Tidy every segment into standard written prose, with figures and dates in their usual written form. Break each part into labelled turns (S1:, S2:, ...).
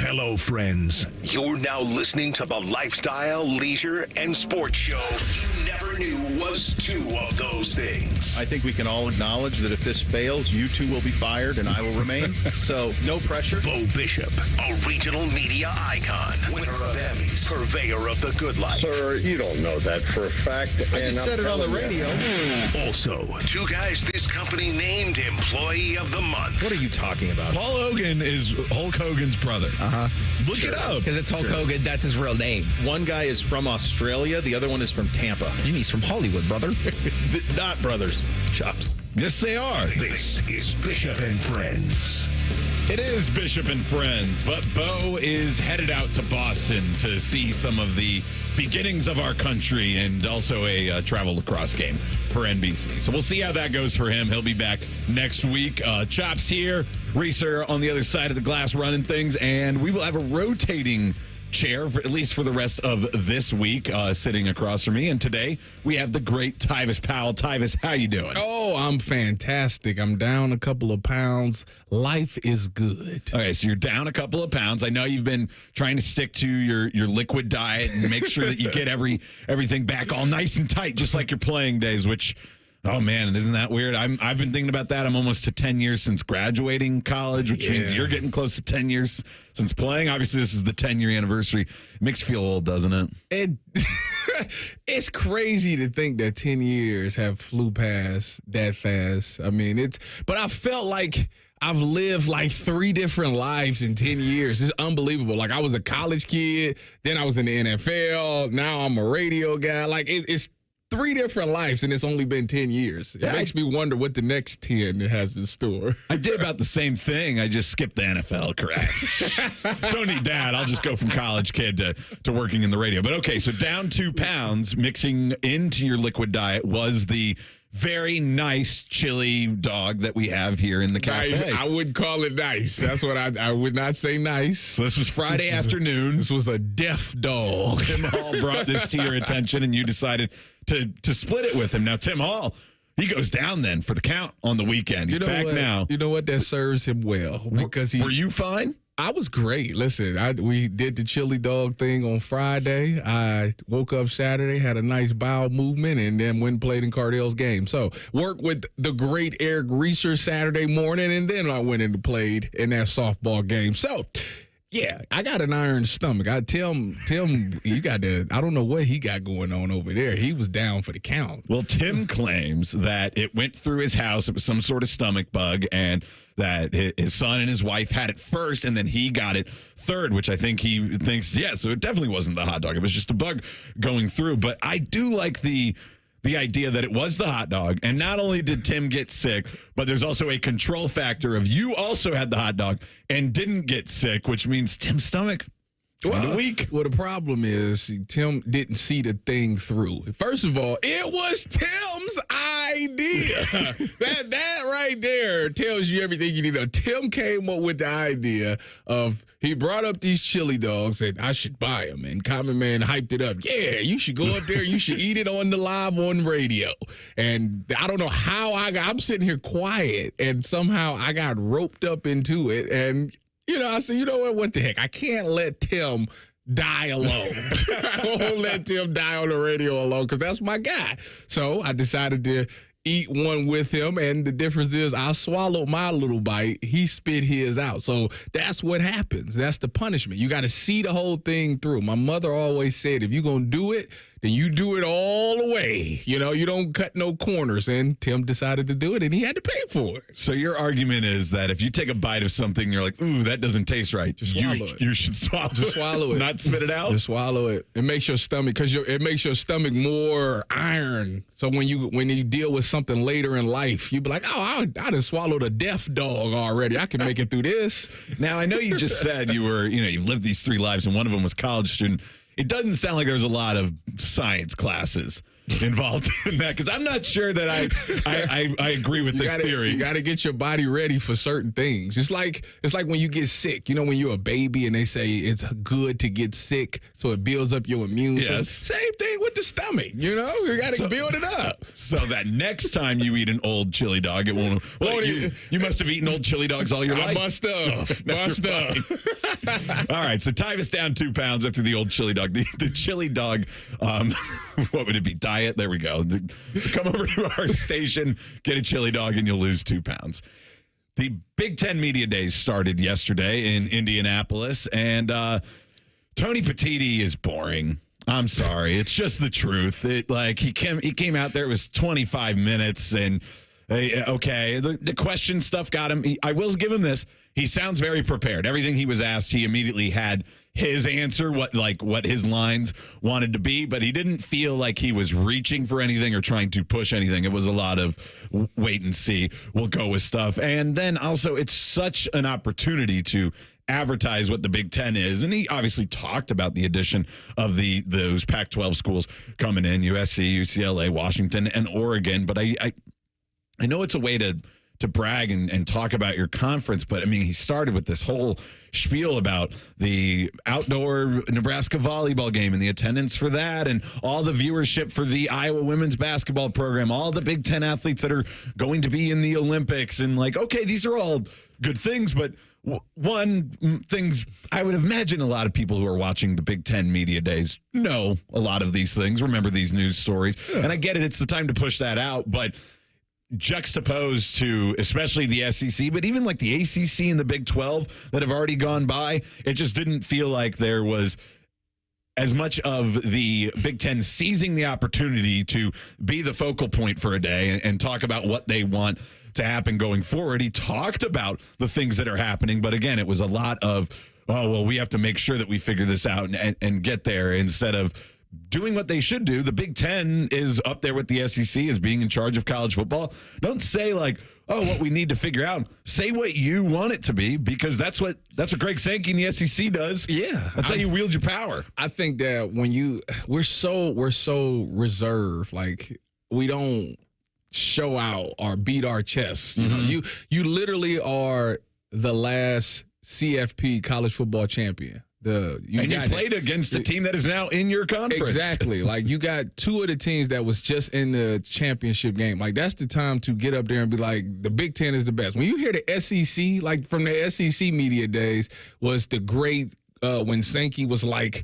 S1: Hello, friends. You're now listening to the lifestyle, leisure, and sports show you never knew was two of those things.
S2: I think we can all acknowledge that if this fails, you two will be fired and I will remain. So, no pressure.
S1: Bo Bishop, a regional media icon, winner of Emmys, purveyor of the good life.
S3: Sir, you don't know that for a fact.
S2: I just said it on the radio.
S1: Also, two guys this company named Employee of the Month.
S2: What are you talking about?
S4: Paul Hogan is Hulk Hogan's brother. Look it up.
S5: Because it's Hulk Hogan. That's his real name.
S2: One guy is from Australia. The other one is from Tampa.
S5: And he's from Hollywood, brother.
S2: Not brothers. Chops.
S4: Yes, they are.
S1: This is Bishop and Friends.
S4: It is Bishop and Friends, but Bo is headed out to Boston to see some of the beginnings of our country and also a travel lacrosse game for NBC. So we'll see how that goes for him. He'll be back next week. Chops here, Reeser on the other side of the glass running things, and we will have a rotating chair, at least for the rest of this week, sitting across from me. And today, we have the great Tyvis Powell. Tyvis, how you doing?
S6: Oh, I'm fantastic. I'm down a couple of pounds. Life is good.
S4: Okay, so you're down a couple of pounds. I know you've been trying to stick to your liquid diet and make sure that you get everything back all nice and tight, just like your playing days, which... Oh, man, isn't that weird? I've been thinking about that. I'm almost to 10 years since graduating college, which means you're getting close to 10 years since playing. Obviously, this is the 10-year anniversary. It makes you feel old, doesn't it?
S6: It's crazy to think that 10 years have flew past that fast. I mean, but I felt like I've lived like 3 different lives in 10 years. It's unbelievable. Like, I was a college kid, then I was in the NFL, now I'm a radio guy. Like, it's 3 different lives, and it's only been 10 years. It makes me wonder what the next 10 has in store.
S4: I did about the same thing. I just skipped the NFL crash. Don't need that. I'll just go from college kid to working in the radio. But okay, so down 2 pounds, mixing into your liquid diet was the very nice chili dog that we have here in the cafe.
S6: Nice. I wouldn't call it nice. That's what I would not say nice.
S4: So this was Friday afternoon.
S6: This was a deaf dog.
S4: Tim Hall brought this to your attention, and you decided to split it with him. Now, Tim Hall, he goes down then for the count on the weekend. He's back now.
S6: You know what? That serves him well. Because
S4: were you fine?
S6: I was great. Listen, we did the chili dog thing on Friday. I woke up Saturday, had a nice bowel movement, and then went and played in Cardell's game. So worked with the great Eric Reeser Saturday morning, and then I went and played in that softball game. So, yeah, I got an iron stomach. Tim, you got I don't know what he got going on over there. He was down for the count.
S4: Well, Tim claims that it went through his house. It was some sort of stomach bug, and that his son and his wife had it first, and then he got it third, which I think he thinks, so it definitely wasn't the hot dog. It was just a bug going through. But I do like the idea that it was the hot dog. And not only did Tim get sick, but there's also a control factor of you also had the hot dog and didn't get sick, which means Tim's stomach
S6: Well, the problem is Tim didn't see the thing through. First of all, it was Tim's idea. that right there tells you everything you need to know. Tim came up with the idea of, he brought up these chili dogs and I should buy them. And Common Man hyped it up. Yeah, you should go up there. You should eat it on the live on radio. And I don't know how I'm sitting here quiet and somehow I got roped up into it. And I said, you know what the heck? I can't let Tim die alone. I won't let Tim die on the radio alone because that's my guy. So I decided to eat one with him, and the difference is I swallowed my little bite. He spit his out. So that's what happens. That's the punishment. You got to see the whole thing through. My mother always said, if you're going to do it, then you do it all the way. You don't cut no corners. And Tim decided to do it, and he had to pay for it.
S4: So your argument is that if you take a bite of something and you're like, ooh, that doesn't taste right,
S6: just swallow it.
S4: You should swallow it.
S6: Just swallow it.
S4: Not spit it out?
S6: Just swallow it. It makes your stomach, because it makes your stomach more iron. So when you deal with something later in life, you be like, oh, I done swallowed a deaf dog already. I can make it through this.
S4: Now, I know you just said you've lived these 3 lives, and one of them was college student. It doesn't sound like there's a lot of science classes involved in that, because I'm not sure that I agree with this theory.
S6: You got to get your body ready for certain things. It's like when you get sick. When you're a baby and they say it's good to get sick so it builds up your immune system. Same thing with with the stomach. You know, we got to build it up.
S4: So that next time you eat an old chili dog, it won't. Well, you must have eaten old chili dogs all your life.
S6: Must have.
S4: All right, so Tyvis down 2 pounds after the old chili dog. The chili dog, what would it be? Diet? There we go. So come over to our station, get a chili dog, and you'll lose 2 pounds. The Big Ten Media Days started yesterday in Indianapolis, and Tony Petitti is boring. I'm sorry. It's just the truth. He came out there, it was 25 minutes, and okay, the question stuff got him. I will give him this. He sounds very prepared. Everything he was asked, he immediately had his answer, what his lines wanted to be, but he didn't feel like he was reaching for anything or trying to push anything. It was a lot of wait and see. We'll go with stuff. And then also, it's such an opportunity to advertise what the Big Ten is. And he obviously talked about the addition of those Pac-12 schools coming in, USC, UCLA, Washington, and Oregon. But I know it's a way to brag and talk about your conference, but I mean, he started with this whole spiel about the outdoor Nebraska volleyball game and the attendance for that, and all the viewership for the Iowa women's basketball program, all the Big Ten athletes that are going to be in the Olympics, and okay, these are all good things, but things I would imagine a lot of people who are watching the Big Ten Media Days know a lot of these things, remember these news stories, and I get it, it's the time to push that out, but juxtaposed to especially the SEC, but even like the ACC and the Big 12 that have already gone by, it just didn't feel like there was as much of the Big Ten seizing the opportunity to be the focal point for a day and talk about what they want to happen going forward. He talked about the things that are happening, but again, it was a lot of, we have to make sure that we figure this out and get there instead of doing what they should do. The Big Ten is up there with the SEC as being in charge of college football. Don't say what we need to figure out. Say what you want it to be, because that's what Greg Sankey in the SEC does.
S6: Yeah.
S4: That's how you wield your power.
S6: I think that we're so reserved. Like, we don't show out or beat our chests. You know, you literally are the last CFP college football champion. You
S4: played against a team that is now in your conference.
S6: Exactly. Like, you got two of the teams that was just in the championship game. Like, that's the time to get up there and be like, the Big Ten is the best. When you hear the SEC, like from the SEC media days, was the great when Sankey was like,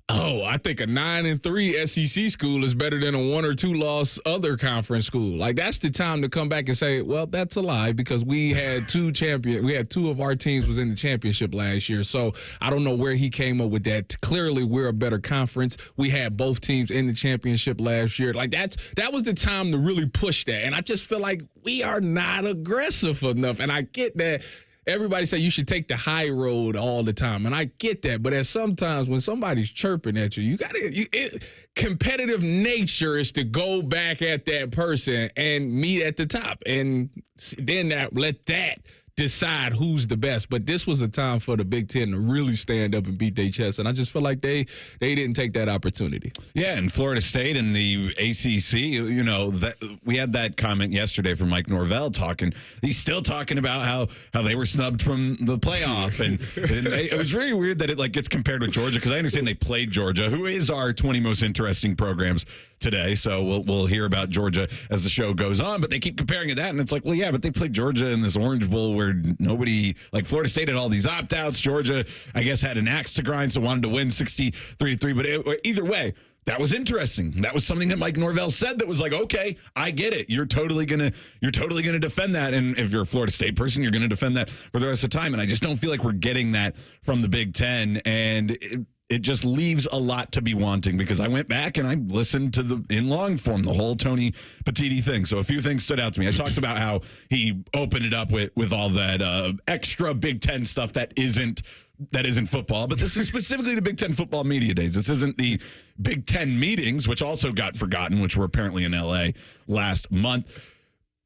S6: I think a 9-3 SEC school is better than a 1 or 2 loss other conference school. Like, that's the time to come back and say, well, that's a lie, because we had two of our teams was in the championship last year. So I don't know where he came up with that. Clearly, we're a better conference. We had both teams in the championship last year. Like, that was the time to really push that. And I just feel like we are not aggressive enough. And I get that. Everybody say you should take the high road all the time, and I get that. But sometimes when somebody's chirping at you, competitive nature is to go back at that person and meet at the top, and then let that decide who's the best. But this was a time for the Big Ten to really stand up and beat their chest, and I just feel like they didn't take that opportunity.
S4: Yeah, and Florida State and the ACC, that we had that comment yesterday from Mike Norvell he's still talking about how they were snubbed from the playoff, and it was really weird that it gets compared with Georgia, because I understand they played Georgia, who is our 20 most interesting programs today, so we'll hear about Georgia as the show goes on, but they keep comparing it to that, and it's like, well, yeah, but they played Georgia in this Orange Bowl where nobody, like Florida State had all these opt-outs. Georgia, I guess, had an axe to grind, so wanted to win 63-3, but either way, that was interesting. That was something that Mike Norvell said that was like, okay, I get it. You're totally gonna defend that, and if you're a Florida State person, you're gonna defend that for the rest of the time, and I just don't feel like we're getting that from the Big Ten, and it just leaves a lot to be wanting, because I went back and I listened to in long form the whole Tony Petitti thing. So a few things stood out to me. I talked about how he opened it up with all that extra Big Ten stuff that isn't football, but this is specifically the Big Ten football media days. This isn't the Big Ten meetings, which also got forgotten, which were apparently in LA last month.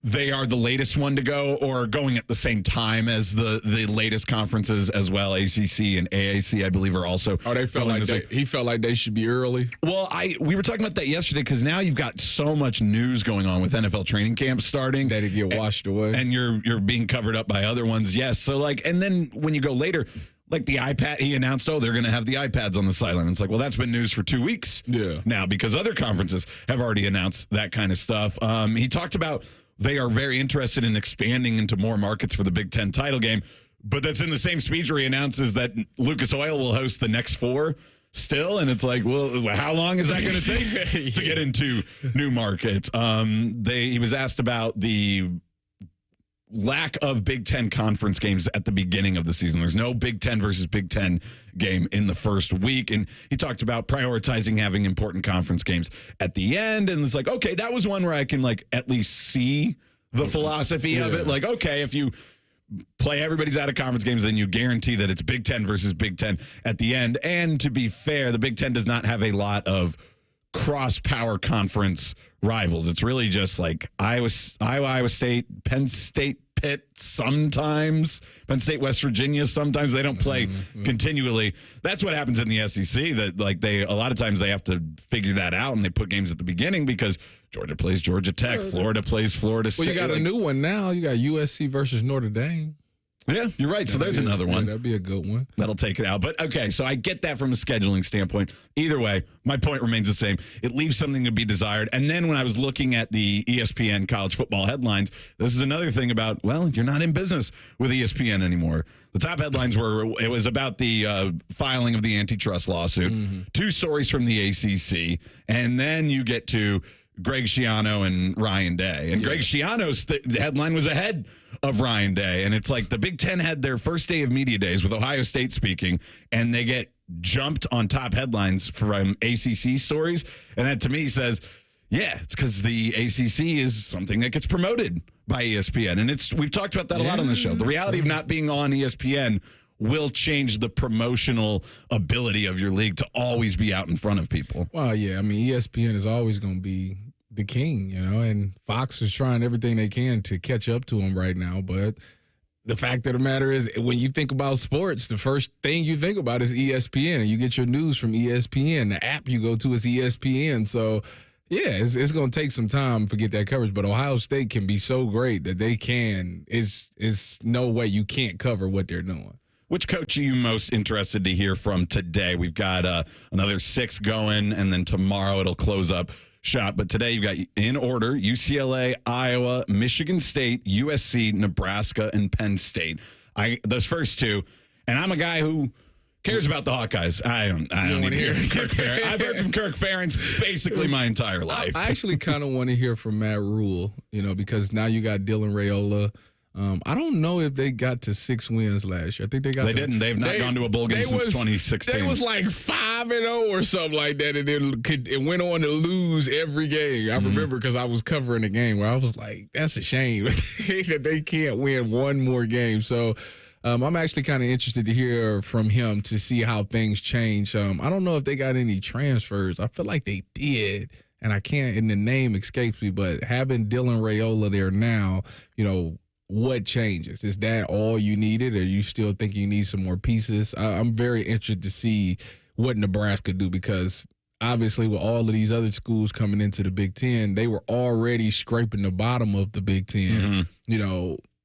S4: They are the latest one to go, or going at the same time as the latest conferences as well. ACC and AAC, I believe, are also.
S6: Oh, he felt like they should be early.
S4: Well, we were talking about that yesterday, because now you've got so much news going on with NFL training camps starting
S6: that it get washed away,
S4: and you're being covered up by other ones. Yes, so and then when you go later, like the iPad, he announced, they're going to have the iPads on the sideline. It's like, well, that's been news for 2 weeks now because other conferences have already announced that kind of stuff. He talked about they are very interested in expanding into more markets for the Big Ten title game, but that's in the same speech where he announces that Lucas Oil will host the next 4 still, and it's like, well, how long is that going to take to get into new markets? He was asked about the lack of Big Ten conference games at the beginning of the season. There's no Big Ten versus Big Ten game in the first week, and he talked about prioritizing having important conference games at the end, and it's like, okay, that was one where I can like at least see the philosophy of it. Like, okay, if you play everybody's out of conference games, then you guarantee that it's Big Ten versus Big Ten at the end. And to be fair, the Big Ten does not have a lot of cross-power conference rivals. It's really just like Iowa State, Penn State, Pitt sometimes, Penn State, West Virginia sometimes. They don't play continually. That's what happens in the SEC, that like a lot of times they have to figure that out, and they put games at the beginning because Georgia plays Georgia Tech, Florida plays Florida State.
S6: Well, you got a new one now. You got USC versus Notre Dame.
S4: Yeah, you're right. So there's another one.
S6: That'd be a good one.
S4: That'll take it out. But, okay, so I get that from a scheduling standpoint. Either way, my point remains the same. It leaves something to be desired. And then when I was looking at the ESPN college football headlines, this is another thing about, well, you're not in business with ESPN anymore. The top headlines it was about the filing of the antitrust lawsuit, 2 stories from the ACC, and then you get to Greg Schiano and Ryan Day. And Greg Schiano's headline was ahead of Ryan Day. And it's like the Big Ten had their first day of media days with Ohio State speaking, and they get jumped on top headlines from ACC stories. And that to me says, yeah, it's because the ACC is something that gets promoted by ESPN. And we've talked about that a lot on the show. The reality of not being on ESPN will change the promotional ability of your league to always be out in front of people.
S6: Well, yeah, I mean, ESPN is always going to be the king, and Fox is trying everything they can to catch up to them right now. But the fact of the matter is, when you think about sports, the first thing you think about is ESPN, and you get your news from ESPN. The app you go to is ESPN. So, yeah, it's going to take some time to get that coverage. But Ohio State can be so great that they can. It's no way you can't cover what they're doing.
S4: Which coach are you most interested to hear from today? We've got another 6 going, and then tomorrow it'll close up shop. But today you've got, in order, UCLA, Iowa, Michigan State, USC, Nebraska, and Penn State. Those first 2, and I'm a guy who cares about the Hawkeyes. I don't need to hear from Kirk Ferentz. I've heard from Kirk Ferentz basically my entire life.
S6: I actually kind of want to hear from Matt Rule, because now you got Dylan Raiola. I don't know if they got to 6 wins last year. I think they got.
S4: They didn't. They've not gone to a bowl game since 2016.
S6: They was like 5-0 or something like that, and it went on to lose every game. I remember because I was covering the game where I was like, "That's a shame that they can't win one more game." So. I'm actually kind of interested to hear from him to see how things change. I don't know if they got any transfers. I feel like they did, and I can't, and the name escapes me, but having Dylan Raiola there now, what changes? Is that all you needed, or you still think you need some more pieces? I'm very interested to see what Nebraska do, because obviously with all of these other schools coming into the Big Ten, they were already scraping the bottom of the Big Ten.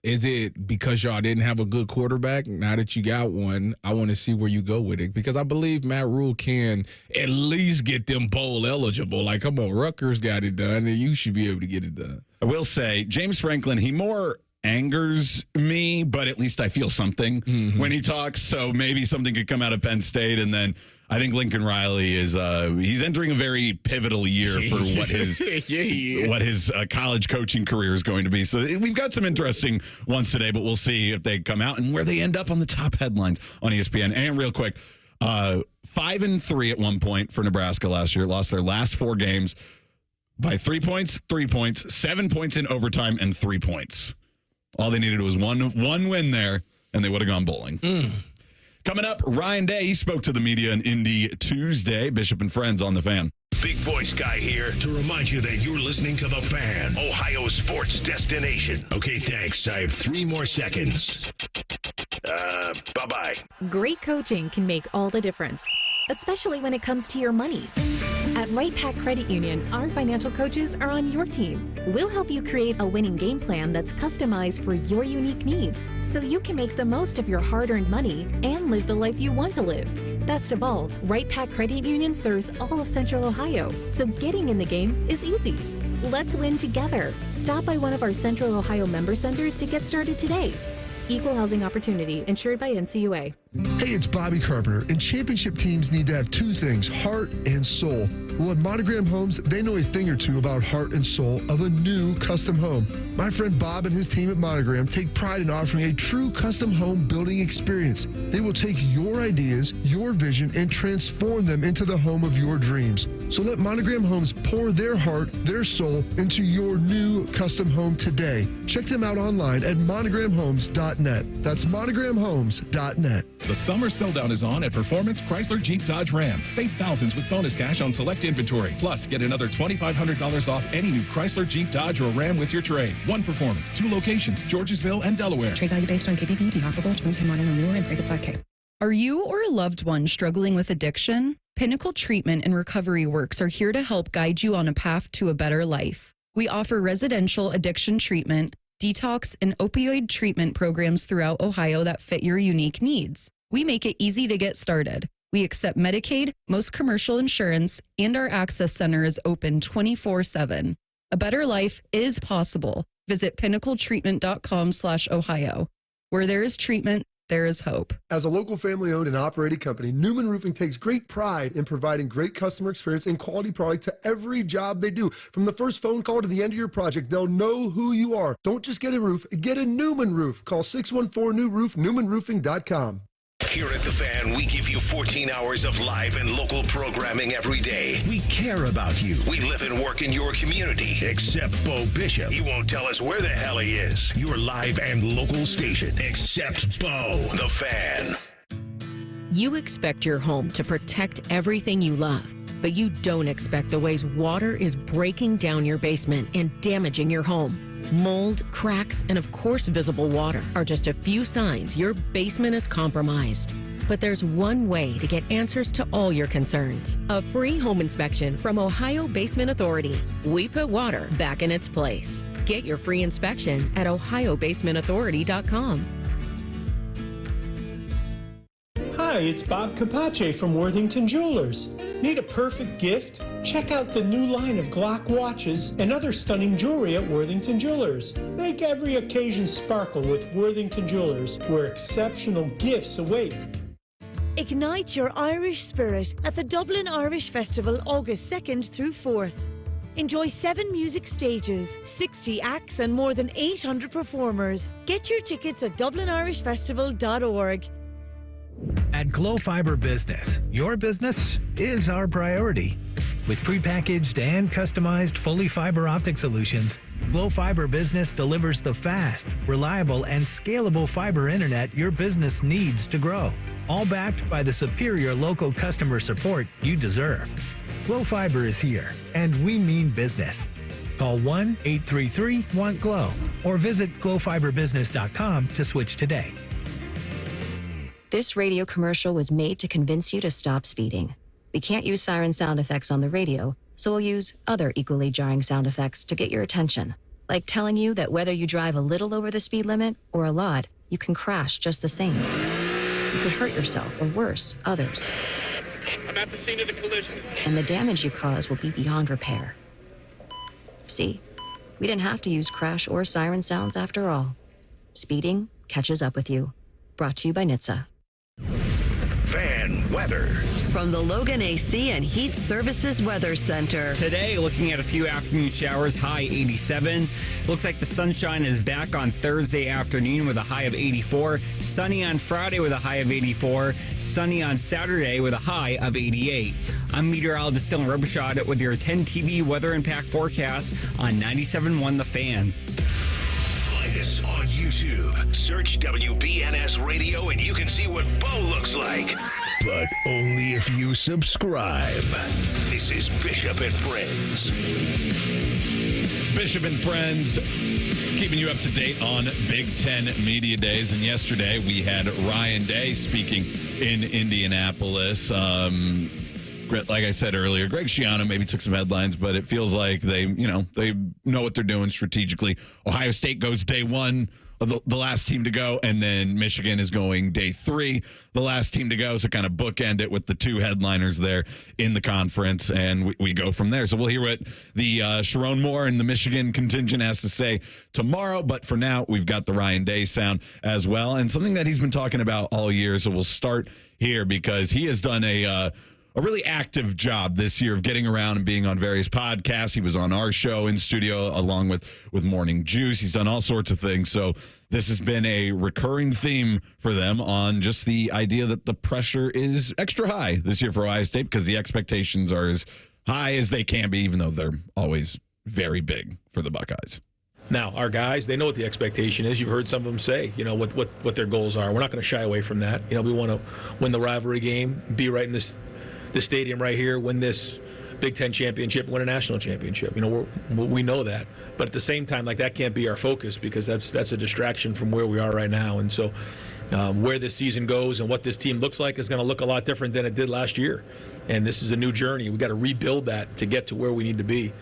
S6: Is it because y'all didn't have a good quarterback? Now that you got one, I want to see where you go with it, because I believe Matt Rule can at least get them bowl eligible. Like, come on, Rutgers got it done, and you should be able to get it done.
S4: I will say, James Franklin, he more angers me, but at least I feel something when he talks. So maybe something could come out of Penn State, and then I think Lincoln Riley is he's entering a very pivotal year for what his college coaching career is going to be. So we've got some interesting ones today, but we'll see if they come out and where they end up on the top headlines on ESPN. And real quick, 5-3 at one point for Nebraska last year. Lost their last 4 games by 3 points, 3 points, 7 points in overtime, and 3 points. All they needed was one win there, and they would have gone bowling. Coming up, Ryan Day, he spoke to the media on Indy Tuesday. Bishop and Friends on The Fan.
S1: Big voice guy here to remind you that you're listening to The Fan, Ohio sports destination. Okay, thanks. I have 3 more seconds. Bye-bye.
S7: Great coaching can make all the difference, especially when it comes to your money. At Right Pack Credit Union, our financial coaches are on your team. We'll help you create a winning game plan that's customized for your unique needs, so you can make the most of your hard-earned money and live the life you want to live. Best of all, Right Pack Credit Union serves all of Central Ohio, so getting in the game is easy. Let's win together. Stop by one of our Central Ohio member centers to get started today. Equal housing opportunity, insured by NCUA.
S8: Hey, it's Bobby Carpenter, and championship teams need to have two things, heart and soul. Well, at Monogram Homes, they know a thing or two about heart and soul of a new custom home. My friend Bob and his team at Monogram take pride in offering a true custom home building experience. They will take your ideas, your vision, and transform them into the home of your dreams. So let Monogram Homes pour their heart, their soul into your new custom home today. Check them out online at monogramhomes.net. That's monogramhomes.net.
S9: The summer sell-down is on at Performance Chrysler Jeep Dodge Ram. Save thousands with bonus cash on select inventory. Plus, get another $2,500 off any new Chrysler, Jeep, Dodge, or Ram with your trade. One Performance, 2 locations, Georgesville and Delaware.
S10: Trade value based on KBB, comparable 2010 model or newer, and price of $5,000.
S11: Are you or a loved one struggling with addiction? Pinnacle Treatment and Recovery Works are here to help guide you on a path to a better life. We offer residential addiction treatment, detox, and opioid treatment programs throughout Ohio that fit your unique needs. We make it easy to get started. We accept Medicaid, most commercial insurance, and our access center is open 24/7. A better life is possible. Visit pinnacletreatment.com/Ohio. Where there is treatment, there is hope.
S8: As a local family-owned and operated company, Newman Roofing takes great pride in providing great customer experience and quality product to every job they do. From the first phone call to the end of your project, they'll know who you are. Don't just get a roof, get a Newman roof. Call 614-NEW-ROOF, newmanroofing.com.
S1: Here at The Fan, we give you 14 hours of live and local programming every day. We care about you. We live and work in your community. Except Bo Bishop. He won't tell us where the hell he is. Your live and local station. Except Bo. The Fan.
S12: You expect your home to protect everything you love, but you don't expect the ways water is breaking down your basement and damaging your home. Mold, cracks, and of course visible water are just a few signs your basement is compromised. But there's one way to get answers to all your concerns. A free home inspection from Ohio Basement Authority. We put water back in its place. Get your free inspection at ohiobasementauthority.com.
S13: Hi, it's Bob Capace from Worthington Jewelers. Need a perfect gift? Check out the new line of Glock watches and other stunning jewelry at Worthington Jewelers. Make every occasion sparkle with Worthington Jewelers, where exceptional gifts await.
S14: Ignite your Irish spirit at the Dublin Irish Festival August 2nd through 4th. Enjoy 7 music stages, 60 acts and more than 800 performers. Get your tickets at dublinirishfestival.org.
S15: At Glow Fiber Business, your business is our priority. With prepackaged and customized fully fiber optic solutions, Glow Fiber Business delivers the fast, reliable, and scalable fiber internet your business needs to grow, all backed by the superior local customer support you deserve. Glow Fiber is here, and we mean business. Call 1-833-WANT-GLOW or visit glowfiberbusiness.com to switch today.
S16: This radio commercial was made to convince you to stop speeding. We can't use siren sound effects on the radio, so we'll use other equally jarring sound effects to get your attention, like telling you that whether you drive a little over the speed limit or a lot, you can crash just the same. You could hurt yourself or worse, others.
S17: I'm at the scene of the collision.
S16: And the damage you cause will be beyond repair. See, we didn't have to use crash or siren sounds after all. Speeding catches up with you. Brought to you by NHTSA.
S1: Fan weather.
S18: From the Logan AC and Heat Services Weather Center.
S19: Today, looking at a few afternoon showers, high 87. Looks like the sunshine is back on Thursday afternoon with a high of 84. Sunny on Friday with a high of 84. Sunny on Saturday with a high of 88. I'm meteorologist Dylan Robichaud with your 10 TV weather impact forecast on 97.1 The Fan.
S1: Find us on YouTube. Search WBNS Radio and you can see what Bo looks like. But only if you subscribe. This is Bishop and Friends.
S4: Bishop and Friends, keeping you up to date on Big Ten Media Days. And yesterday we had Ryan Day speaking in Indianapolis. secret. Like I said earlier, Greg Schiano maybe took some headlines, but it feels like they know what they're doing strategically. Ohio State goes day one, the last team to go, and then Michigan is going day 3, the last team to go. So kind of bookend it with the 2 headliners there in the conference, and we go from there. So we'll hear what the Sharon Moore and the Michigan contingent has to say tomorrow. But for now, we've got the Ryan Day sound as well, and something that he's been talking about all year. So we'll start here because he has done a really active job this year of getting around and being on various podcasts. He was on our show in studio along with Morning Juice. He's done all sorts of things. So this has been a recurring theme for them on just the idea that the pressure is extra high this year for Ohio State because the expectations are as high as they can be, even though they're always very big for the Buckeyes.
S20: Now, our guys, they know what the expectation is. You've heard some of them say, what their goals are. We're not going to shy away from that. We want to win the rivalry game, be right in this stadium right here, win this Big Ten championship, win a national championship. We know that. But at the same time, that can't be our focus because that's a distraction from where we are right now. And so where this season goes and what this team looks like is going to look a lot different than it did last year. And this is a new journey. We've got to rebuild that to get to where we need to be.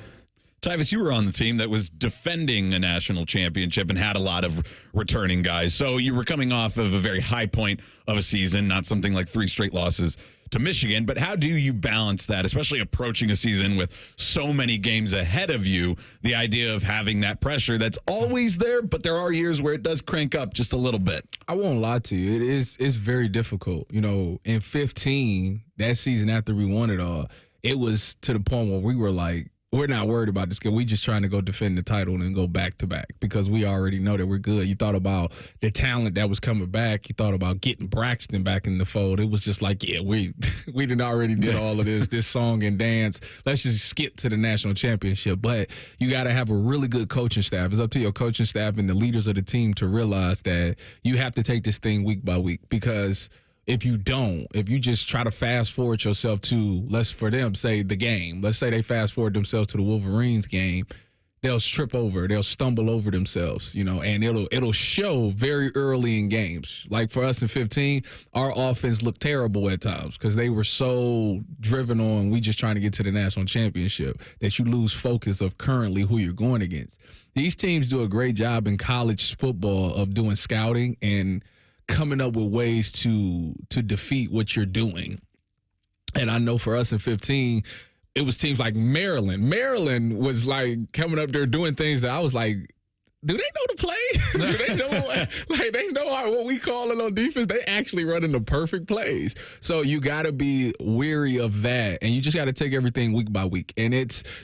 S4: Tyvis, you were on the team that was defending a national championship and had a lot of returning guys. So you were coming off of a very high point of a season, not something like 3 straight losses to Michigan. But how do you balance that, especially approaching a season with so many games ahead of you, the idea of having that pressure that's always there, but there are years where it does crank up just a little bit?
S6: I won't lie to you. It's very difficult. In 15, that season after we won it all, it was to the point where we were like, we're not worried about this game. We just trying to go defend the title and go back to back because we already know that we're good. You thought about the talent that was coming back. You thought about getting Braxton back in the fold. It was just like, yeah, we did already did all of this song and dance. Let's just skip to the national championship. But you got to have a really good coaching staff. It's up to your coaching staff and the leaders of the team to realize that you have to take this thing week by week because if you just try to fast forward yourself to, let's say the game. Let's say they fast forward themselves to the Wolverines game. They'll they'll stumble over themselves, and it'll show very early in games. Like for us in 15, our offense looked terrible at times because they were so driven on we just trying to get to the national championship that you lose focus of currently who you're going against. These teams do a great job in college football of doing scouting and coming up with ways to defeat what you're doing. And I know for us in 15, it was teams like Maryland. Maryland was like coming up there doing things that I was like, do they know the play? Do they know they know what we call it on defense? They actually running the perfect plays. So you got to be weary of that, and you just got to take everything week by week. And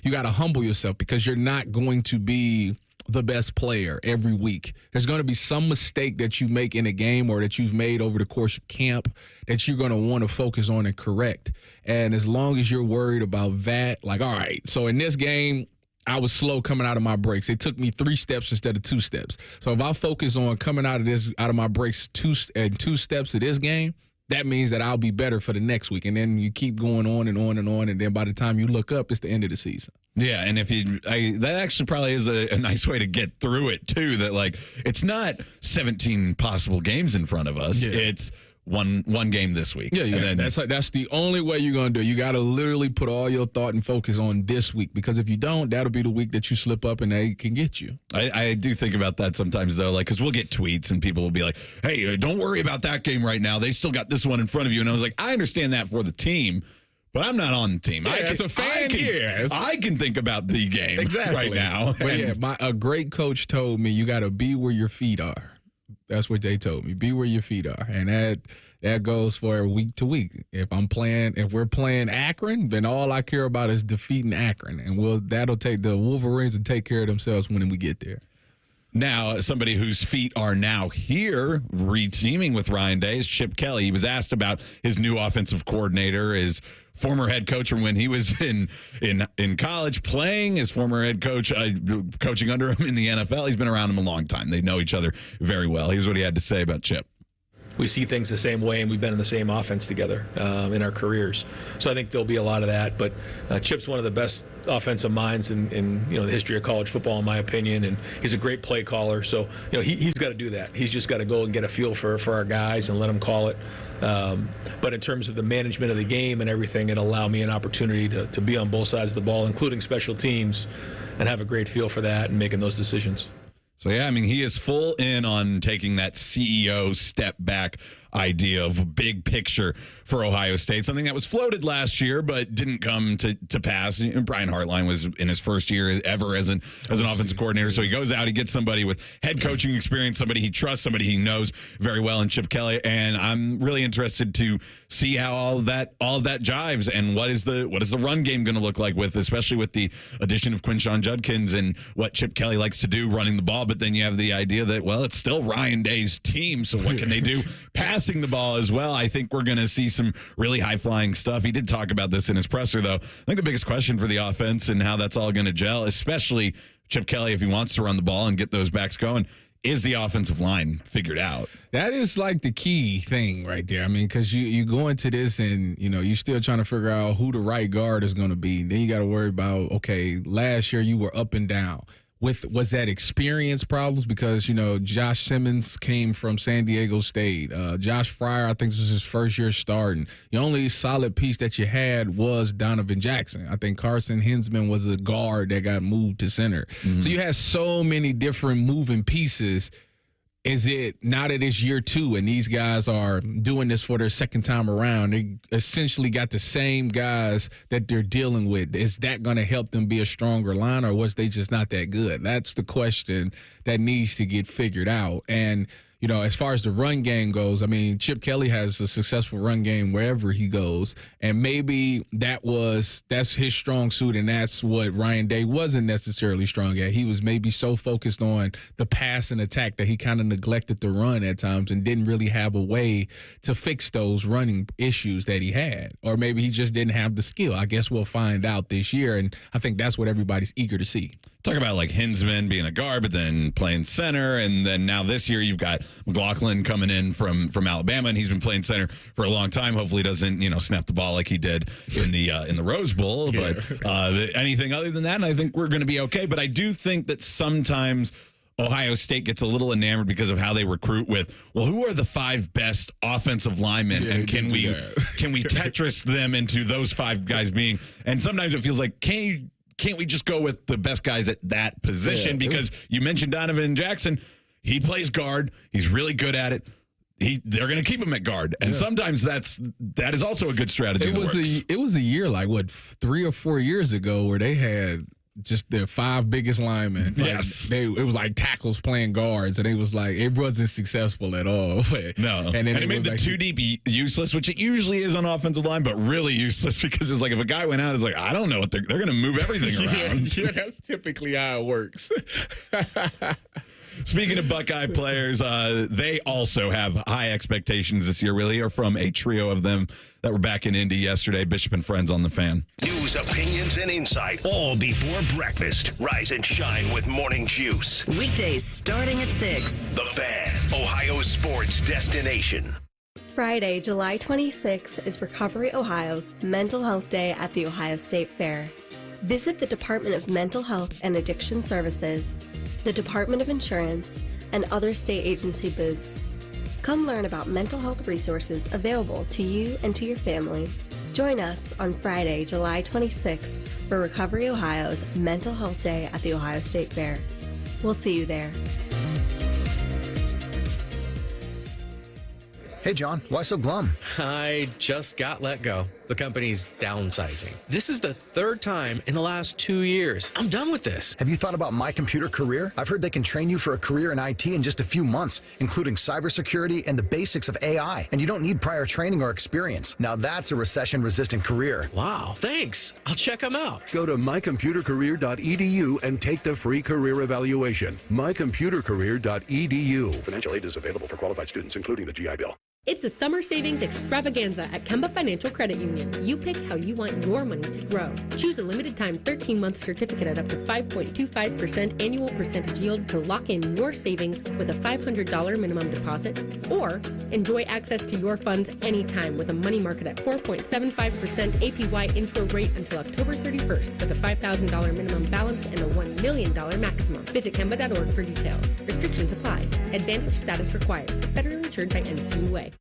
S6: you got to humble yourself because you're not going to be the best player every week. There's going to be some mistake that you make in a game or that you've made over the course of camp that you're going to want to focus on and correct. And as long as you're worried about that, like, all right, so in this game, I was slow coming out of my breaks. It took me 3 steps instead of 2 steps. So if I focus on coming out of my breaks 2 steps of this game, that means that I'll be better for the next week. And then you keep going on and on and on. And then by the time you look up, it's the end of the season.
S4: Yeah, and that actually probably is a nice way to get through it, too, that, like, it's not 17 possible games in front of us. Yeah. It's one game this week.
S6: Yeah. And then, that's the only way you're going to do it. You got to literally put all your thought and focus on this week because if you don't, that'll be the week that you slip up and they can get you.
S4: I do think about that sometimes, though, like, because we'll get tweets and people will be like, hey, don't worry about that game right now. They still got this one in front of you. And I was like, I understand that for the team. But I'm not on the team.
S6: Yeah, as a fan,
S4: I can think about the game right now.
S6: But a great coach told me you got to be where your feet are. That's what they told me. Be where your feet are, and that goes for week to week. If we're playing Akron, then all I care about is defeating Akron, and that'll take the Wolverines and take care of themselves when we get there.
S4: Now, somebody whose feet are now here, re-teaming with Ryan Day, is Chip Kelly. He was asked about his new offensive coordinator, his former head coach from when he was in college playing, his former head coach coaching under him in the NFL. He's been around him a long time. They know each other very well. Here's what he had to say about Chip.
S20: we see things the same way, and we've been in the same offense together in our careers. So I think there'll be a lot of that. But Chip's one of the best offensive minds in the history of college football, in my opinion, and he's a great play caller. So he's got to do that. He's just got to go and get a feel for our guys and let them call it. But in terms of the management of the game and everything, it'll allow me an opportunity to be on both sides of the ball, including special teams, and have a great feel for that and making those decisions.
S4: So, yeah, I mean, he is full in on taking that CEO step back idea of big picture for Ohio State, something that was floated last year but didn't come to pass. Brian Hartline was in his first year ever as an offensive coordinator, so he goes out, he gets somebody with head coaching experience, somebody he trusts, somebody he knows very well in Chip Kelly, and I'm really interested to see how all of that jives, and what is the run game going to look like, especially with the addition of Quinshon Judkins and what Chip Kelly likes to do running the ball. But then you have the idea that, well, it's still Ryan Day's team, so what can they do passing the ball as well? I think we're going to see some really high-flying stuff. He did talk about this in his presser, though. I think the biggest question for the offense and how that's all going to gel, especially Chip Kelly, if he wants to run the ball and get those backs going, is the offensive line figured out?
S6: That is like the key thing right there. I mean, because you go into this and, you're still trying to figure out who the right guard is going to be. Then you got to worry about, okay, last year you were up and down. Was that experience problems? Because, Josh Simmons came from San Diego State. Josh Fryer, I think this was his first year starting. The only solid piece that you had was Donovan Jackson. I think Carson Hinsman was a guard that got moved to center. Mm-hmm. So you had so many different moving pieces. Is it now that it's year 2 and these guys are doing this for their second time around, they essentially got the same guys that they're dealing with? Is that going to help them be a stronger line, or was they just not that good? That's the question that needs to get figured out. And, as far as the run game goes, I mean, Chip Kelly has a successful run game wherever he goes. And maybe that's his strong suit, and that's what Ryan Day wasn't necessarily strong at. He was maybe so focused on the pass and attack that he kind of neglected the run at times and didn't really have a way to fix those running issues that he had. Or maybe he just didn't have the skill. I guess we'll find out this year, and I think that's what everybody's eager to see.
S4: Talk about like Hinsman being a guard, but then playing center, and then now this year you've got McLaughlin coming in from Alabama, and he's been playing center for a long time. Hopefully, doesn't snap the ball like he did in the Rose Bowl. But anything other than that, I think we're going to be okay. But I do think that sometimes Ohio State gets a little enamored because of how they recruit with, well, who are the 5 best offensive linemen, and can we Tetris them into those 5 guys being? And sometimes it feels like can't we just go with the best guys at that position? Because you mentioned Donovan Jackson. He plays guard. He's really good at it. They're going to keep him at guard. And sometimes that is also a good strategy.
S6: It was a year, 3 or 4 years ago, where they had just their 5 biggest linemen.
S4: Yes.
S6: It was like tackles playing guards, and it was like it wasn't successful at all.
S4: No. And it made the 2 deep useless, which it usually is on offensive line, but really useless because it's like if a guy went out, it's like, I don't know what they're going to move everything around.
S6: Yeah, that's typically how it works.
S4: Speaking of Buckeye players, they also have high expectations this year. Really, are from a trio of them that were back in Indy yesterday. Bishop and Friends on the Fan.
S1: News, opinions, and insight, all before breakfast. Rise and shine with Morning Juice.
S18: Weekdays starting at 6.
S1: The Fan, Ohio sports destination.
S21: Friday, July 26th is Recovery Ohio's Mental Health Day at the Ohio State Fair. Visit the Department of Mental Health and Addiction Services, the Department of Insurance, and other state agency booths. Come learn about mental health resources available to you and to your family. Join us on Friday, July 26th for Recovery Ohio's Mental Health Day at the Ohio State Fair. We'll see you there.
S22: Hey, John, why so glum?
S23: I just got let go. The company's downsizing. This is the 3rd time in the last 2 years. I'm done with this.
S22: Have you thought about My Computer Career? I've heard they can train you for a career in IT in just a few months, including cybersecurity and the basics of AI. And you don't need prior training or experience. Now that's a recession-resistant career.
S23: Wow, thanks. I'll check them out.
S24: Go to mycomputercareer.edu and take the free career evaluation. mycomputercareer.edu.
S25: Financial aid is available for qualified students, including the GI Bill.
S2: It's a summer savings extravaganza at Kemba Financial Credit Union. You pick how you want your money to grow. Choose a limited time 13-month certificate at up to 5.25% annual percentage yield to lock in your savings with a $500 minimum deposit. Or enjoy access to your funds anytime with a money market at 4.75% APY intro rate until October 31st with a $5,000 minimum balance and a $1 million maximum. Visit Kemba.org for details. Restrictions apply. Advantage status required. Federally insured by NCUA.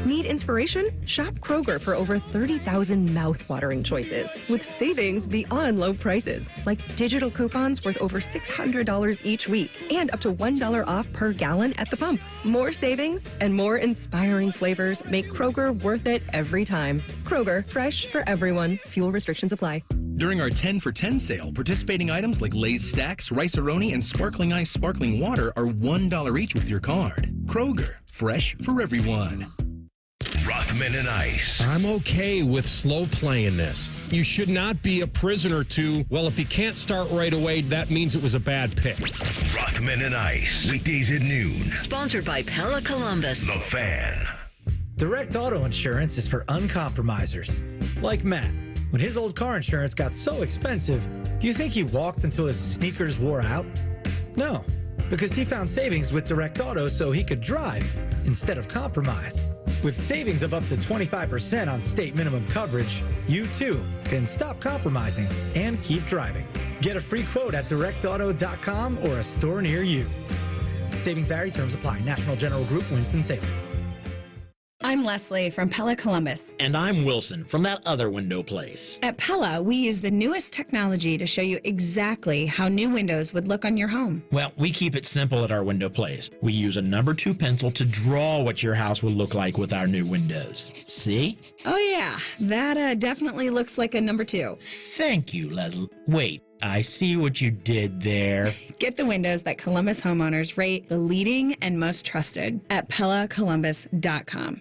S10: Need inspiration? Shop Kroger for over 30,000 mouth-watering choices with savings beyond low prices, like digital coupons worth over $600 each week and up to $1 off per gallon at the pump. More savings and more inspiring flavors make Kroger worth it every time. Kroger, fresh for everyone. Fuel restrictions apply.
S9: During our 10 for 10 sale, participating items like Lay's Stacks, Rice-A-Roni, and Sparkling Ice Sparkling Water are $1 each with your card. Kroger, fresh for everyone.
S1: Rothman and Ice.
S3: I'm okay with slow playing this. You should not be a prisoner to, well, if you can't start right away, that means it was a bad pick.
S1: Rothman and Ice. Weekdays at noon.
S18: Sponsored by Pella Columbus.
S1: The Fan.
S5: Direct auto insurance is for uncompromisers. Like Matt. When his old car insurance got so expensive, do you think he walked until his sneakers wore out? No, because he found savings with Direct Auto so he could drive instead of compromise. With savings of up to 25% on state minimum coverage, you too can stop compromising and keep driving. Get a free quote at directauto.com or a store near you. Savings vary, terms apply. National General Group, Winston-Salem.
S7: I'm Leslie from Pella Columbus.
S25: And I'm Wilson from that other window place.
S7: At Pella, we use the newest technology to show you exactly how new windows would look on your home.
S25: Well, we keep it simple at our window place. We use a number 2 pencil to draw what your house will look like with our new windows. See?
S7: Oh yeah, that definitely looks like a number 2.
S25: Thank you, Leslie. Wait, I see what you did there.
S7: Get the windows that Columbus homeowners rate the leading and most trusted at PellaColumbus.com.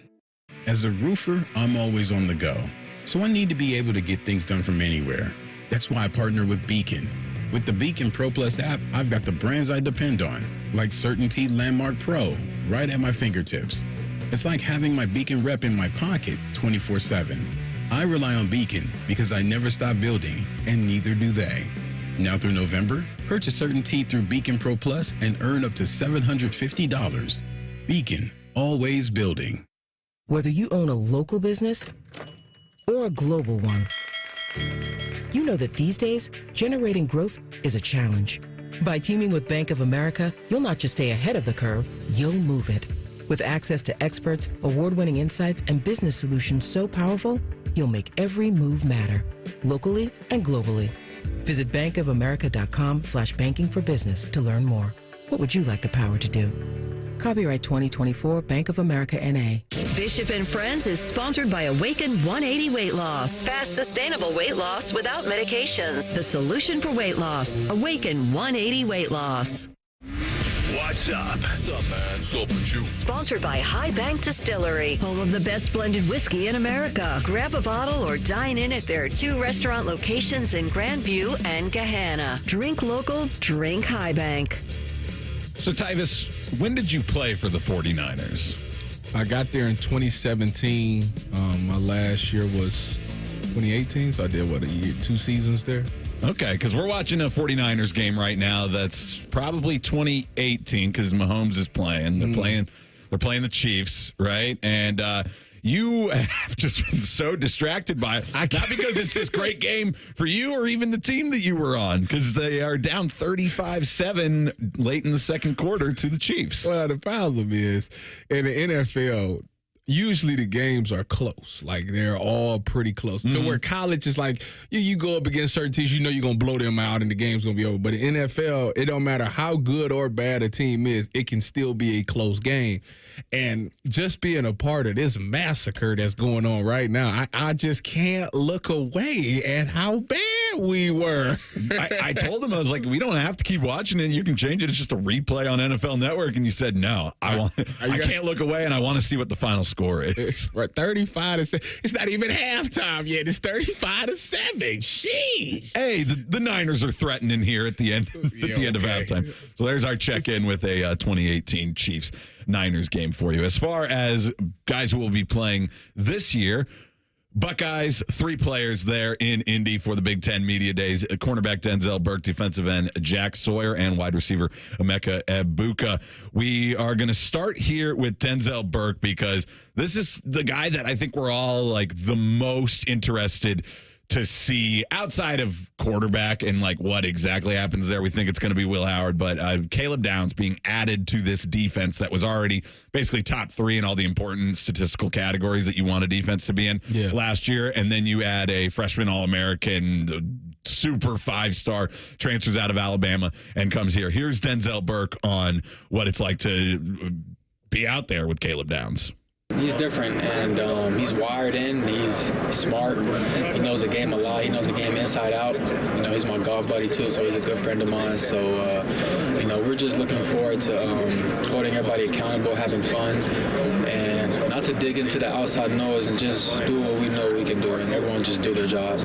S26: As a roofer, I'm always on the go, so I need to be able to get things done from anywhere. That's why I partner with Beacon. With the Beacon Pro Plus app, I've got the brands I depend on, like Certainty Landmark Pro, right at my fingertips. It's like having my Beacon rep in my pocket 24/7. I rely on Beacon because I never stop building, and neither do they. Now through November, purchase Certainty through Beacon Pro Plus and earn up to $750. Beacon, always building.
S27: Whether you own a local business or a global one, you know that these days, generating growth is a challenge. By teaming with Bank of America, you'll not just stay ahead of the curve, you'll move it. With access to experts, award-winning insights, and business solutions so powerful, you'll make every move matter, locally and globally. Visit bankofamerica.com/banking for business to learn more. What would you like the power to do? Copyright 2024 Bank of America N.A.
S18: Bishop and Friends is sponsored by Awaken 180 Weight Loss. Fast, sustainable weight loss without medications. The solution for weight loss. Awaken 180 Weight Loss.
S1: What's up?
S28: What's up, man? Super Jew.
S18: Sponsored by High Bank Distillery, home of the best blended whiskey in America. Grab a bottle or dine in at their 2 restaurant locations in Grandview and Gahanna. Drink local, drink High Bank.
S4: So, Tyvis, when did you play for the 49ers?
S6: I got there in 2017. My last year was 2018, so I did, 2 seasons there?
S4: Okay, because we're watching a 49ers game right now that's probably 2018 because Mahomes is playing. They're playing the Chiefs, right? And you have just been so distracted by it. Not because it's this great game for you or even the team that you were on, because they are down 35-7 late in the second quarter to the Chiefs.
S6: Well, the problem is, in the NFL, usually the games are close. Like, they're all pretty close. To where college is like, you go up against certain teams, you know you're going to blow them out and the game's going to be over. But in NFL, it don't matter how good or bad a team is, it can still be a close game. And just being a part of this massacre that's going on right now, I just can't look away at how bad bad we were.
S4: I told him, I was like, we don't have to keep watching it. You can change it. It's just a replay on NFL Network. And you said, no, I can't look away, and I want to see what the final score is.
S6: Right, 35-7. It's not even halftime yet. It's 35-7. Sheesh.
S4: Hey, the Niners are threatening here at the end of halftime. So there's our check-in with a 2018 Chiefs-Niners game for you. As far as guys who will be playing this year, Buckeyes, 3 players there in Indy for the Big Ten Media Days. Cornerback Denzel Burke, defensive end Jack Sawyer, and wide receiver Emeka Egbuka. We are going to start here with Denzel Burke because this is the guy that I think we're all like the most interested to see outside of quarterback and like what exactly happens there. We think it's going to be Will Howard, but Caleb Downs being added to this defense that was already basically top 3 in all the important statistical categories that you want a defense to be in last year. And then you add a freshman All-American, super 5-star, transfers out of Alabama and comes here. Here's Denzel Burke on what it's like to be out there with Caleb Downs.
S8: He's different, and he's wired in. He's smart. He knows the game a lot. He knows the game inside out. You know, he's my golf buddy, too, so he's a good friend of mine. So, you know, we're just looking forward to holding everybody accountable, having fun, and not to dig into the outside noise and just do what we know we can do, and everyone just do their job.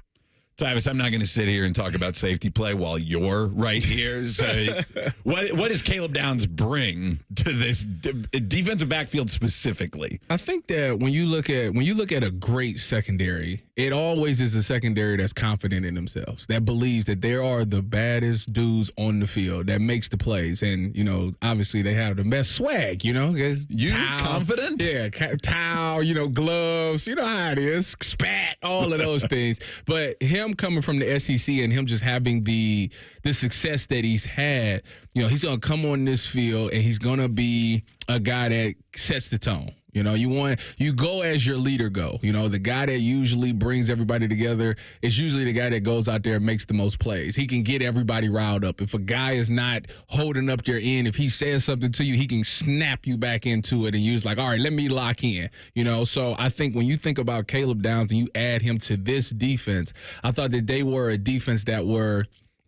S4: Tyvis, I'm not going to sit here and talk about safety play while you're right here. So what does Caleb Downs bring to this defensive backfield specifically?
S6: I think that when you look at a great secondary, it always is a secondary that's confident in themselves, that believes that they are the baddest dudes on the field, that makes the plays. And, you know, obviously they have the best swag, you know.
S4: You confident?
S6: Yeah, towel, you know, gloves, you know how it is, spat, all of those things. But him coming from the SEC and him just having the success that he's had, you know, he's going to come on this field and he's going to be a guy that sets the tone. You know, you go as your leader go. You know, the guy that usually brings everybody together is usually the guy that goes out there and makes the most plays. He can get everybody riled up. If a guy is not holding up their end, if he says something to you, he can snap you back into it and you're like, all right, let me lock in. You know, so I think when you think about Caleb Downs and you add him to this defense, I thought that they were a defense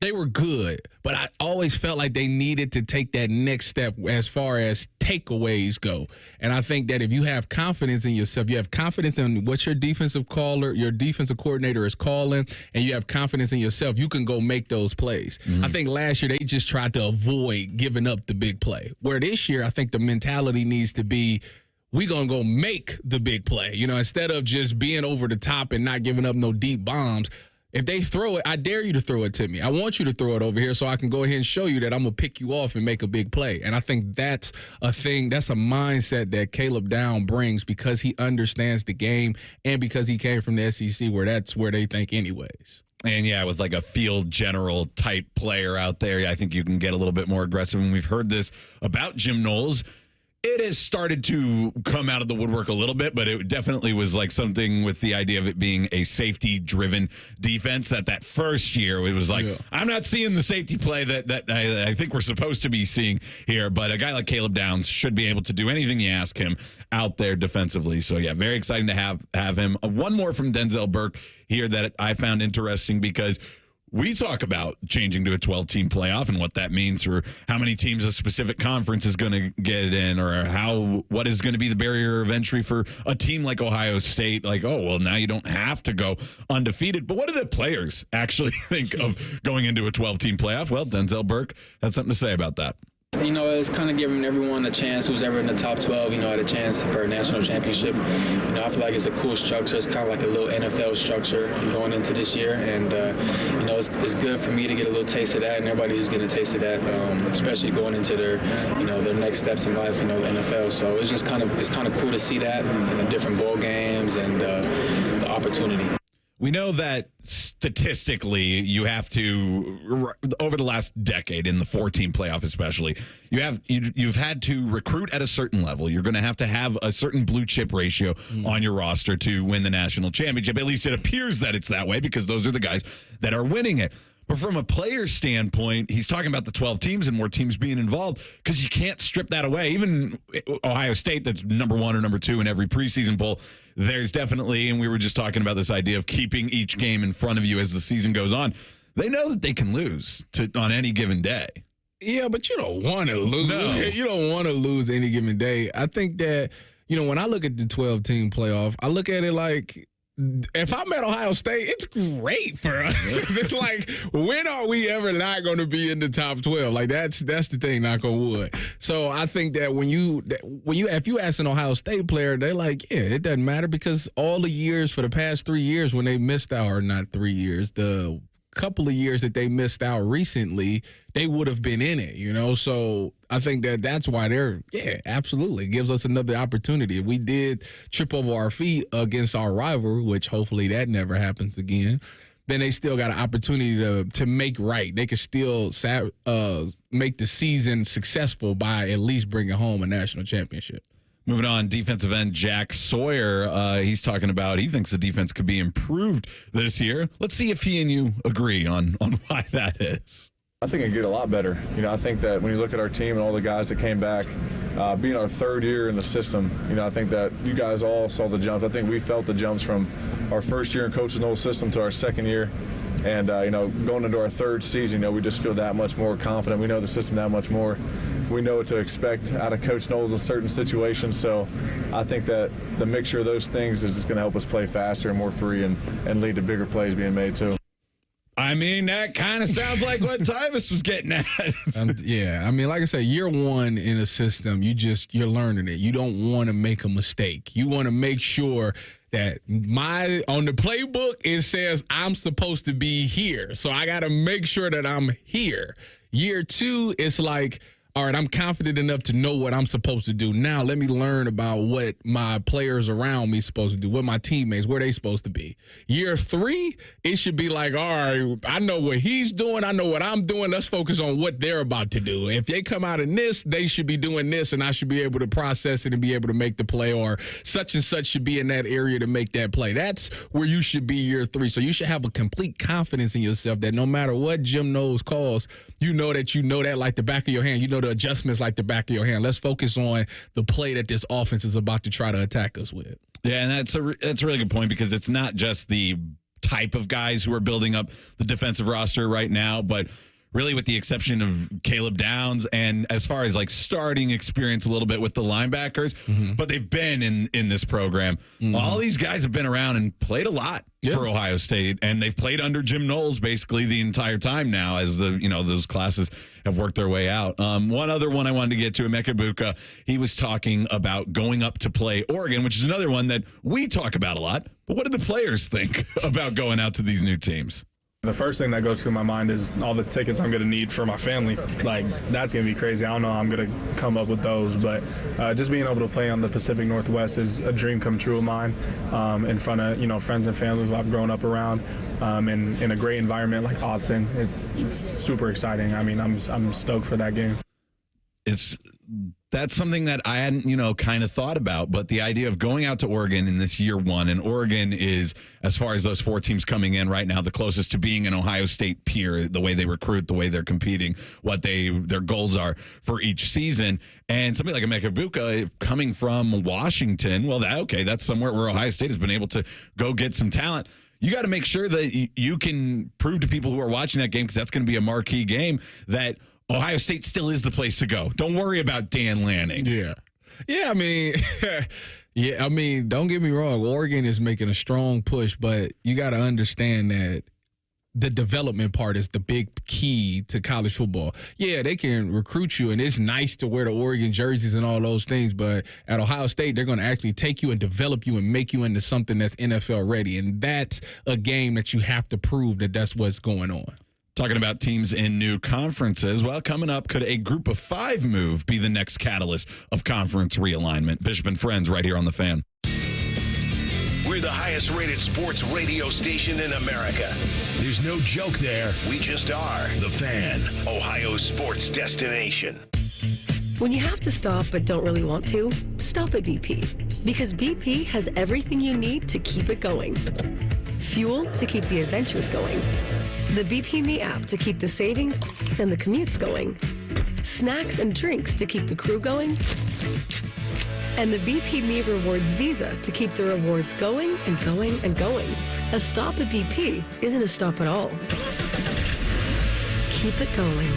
S6: they were good, but I always felt like they needed to take that next step as far as takeaways go. And I think that if you have confidence in yourself, you have confidence in what your defensive coordinator is calling, and you have confidence in yourself, you can go make those plays. Mm-hmm. I think last year they just tried to avoid giving up the big play. Where this year, I think the mentality needs to be, we're going to go make the big play. You know, instead of just being over the top and not giving up no deep bombs. If they throw it, I dare you to throw it to me. I want you to throw it over here so I can go ahead and show you that I'm going to pick you off and make a big play. And I think that's a thing, that's a mindset that Caleb Downs brings because he understands the game and because he came from the SEC where that's where they think anyways.
S4: And, yeah, with like a field general type player out there, I think you can get a little bit more aggressive. And we've heard this about Jim Knowles. It has started to come out of the woodwork a little bit, but it definitely was like something with the idea of it being a safety-driven defense that first year it was like, I'm not seeing the safety play that I think we're supposed to be seeing here, but a guy like Caleb Downs should be able to do anything you ask him out there defensively. So, yeah, very exciting to have him. One more from Denzel Burke here that I found interesting because we talk about changing to a 12-team playoff and what that means for how many teams a specific conference is going to get it in or what is going to be the barrier of entry for a team like Ohio State. Like, oh, well, now you don't have to go undefeated. But what do the players actually think of going into a 12-team playoff? Well, Denzel Burke had something to say about that.
S8: You know, it's kind of giving everyone a chance who's ever in the top 12, you know, had a chance for a national championship. You know, I feel like it's a cool structure. It's kind of like a little NFL structure going into this year. And, you know, it's good for me to get a little taste of that, and everybody who's getting a taste of that, especially going into their next steps in life, you know, the NFL. So it's just kind of cool to see that in the different bowl games and the opportunity.
S4: We know that statistically you have to, over the last decade in the 4-team playoff especially, you've had to recruit at a certain level. You're going to have a certain blue chip ratio on your roster to win the national championship. At least it appears that it's that way because those are the guys that are winning it. But from a player standpoint, he's talking about the 12 teams and more teams being involved because you can't strip that away. Even Ohio State, that's number 1 or number 2 in every preseason poll, there's definitely, and we were just talking about this idea of keeping each game in front of you as the season goes on. They know that they can lose on any given day.
S6: Yeah, but you don't want to lose.
S4: No.
S6: You don't want to lose any given day. I think that, when I look at the 12-team playoff, I look at it like, if I'm at Ohio State, it's great for us. It's like, when are we ever not going to be in the top 12? Like, that's the thing, knock on wood. So I think that if you ask an Ohio State player, they're like, yeah, it doesn't matter because all the years for the past 3 years when they missed out, or not 3 years, the couple of years that they missed out recently, they would have been in it, So I think that's why absolutely. It gives us another opportunity. If we did trip over our feet against our rival, which hopefully that never happens again, then they still got an opportunity to make right. They could still make the season successful by at least bringing home a national championship.
S4: Moving on, defensive end Jack Sawyer. He's talking about he thinks the defense could be improved this year. Let's see if he and you agree on why that is.
S11: I think it'd get a lot better. I think that when you look at our team and all the guys that came back, being our 3rd year in the system, I think that you guys all saw the jumps. I think we felt the jumps from our first year in coaching the whole system to our 2nd year. And, going into our 3rd season, we just feel that much more confident. We know the system that much more. We know what to expect out of Coach Knowles in certain situations. So I think that the mixture of those things is just going to help us play faster and more free and lead to bigger plays being made, too.
S4: I mean, that kind of sounds like what Tyvis was getting at.
S6: Like I said, year 1 in a system, you're learning it. You don't want to make a mistake. You want to make sure that on the playbook, it says I'm supposed to be here. So I got to make sure that I'm here. Year 2, it's like, all right, I'm confident enough to know what I'm supposed to do. Now let me learn about what my players around me supposed to do, what my teammates, where they supposed to be. Year 3, it should be like, all right, I know what he's doing. I know what I'm doing. Let's focus on what they're about to do. If they come out in this, they should be doing this, and I should be able to process it and be able to make the play, or such and such should be in that area to make that play. That's where you should be year 3. So you should have a complete confidence in yourself that no matter what Jim Knowles calls, you know that like the back of your hand. You know the adjustments like the back of your hand. Let's focus on the play that this offense is about to try to attack us with.
S4: Yeah, and that's a really good point because it's not just the type of guys who are building up the defensive roster right now, but really with the exception of Caleb Downs and as far as like starting experience a little bit with the linebackers, but they've been in this program. All these guys have been around and played a lot for Ohio State, and they've played under Jim Knowles basically the entire time now as those classes have worked their way out. One other one I wanted to get to, Emeka Egbuka, he was talking about going up to play Oregon, which is another one that we talk about a lot. But what do the players think about going out to these new teams?
S12: The first thing that goes through my mind is all the tickets I'm going to need for my family. Like, that's going to be crazy. I don't know how I'm going to come up with those, but just being able to play on the Pacific Northwest is a dream come true of mine, in front of, friends and family who I've grown up around, in a great environment like Austin. It's super exciting. I mean, I'm stoked for that game.
S4: That's something that I hadn't, kind of thought about, but the idea of going out to Oregon in this year 1, and Oregon is, as far as those 4 teams coming in right now, the closest to being an Ohio State peer, the way they recruit, the way they're competing, what their goals are for each season. And somebody like Emeka Egbuka coming from Washington, well, that's somewhere where Ohio State has been able to go get some talent. You got to make sure that you can prove to people who are watching that game, because that's going to be a marquee game, that Ohio State still is the place to go. Don't worry about Dan Lanning.
S6: Yeah, I mean, don't get me wrong. Oregon is making a strong push, but you got to understand that the development part is the big key to college football. Yeah, they can recruit you, and it's nice to wear the Oregon jerseys and all those things, but at Ohio State, they're going to actually take you and develop you and make you into something that's NFL ready, and that's a game that you have to prove that that's what's going on.
S4: Talking about teams in new conferences, well, coming up, could a group of 5 move be the next catalyst of conference realignment? Bishop and Friends right here on The Fan.
S1: We're the highest rated sports radio station in America. There's no joke there. We just are. The Fan, Ohio's sports destination.
S2: When you have to stop but don't really want to, stop at BP. Because BP has everything you need to keep it going. Fuel to keep the adventures going.
S13: The BP Me app to keep the savings and the commutes going. Snacks and drinks to keep the crew going. And the BP Me Rewards Visa to keep the rewards going and going and going. A stop at BP isn't a stop at all. Keep it going.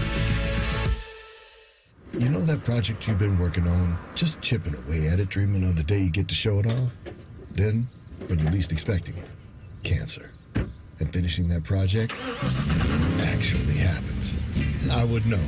S14: You know that project you've been working on? Just chipping away at it, dreaming of the day you get to show it off? Then, when you're least expecting it, cancer. And finishing that project actually happens. I would know.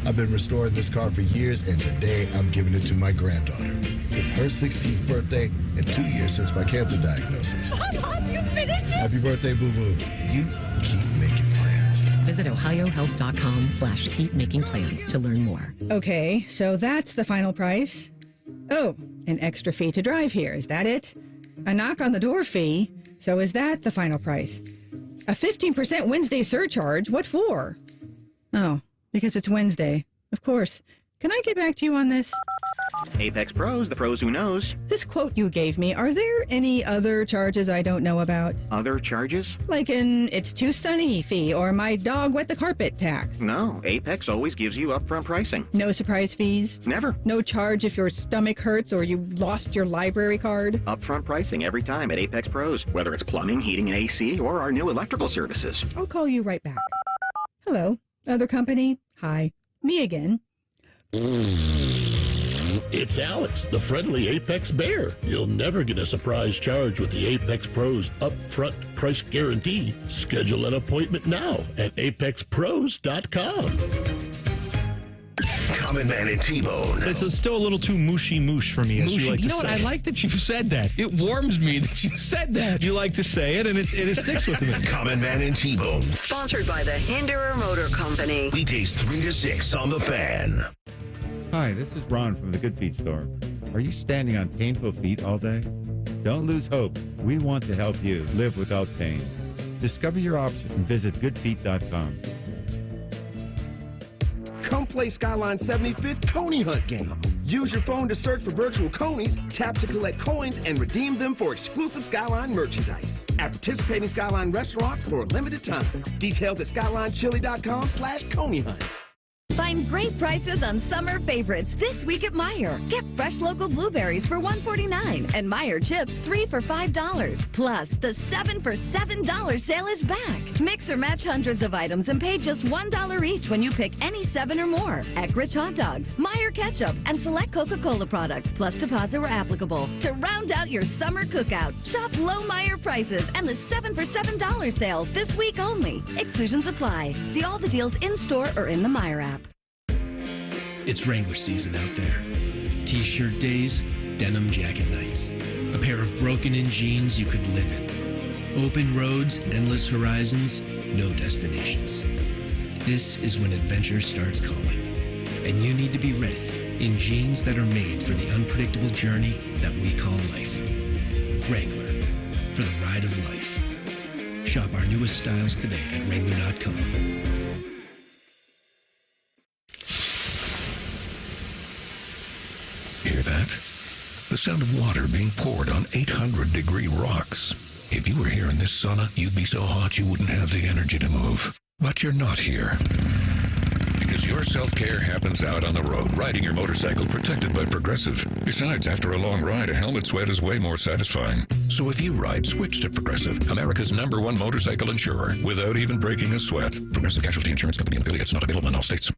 S14: I've been restoring this car for years, and today I'm giving it to my granddaughter. It's her 16th birthday and 2 years since my cancer diagnosis.
S15: Mom, you finished it?
S14: Happy birthday, boo-boo. You keep making plans.
S15: Visit ohiohealth.com/keepmakingplans to learn more.
S16: Okay, so that's the final price. Oh, an extra fee to drive here. Is that it? A knock on the door fee. So is that the final price? A 15% Wednesday surcharge. What for? Oh, because it's Wednesday. Of course. Can I get back to you on this?
S17: Apex Pros, the pros who knows.
S16: This quote you gave me, are there any other charges I don't know about?
S17: Other charges?
S16: Like an it's too sunny fee or my dog wet the carpet tax.
S17: No, Apex always gives you upfront pricing.
S16: No surprise fees?
S17: Never.
S16: No charge if your stomach hurts or you lost your library card?
S17: Upfront pricing every time at Apex Pros, whether it's plumbing, heating, and AC, or our new electrical services.
S16: I'll call you right back. Hello, other company? Hi, me again.
S19: It's Alex, the friendly Apex Bear. You'll never get a surprise charge with the Apex Pros upfront price guarantee. Schedule an appointment now at apexpros.com.
S1: Common Man and T-Bone.
S20: It's still a little too moosh for me, as you like to say.
S3: You know what? I like that you said that. It warms me that you said that.
S20: You like to say it, and it sticks with me.
S1: Common Man and T-Bone.
S18: Sponsored by the Hinderer Motor Company.
S1: Weekdays 3 to 6 on The Fan.
S21: Hi, this is Ron from the Good Feet store. Are you standing on painful feet all day? Don't lose hope. We want to help you live without pain. Discover your option and visit goodfeet.com.
S29: Come play Skyline's 75th Coney Hunt game. Use your phone to search for virtual conies, tap to collect coins, and redeem them for exclusive Skyline merchandise at participating Skyline restaurants for a limited time. Details at skylinechili.com/Coney Hunt.
S30: Find great prices on summer favorites this week at Meijer. Get fresh local blueberries for $1.49 and Meijer chips 3 for $5. Plus, the 7 for $7 sale is back. Mix or match hundreds of items and pay just $1 each when you pick any 7 or more. Eckrich hot dogs, Meijer ketchup, and select Coca-Cola products, plus deposit where applicable. To round out your summer cookout, shop low Meijer prices and the 7 for $7 sale this week only. Exclusions apply. See all the deals in store or in the Meijer app.
S31: It's Wrangler season out there. T-shirt days, denim jacket nights. A pair of broken-in jeans you could live in. Open roads, endless horizons, no destinations. This is when adventure starts calling. And you need to be ready in jeans that are made for the unpredictable journey that we call life. Wrangler, for the ride of life. Shop our newest styles today at Wrangler.com.
S1: Hear that? The sound of water being poured on 800-degree rocks. If you were here in this sauna, you'd be so hot you wouldn't have the energy to move. But you're not here. Because your self-care happens out on the road, riding your motorcycle protected by Progressive. Besides, after a long ride, a helmet sweat is way more satisfying. So if you ride, switch to Progressive, America's #1 motorcycle insurer, without even breaking a sweat. Progressive Casualty Insurance Company and affiliates, not available in all states.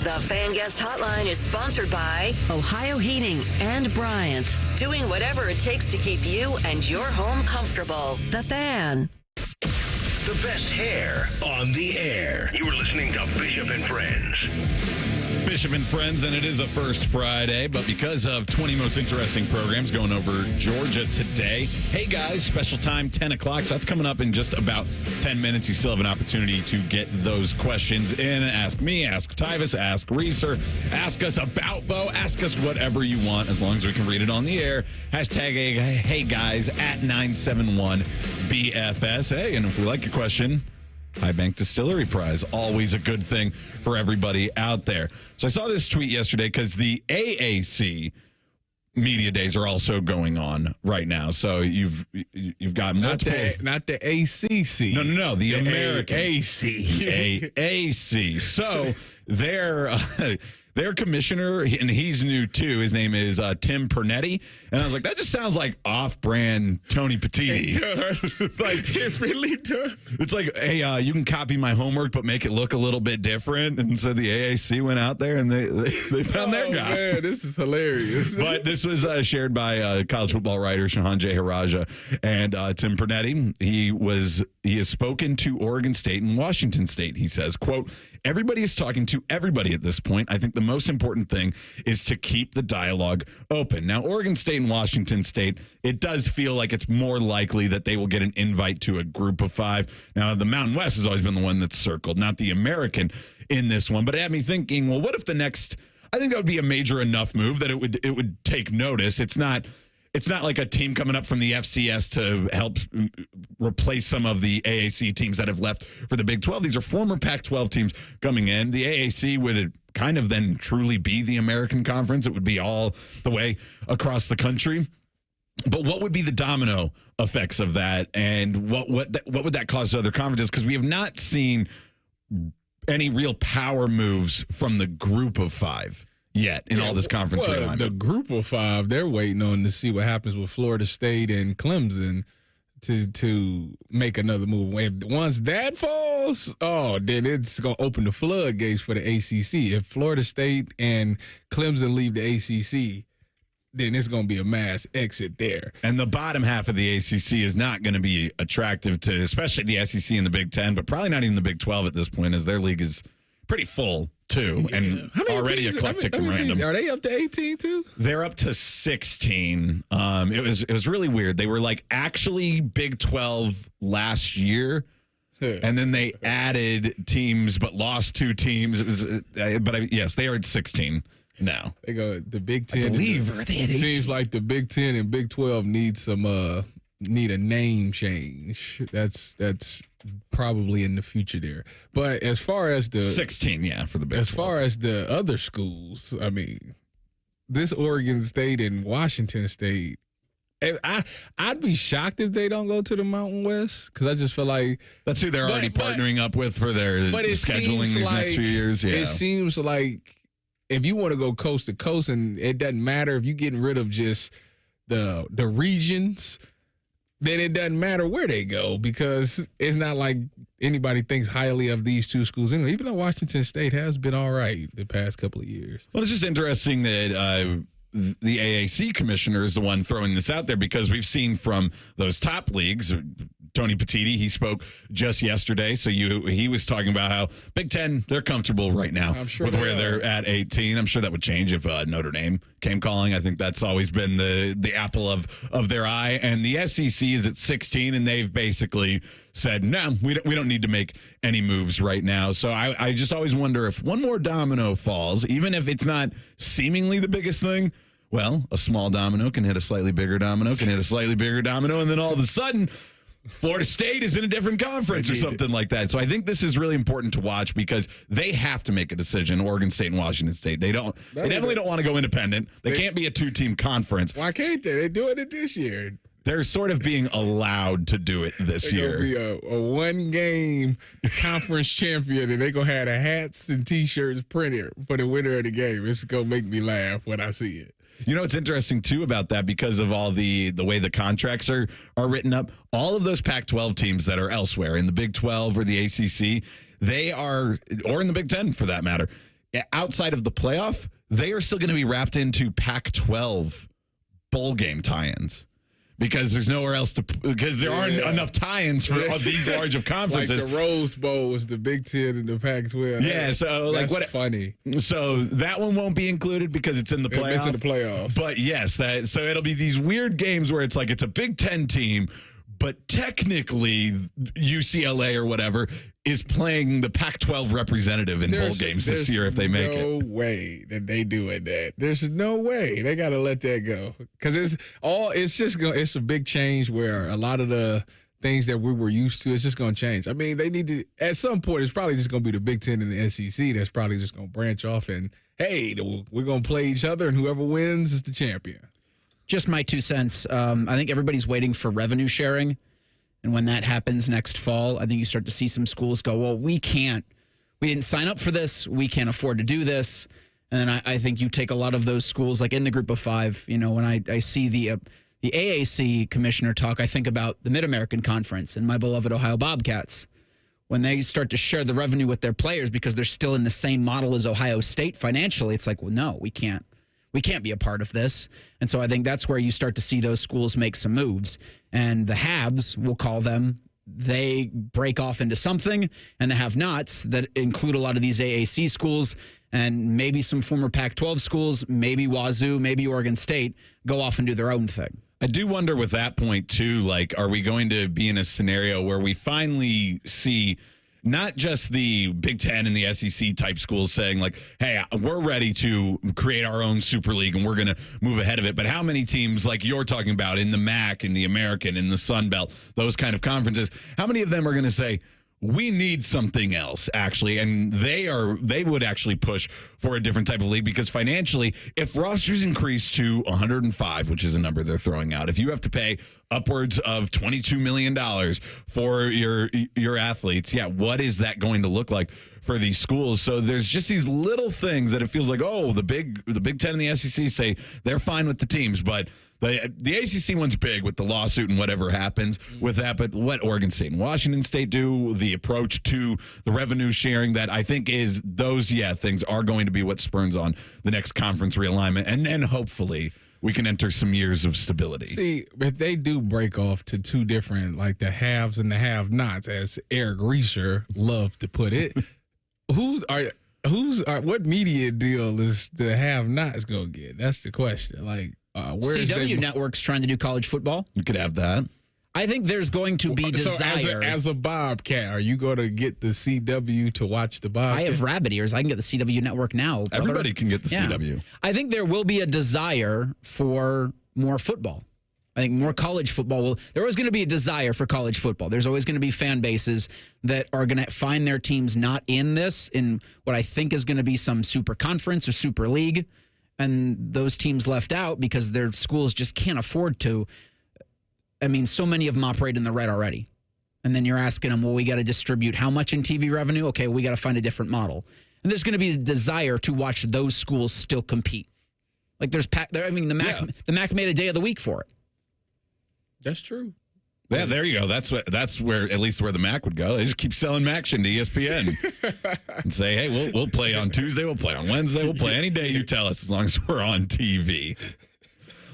S18: The Fan Guest Hotline is sponsored by Ohio Heating and Bryant. Doing whatever it takes to keep you and your home comfortable. The Fan.
S1: The best hair on the air. You are listening to Bishop and Friends.
S4: Bishop and Friends, and it is a first Friday, but because of 20 most interesting programs going over Georgia today, hey guys, special time 10 o'clock, so that's coming up in just about 10 minutes. You still have an opportunity to get those questions in. Ask me, ask Tyvis, ask Weiszer, ask us about Bo, ask us whatever you want, as long as we can read it on the air. Hashtag hey guys at 971 BFS. Hey, and if we like your question, High Bank Distillery Prize, always a good thing for everybody out there. So I saw this tweet yesterday because the AAC media days are also going on right now. So you've got multiple.
S6: Not the ACC.
S4: No. The American
S6: AAC.
S4: AAC. So their commissioner, and he's new too. His name is Tim Pernetti, and I was like, that just sounds like off-brand Tony Petitti.
S6: It does. It really does.
S4: It's like, hey, you can copy my homework, but make it look a little bit different. And so the AAC went out there and they found their guy.
S6: Man, this is hilarious.
S4: But this was shared by college football writer Shahan Jeharaja and Tim Pernetti. He has spoken to Oregon State and Washington State. He says, quote, everybody is talking to everybody at this point. I think the most important thing is to keep the dialogue open. Now, Oregon State and Washington State, it does feel like it's more likely that they will get an invite to a group of 5. Now, the Mountain West has always been the one that's circled, not the American in this one. But it had me thinking, well, what if the next, I think that would be a major enough move that it would take notice. It's not like a team coming up from the FCS to help replace some of the AAC teams that have left for the Big 12. These are former Pac-12 teams coming in. The AAC would kind of then truly be the American Conference. It would be all the way across the country. But what would be the domino effects of that, and what would that cause to other conferences? Because we have not seen any real power moves from the group of 5 yet in all this conference realignment.
S6: The group of 5, they're waiting on to see what happens with Florida State and Clemson to make another move. Once that falls, then it's going to open the floodgates for the ACC. If Florida State and Clemson leave the ACC, then it's going to be a mass exit there.
S4: And the bottom half of the ACC is not going to be attractive to, especially the SEC and the Big Ten, but probably not even the Big 12 at this point, as their league is pretty full too, and already eclectic and random.
S6: Are they up to 18 too?
S4: They're up to 16. It was really weird. They were like actually Big 12 last year, and then they added teams but lost 2 teams. It was, yes, they are at 16 now.
S6: They go the Big 10.
S4: I believe are they at 18?
S6: Seems like the Big 10 and Big 12 need a name change. That's probably in the future there. But as far as the
S4: 16, for the Big 12.
S6: As far as the other schools, I mean, this Oregon State and Washington State, I'd be shocked if they don't go to the Mountain West, because I just feel like
S4: that's who they're already partnering up with for their scheduling these next few years. Yeah.
S6: It seems like if you want to go coast to coast, and it doesn't matter if you're getting rid of just the regions, then it doesn't matter where they go, because it's not like anybody thinks highly of these 2 schools anyway, even though Washington State has been all right the past couple of years.
S4: Well, it's just interesting that the AAC commissioner is the one throwing this out there, because we've seen from those top leagues, Tony Petitti, he spoke just yesterday. So he was talking about how Big Ten, they're comfortable right now with where they're at 18. I'm sure that would change if Notre Dame came calling. I think that's always been the apple of their eye. And the SEC is at 16, and they've basically said, no, we don't need to make any moves right now. So I just always wonder if one more domino falls, even if it's not seemingly the biggest thing. Well, a small domino can hit a slightly bigger domino, can hit a slightly bigger domino, and then all of a sudden, Florida State is in a different conference or something like that. So I think this is really important to watch, because they have to make a decision, Oregon State and Washington State. They definitely don't want to go independent. They can't be a 2-team conference.
S6: Why can't they? They're doing it this year.
S4: They're sort of being allowed to do it this year.
S6: They're going to be a one-game conference champion, and they're going to have the hats and T-shirts printed for the winner of the game. It's going to make me laugh when I see it.
S4: You know, it's interesting, too, about that, because of all the way the contracts are written up. All of those Pac-12 teams that are elsewhere in the Big 12 or the ACC, they are, or in the Big 10 for that matter, outside of the playoff, they are still going to be wrapped into Pac-12 bowl game tie-ins. Because there's nowhere else because there aren't enough tie-ins for these large of conferences.
S6: Like the Rose Bowl was the Big Ten and the Pac-12.
S4: Yeah, so
S6: that's funny.
S4: So that one won't be included because it's in the playoffs.
S6: It's in the playoffs.
S4: But yes, so it'll be these weird games where it's like it's a Big Ten team, but technically UCLA or whatever is playing the Pac-12 representative in bowl games this year if they make it.
S6: No way that they doing that. There's no way. They got to let that go, because it's a big change where a lot of the things that we were used to, it's just going to change. I mean, they need to, at some point, it's probably just going to be the Big Ten and the SEC that's probably just going to branch off and, hey, we're going to play each other, and whoever wins is the champion.
S5: Just my 2 cents. I think everybody's waiting for revenue sharing. And when that happens next fall, I think you start to see some schools go, well, we didn't sign up for this. We can't afford to do this. And then I think you take a lot of those schools, like in the group of 5, when I see the AAC commissioner talk, I think about the Mid-American Conference and my beloved Ohio Bobcats. When they start to share the revenue with their players because they're still in the same model as Ohio State financially, it's like, well, no, we can't be a part of this. And so I think that's where you start to see those schools make some moves. And the haves, we'll call them, they break off into something, and the have-nots that include a lot of these AAC schools and maybe some former Pac-12 schools, maybe Wazoo, maybe Oregon State, go off and do their own thing.
S4: I do wonder with that point, too, like, are we going to be in a scenario where we finally see not just the Big Ten and the SEC type schools saying, like, hey, we're ready to create our own Super League and we're going to move ahead of it. But how many teams, like you're talking about, in the MAC, in the American, in the Sun Belt, those kind of conferences, how many of them are going to say, we need something else, actually, and they would actually push for a different type of league because financially, if rosters increase to 105, which is a number they're throwing out, if you have to pay upwards of $22 million for your athletes, what is that going to look like for these schools? So there's just these little things that it feels like, oh, the Big Ten and the SEC say they're fine with the teams, but the ACC one's big with the lawsuit and whatever happens with that, but what Oregon State and Washington State do, the approach to the revenue sharing, that I think is those, things are going to be what spurns on the next conference realignment, and hopefully we can enter some years of stability.
S6: See, if they do break off to 2 different, like the haves and the have-nots, as Eric Reisher loved to put it, what media deal is the have-nots going to get? That's the question. Like,
S5: CW Network's trying to do college football.
S4: You could have that.
S5: I think there's going to be desire.
S6: So as a Bobcat, are you going to get the CW to watch the Bobcat?
S5: I have rabbit ears. I can get the CW Network now. Brother.
S4: Everybody can get the CW.
S5: I think there will be a desire for more football. I think more college football. There was going to be a desire for college football. There's always going to be fan bases that are going to find their teams not in what I think is going to be some super conference or super league. And those teams left out because their schools just can't afford to. I mean, so many of them operate in the red already. And then you're asking them, well, we got to distribute how much in TV revenue? Okay, we got to find a different model. And there's going to be a desire to watch those schools still compete. Like the MAC made a day of the week for it.
S6: That's true.
S4: Yeah, there you go. That's where at least where the MAC would go. They just keep selling MACtion to ESPN and say, hey, we'll play on Tuesday, we'll play on Wednesday, we'll play any day you tell us as long as we're on TV.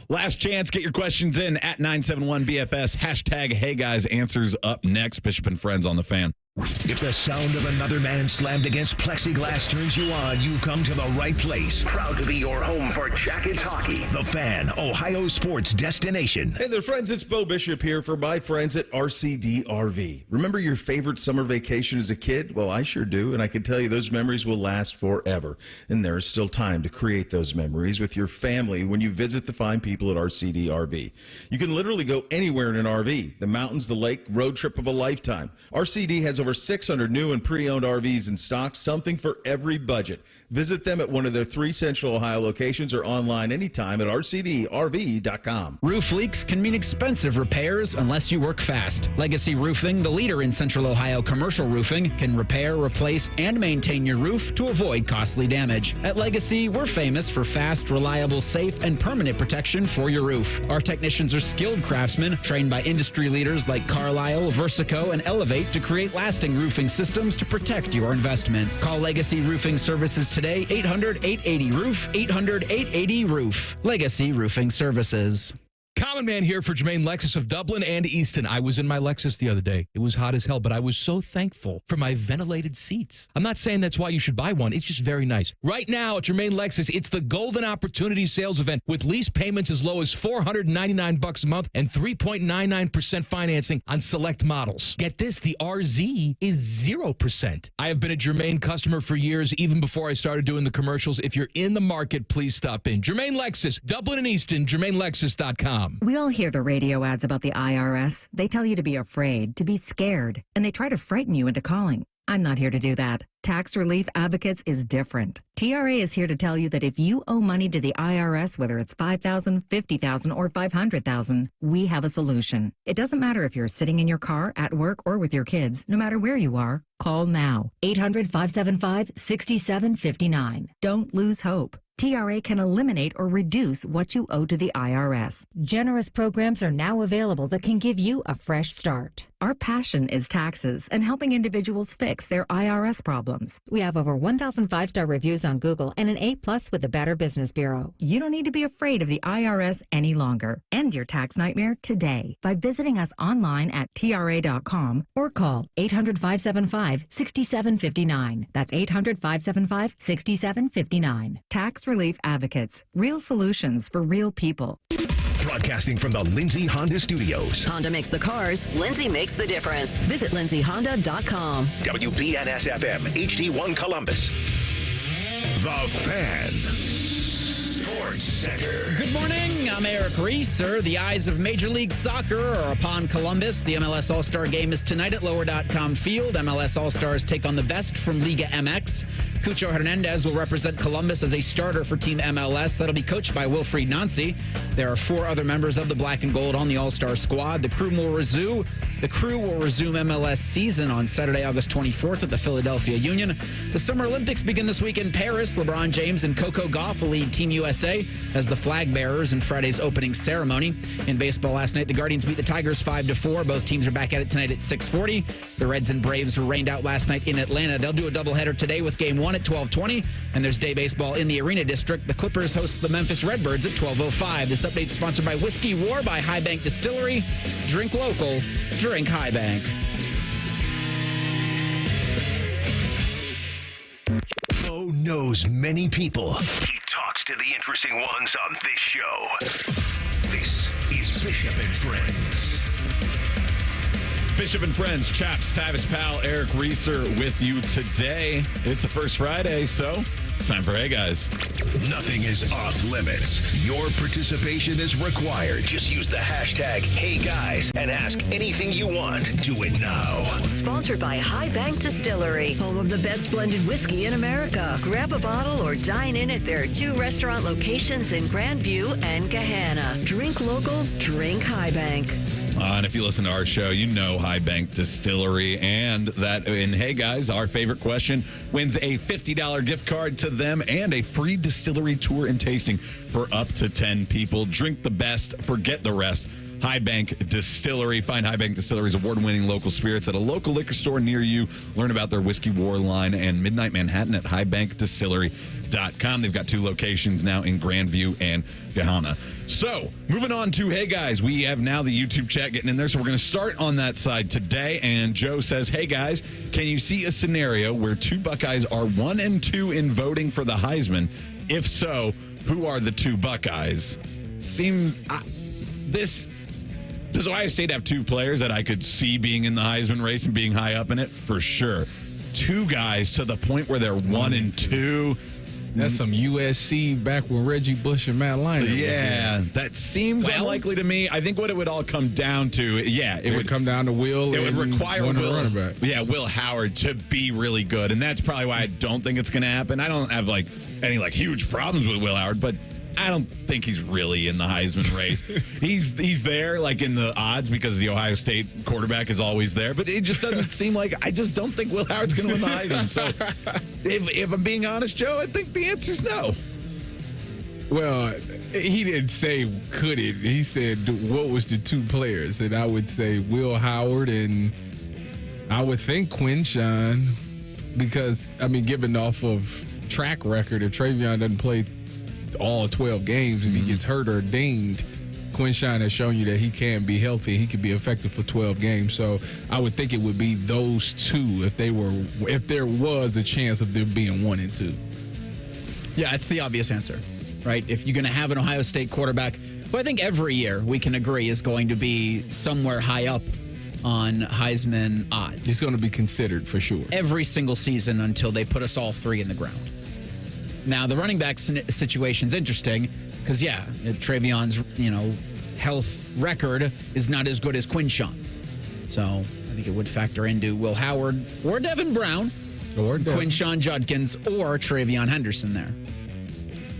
S4: Last chance, get your questions in at 971BFS. Hashtag Hey Guys. Answers up next. Bishop and Friends on the Fan.
S1: If the sound of another man slammed against plexiglass turns you on, you've come to the right place. Proud to be your home for Jackets hockey. The Fan, Ohio sports destination.
S7: Hey there, friends. It's Bo Bishop here for my friends at RCD RV. Remember your favorite summer vacation as a kid? Well, I sure do, and I can tell you those memories will last forever. And there is still time to create those memories with your family when you visit the fine people at RCD RV. You can literally go anywhere in an RV. The mountains, the lake, road trip of a lifetime. RCD has over 600 new and pre-owned RVs in stock, something for every budget. Visit them at one of their 3 Central Ohio locations or online anytime at rcdrv.com.
S5: Roof leaks can mean expensive repairs unless you work fast. Legacy Roofing, the leader in Central Ohio commercial roofing, can repair, replace, and maintain your roof to avoid costly damage. At Legacy, we're famous for fast, reliable, safe, and permanent protection for your roof. Our technicians are skilled craftsmen trained by industry leaders like Carlisle, Versico, and Elevate to create lasting roofing systems to protect your investment. Call Legacy Roofing Services today, 800-880-ROOF, 800-880-ROOF. Legacy Roofing Services.
S9: Common Man here for Jermaine Lexus of Dublin and Easton. I was in my Lexus the other day. It was hot as hell, but I was so thankful for my ventilated seats. I'm not saying that's why you should buy one. It's just very nice. Right now at Jermaine Lexus, it's the Golden Opportunity Sales Event with lease payments as low as $499 a month and 3.99% financing on select models. Get this, the RZ is 0%. I have been a Jermaine customer for years, even before I started doing the commercials. If you're in the market, please stop in. Jermaine Lexus, Dublin and Easton, JermaineLexus.com.
S10: We all hear the radio ads about the IRS. They tell you to be afraid, to be scared, and they try to frighten you into calling.
S8: I'm not here to do that. Tax Relief Advocates is different. TRA is here to tell you that if you owe money to the IRS, whether it's $5,000, $50,000, or $500,000, we have a solution. It doesn't matter if you're sitting in your car, at work, or with your kids. No matter where you are, call now. 800-575-6759. Don't lose hope. TRA can eliminate or reduce what you owe to the IRS.
S10: Generous programs are now available that can give you a fresh start.
S8: Our passion is taxes and helping individuals fix their IRS problems.
S10: We have over 1,000 5-star reviews on Google and an A+ with the Better Business Bureau.
S8: You don't need to be afraid of the IRS any longer. End your tax nightmare today by visiting us online at TRA.com or call 800-575-6759. That's 800-575-6759. Tax Relief Advocates. Real solutions for real people.
S1: Broadcasting from the Lindsay Honda Studios.
S18: Honda makes the cars. Lindsay makes the difference. Visit lindsayhonda.com.
S1: WBNS-FM, HD1 Columbus. The Fan. Sports Center.
S5: Good morning. I'm Eric Weiszer. The eyes of Major League Soccer are upon Columbus. The MLS All-Star Game is tonight at Lower.com Field. MLS All-Stars take on the best from Liga MX. Cucho Hernandez will represent Columbus as a starter for Team MLS. That'll be coached by Wilfried Nancy. There are 4 other members of the Black and Gold on the All-Star squad. The crew will resume MLS season on Saturday, August 24th at the Philadelphia Union. The Summer Olympics begin this week in Paris. LeBron James and Coco Gauff will lead Team USA as the flag bearers in Friday's opening ceremony. In baseball last night, the Guardians beat the Tigers 5-4. Both teams are back at it tonight at 6:40. The Reds and Braves were rained out last night in Atlanta. They'll do a doubleheader today with Game 1 at 12:20, and there's day baseball in the Arena District. The Clippers host the Memphis Redbirds at 12:05. This update is sponsored by Whiskey War by High Bank Distillery. Drink local, drink High Bank.
S1: Bo knows many people. He talks to the interesting ones on this show. This is Bishop and Friends.
S4: Bishop and Friends, Chaps, Tyvis Powell, Eric Weiszer with you today. It's a first Friday, so it's time for Hey Guys.
S1: Nothing is off limits. Your participation is required. Just use the hashtag #HeyGuys and ask anything you want. Do it now.
S18: Sponsored by High Bank Distillery, home of the best blended whiskey in America. Grab a bottle or dine in at their 2 restaurant locations in Grandview and Gahanna. Drink local, drink High Bank.
S4: And if you listen to our show, you know High Bank Distillery, and that in Hey Guys, our favorite question wins a $50 gift card to them and a free distillery tour and tasting for up to 10 people. Drink the best, forget the rest. High Bank Distillery. Find High Bank Distillery's award-winning local spirits at a local liquor store near you. Learn about their Whiskey War line and Midnight Manhattan at highbankdistillery.com. They've got 2 locations now in Grandview and Gahanna. So, moving on to Hey Guys. We have now the YouTube chat getting in there, so we're going to start on that side today. And Joe says, hey guys, can you see a scenario where 2 Buckeyes are 1 and 2 in voting for the Heisman? If so, who are the 2 Buckeyes? Does Ohio State have 2 players that I could see being in the Heisman race and being high up in it? For sure. 2 guys to the point where they're 1 and 2.
S6: That's some USC back when Reggie Bush and Matt Leinart.
S4: Yeah, that seems unlikely to me. I think what it would all come down to, it would
S6: come down to Will.
S4: It would require
S6: Will.
S4: Will Howard to be really good, and that's probably why I don't think it's going to happen. I don't have any huge problems with Will Howard, but I don't think he's really in the Heisman race. He's there in the odds because the Ohio State quarterback is always there, but it just doesn't seem like, I just don't think Will Howard's going to win the Heisman. So if I'm being honest, Joe, I think the answer's no.
S6: Well, he didn't say could it. He said what was the 2 players, and I would say Will Howard and I would think Quinshawn, because given off of track record, if Travion doesn't play all 12 games and he gets hurt or dinged, Quinshawn has shown you that he can be healthy. He can be effective for 12 games. So I would think it would be those 2 if there was a chance of them being 1 and 2.
S5: Yeah, it's the obvious answer, right? If you're going to have an Ohio State quarterback, who I think every year we can agree is going to be somewhere high up on Heisman odds.
S6: He's going to be considered for sure.
S5: Every single season until they put us all 3 in the ground. Now, the running back situation's interesting because, Travion's, health record is not as good as Quinshawn's. So think it would factor into Will Howard or Devin Brown
S6: or
S5: Quinshawn Judkins or Travion Henderson there.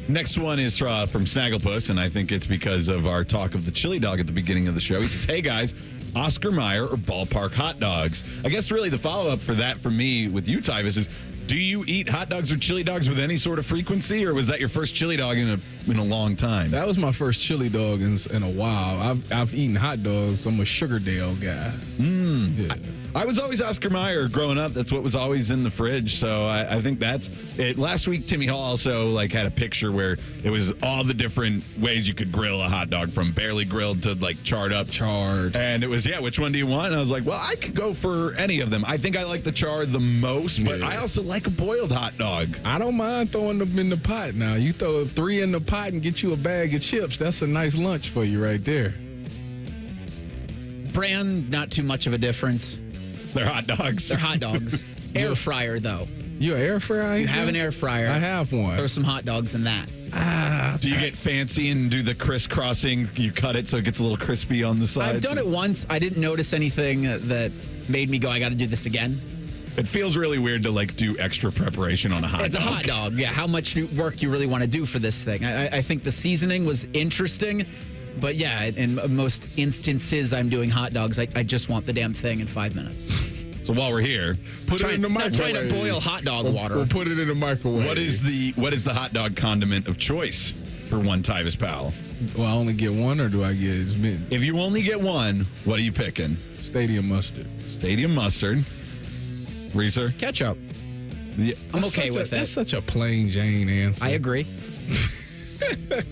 S4: Next one is from Snagglepuss, and I think it's because of our talk of the chili dog at the beginning of the show. He says, hey, guys, Oscar Mayer or ballpark hot dogs? I guess really the follow-up for that for me with you, Tyvis, is do you eat hot dogs or chili dogs with any sort of frequency, or was that your first chili dog in a long time?
S6: That was my first chili dog in a while. I've eaten hot dogs. I'm a Sugardale guy.
S4: Yeah. I was always Oscar Mayer growing up. That's what was always in the fridge. So I think that's it. Last week, Timmy Hall also had a picture where it was all the different ways you could grill a hot dog, from barely grilled to charred up. And it was, which one do you want? And I was like, well, I could go for any of them. I think I like the charred the most, but I also like a boiled hot dog.
S6: I don't mind throwing them in the pot now. You throw 3 in the pot and get you a bag of chips. That's a nice lunch for you right there.
S5: Brand, not too much of a difference.
S4: They're hot dogs.
S5: They're hot dogs. Air fryer, though.
S6: You an air fryer?
S5: You have an air fryer.
S6: I have one.
S5: Throw some hot dogs in that.
S4: Do you get fancy and do the crisscrossing? You cut it so it gets a little crispy on the sides?
S5: I've done it once. I didn't notice anything that made me go, I got to do this again.
S4: It feels really weird to do extra preparation on a hot dog.
S5: It's a hot dog. Yeah, how much work you really want to do for this thing. I think the seasoning was interesting. But yeah, in most instances, I'm doing hot dogs. I just want the damn thing in 5 minutes.
S4: So while we're here,
S6: put it in the microwave.
S5: Trying to boil hot dog water.
S6: We'll put it in the microwave.
S4: What is the hot dog condiment of choice for one Tyvis Powell?
S6: Well, I only get one, or do I get as many?
S4: If you only get one, what are you picking?
S6: Stadium mustard.
S4: Stadium mustard. Reeser?
S5: Ketchup.
S4: Yeah.
S5: I'm okay with that.
S6: That's such a plain Jane answer.
S5: I agree.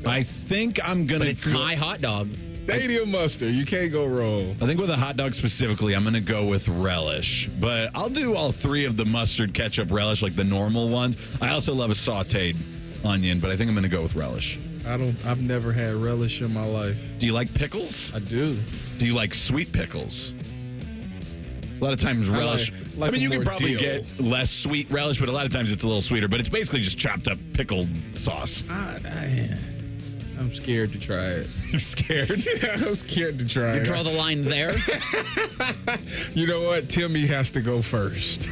S4: I think I'm going to...
S5: But it's my hot dog.
S6: Stadium mustard. You can't go wrong.
S4: I think with a hot dog specifically, I'm going to go with relish. But I'll do all 3 of the mustard, ketchup, relish, like the normal ones. I also love a sauteed onion, but I think I'm going to go with relish.
S6: I've never had relish in my life.
S4: Do you like pickles?
S6: I do.
S4: Do you like sweet pickles? A lot of times relish. I mean, you can probably get less sweet relish, but a lot of times it's a little sweeter. But it's basically just chopped up pickled sauce.
S6: I'm scared to try it.
S4: You scared?
S6: Yeah, I'm scared to try it.
S5: You draw the line there?
S6: You know what? Timmy has to go first.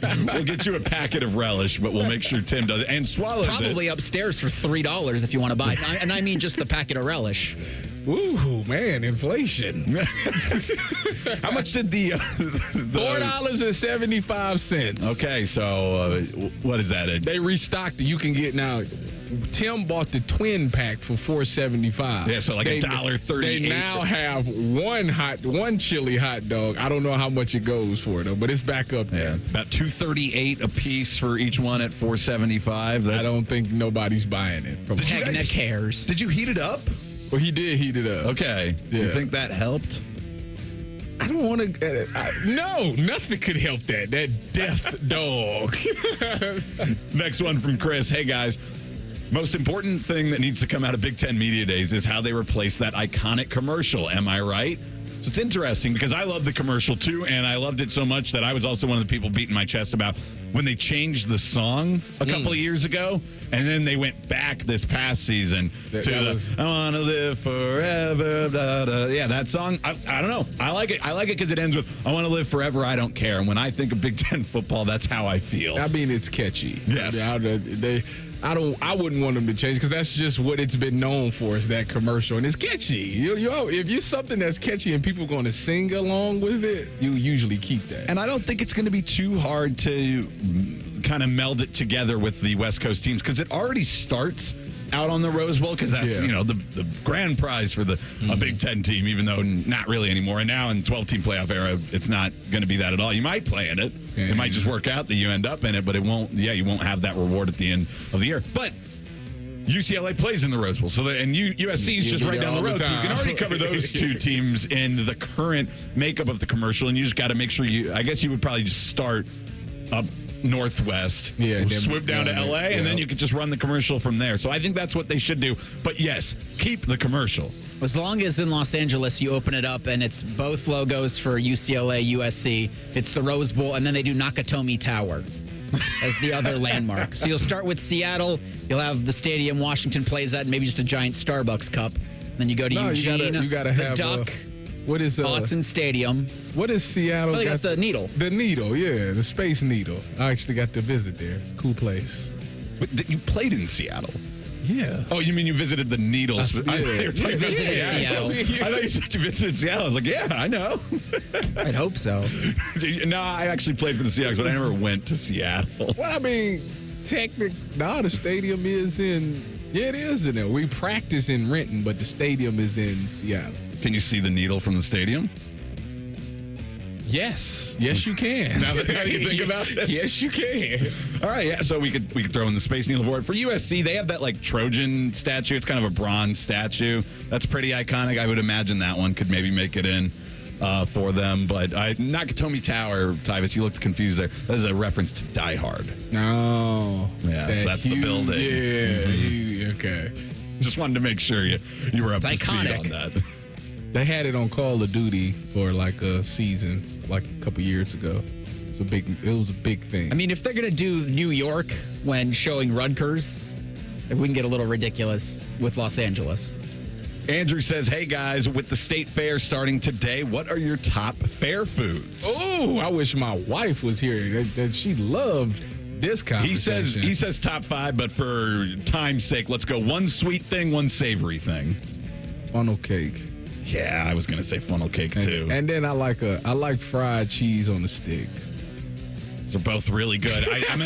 S4: We'll get you a packet of relish, but we'll make sure Tim does it and swallows it.
S5: It's probably upstairs for $3 if you want to buy it. And I mean just the packet of relish.
S6: Ooh, man, inflation.
S4: How much did the
S6: $4.75.
S4: Okay, so what is that?
S6: They restocked it. You can get now. Tim bought the twin pack for $4.75.
S4: Yeah, so like $1.38.
S6: They now have one chili hot dog. I don't know how much it goes for though, but it's back up there.
S4: Yeah, about $2.38 a piece for each one at $4.75.
S6: I don't think nobody's buying it. From
S5: Technic cares.
S4: Did you heat it up?
S6: Well, he did heat it up.
S4: Okay.
S6: Yeah.
S4: You think that helped?
S6: I don't want to. No, nothing could help that. That death dog.
S4: Next one from Chris. Hey, guys. Most important thing that needs to come out of Big Ten Media Days is how they replace that iconic commercial. Am I right? So it's interesting because I love the commercial too, and I loved it so much that I was also one of the people beating my chest about when they changed the song a couple of years ago, and then they went back this past season I want to live forever. Da, da. Yeah, that song. I don't know. I like it. I like it because it ends with I want to live forever. I don't care. And when I think of Big Ten football, that's how I feel.
S6: I mean, it's catchy.
S4: Yes.
S6: I wouldn't want them to change because that's just what it's been known for is that commercial, and it's catchy. If you're something that's catchy and people going to sing along with it, you usually keep that.
S4: And I don't think it's going to be too hard to kind of meld it together with the West Coast teams because it already starts out on the Rose Bowl because that's the grand prize for a Big Ten team, even though not really anymore. And now in 12-team playoff era, it's not going to be that at all. You might play in it. It might just work out that you end up in it, but it won't. Yeah, you won't have that reward at the end of the year. But UCLA plays in the Rose Bowl, and USC is just right down the road, so you can already cover those 2 teams in the current makeup of the commercial, and you just got to make sure I guess you would probably just start up northwest, swoop down to LA, and then you could just run the commercial from there. So I think that's what they should do. But yes, keep the commercial.
S5: As long as in Los Angeles you open it up and it's both logos for UCLA, USC, it's the Rose Bowl, and then they do Nakatomi Tower as the other landmark. So you'll start with Seattle, you'll have the stadium Washington plays at, and maybe just a giant Starbucks cup. Then you go to Eugene,
S6: you gotta
S5: the
S6: have
S5: Duck.
S6: What is
S5: Autzen Stadium.
S6: What is Seattle?
S5: Oh, they got the Needle.
S6: The Needle, yeah, the Space Needle. I actually got to visit there. It's a cool place.
S4: But you played in Seattle.
S6: Yeah.
S4: Oh, you mean you visited the Needles? I thought you were talking about
S5: Seattle.
S4: I thought you said you visited Seattle. I was like, yeah, I know.
S5: I'd hope so.
S4: No, I actually played for the Seahawks, but I never went to Seattle.
S6: Well, I mean, the stadium is in. Yeah, it is in there. We practice in Renton, but the stadium is in Seattle.
S4: Can you see the Needle from the stadium?
S6: Yes, you can.
S4: Now that you think about it,
S6: yes, you can.
S4: All right, yeah. So we could throw in the Space Needle for it. For USC, they have that like Trojan statue. It's kind of a bronze statue. That's pretty iconic. I would imagine that one could maybe make it in for them. But Nakatomi Tower, Tyvis, you looked confused there. That is a reference to Die Hard.
S6: Oh,
S4: yeah. So that's the building.
S6: Yeah. Okay.
S4: Just wanted to make sure you were up to
S5: iconic.
S4: Speed on that.
S6: They had it on Call of Duty for like a season, like a couple years ago. It was a big thing.
S5: I mean, if they're going to do New York when showing Rutgers, we can get a little ridiculous with Los Angeles.
S4: Andrew says, hey guys, with the state fair starting today, what are your top fair foods?
S6: Oh, I wish my wife was here. That she loved this conversation.
S4: He says top 5, but for time's sake, let's go one sweet thing, one savory thing.
S6: Funnel cake.
S4: Yeah, I was gonna say funnel cake too.
S6: And then I like fried cheese on the stick.
S4: Those are both really good. I'm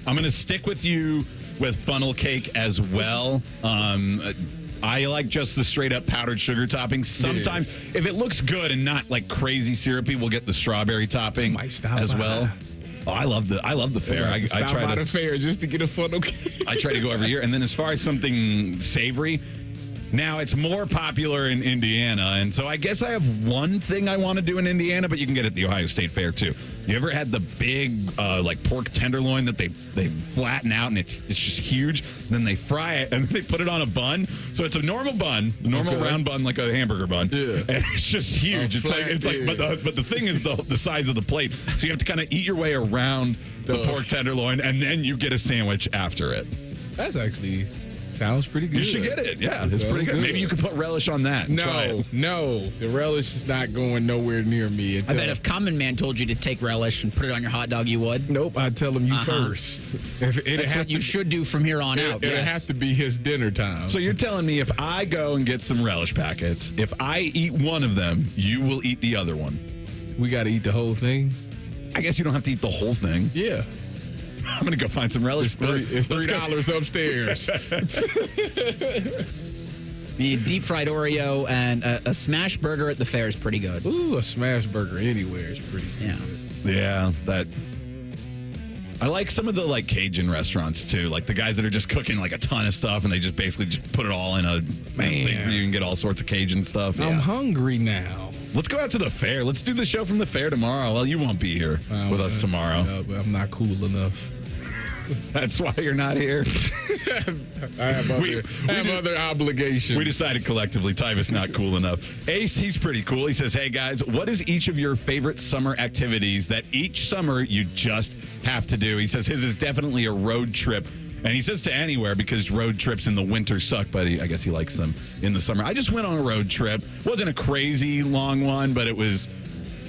S4: gonna stick with you with funnel cake as well. I like just the straight up powdered sugar topping. Sometimes if it looks good and not like crazy syrupy, we'll get the strawberry topping as well. Oh, I love the fair. I try
S6: to the fair just to get a funnel cake.
S4: I try to go every year. And then as far as something savory, now it's more popular in Indiana, and so I guess I have one thing I want to do in Indiana, but you can get it at the Ohio State Fair too. You ever had the big like pork tenderloin that they flatten out and it's just huge, and then they fry it and they put it on a bun? So it's a normal bun, round bun like a hamburger bun. Yeah. And it's just huge. But the thing is the size of the plate. So you have to kind of eat your way around the pork tenderloin, and then you get a sandwich after it.
S6: That's actually sounds pretty good.
S4: You should get it. Yeah, it's pretty good. Maybe you could put relish on that.
S6: No, the relish is not going nowhere near me.
S5: I bet if Common Man told you to take relish and put it on your hot dog, you would.
S6: Nope, I'd tell him you first.
S5: That's what you should do from here on out.
S6: It'll have to be his dinner time.
S4: So you're telling me if I go and get some relish packets, if I eat one of them, you will eat the other one.
S6: We got to eat the whole thing?
S4: I guess you don't have to eat the whole thing.
S6: Yeah.
S4: I'm going to go find some relish.
S6: It's $3 upstairs.
S5: Deep fried Oreo and a smash burger at the fair is pretty good.
S6: Ooh, a smash burger anywhere is pretty good.
S4: Yeah, that. I like some of the like Cajun restaurants too, like the guys that are just cooking like a ton of stuff and they just basically just put it all in a thing for you and get all sorts of Cajun stuff.
S6: I'm hungry now.
S4: Let's go out to the fair. Let's do the show from the fair tomorrow. Well, you won't be here with us tomorrow.
S6: No, but I'm not cool enough.
S4: That's why you're not here.
S6: I have other obligations.
S4: We decided collectively Tyvis not cool enough. Ace, he's pretty cool. He says, hey guys, what is each of your favorite summer activities that each summer you just have to do? He says his is definitely a road trip. And he says to anywhere because road trips in the winter suck, but I guess he likes them in the summer. I just went on a road trip. Wasn't a crazy long one, but it was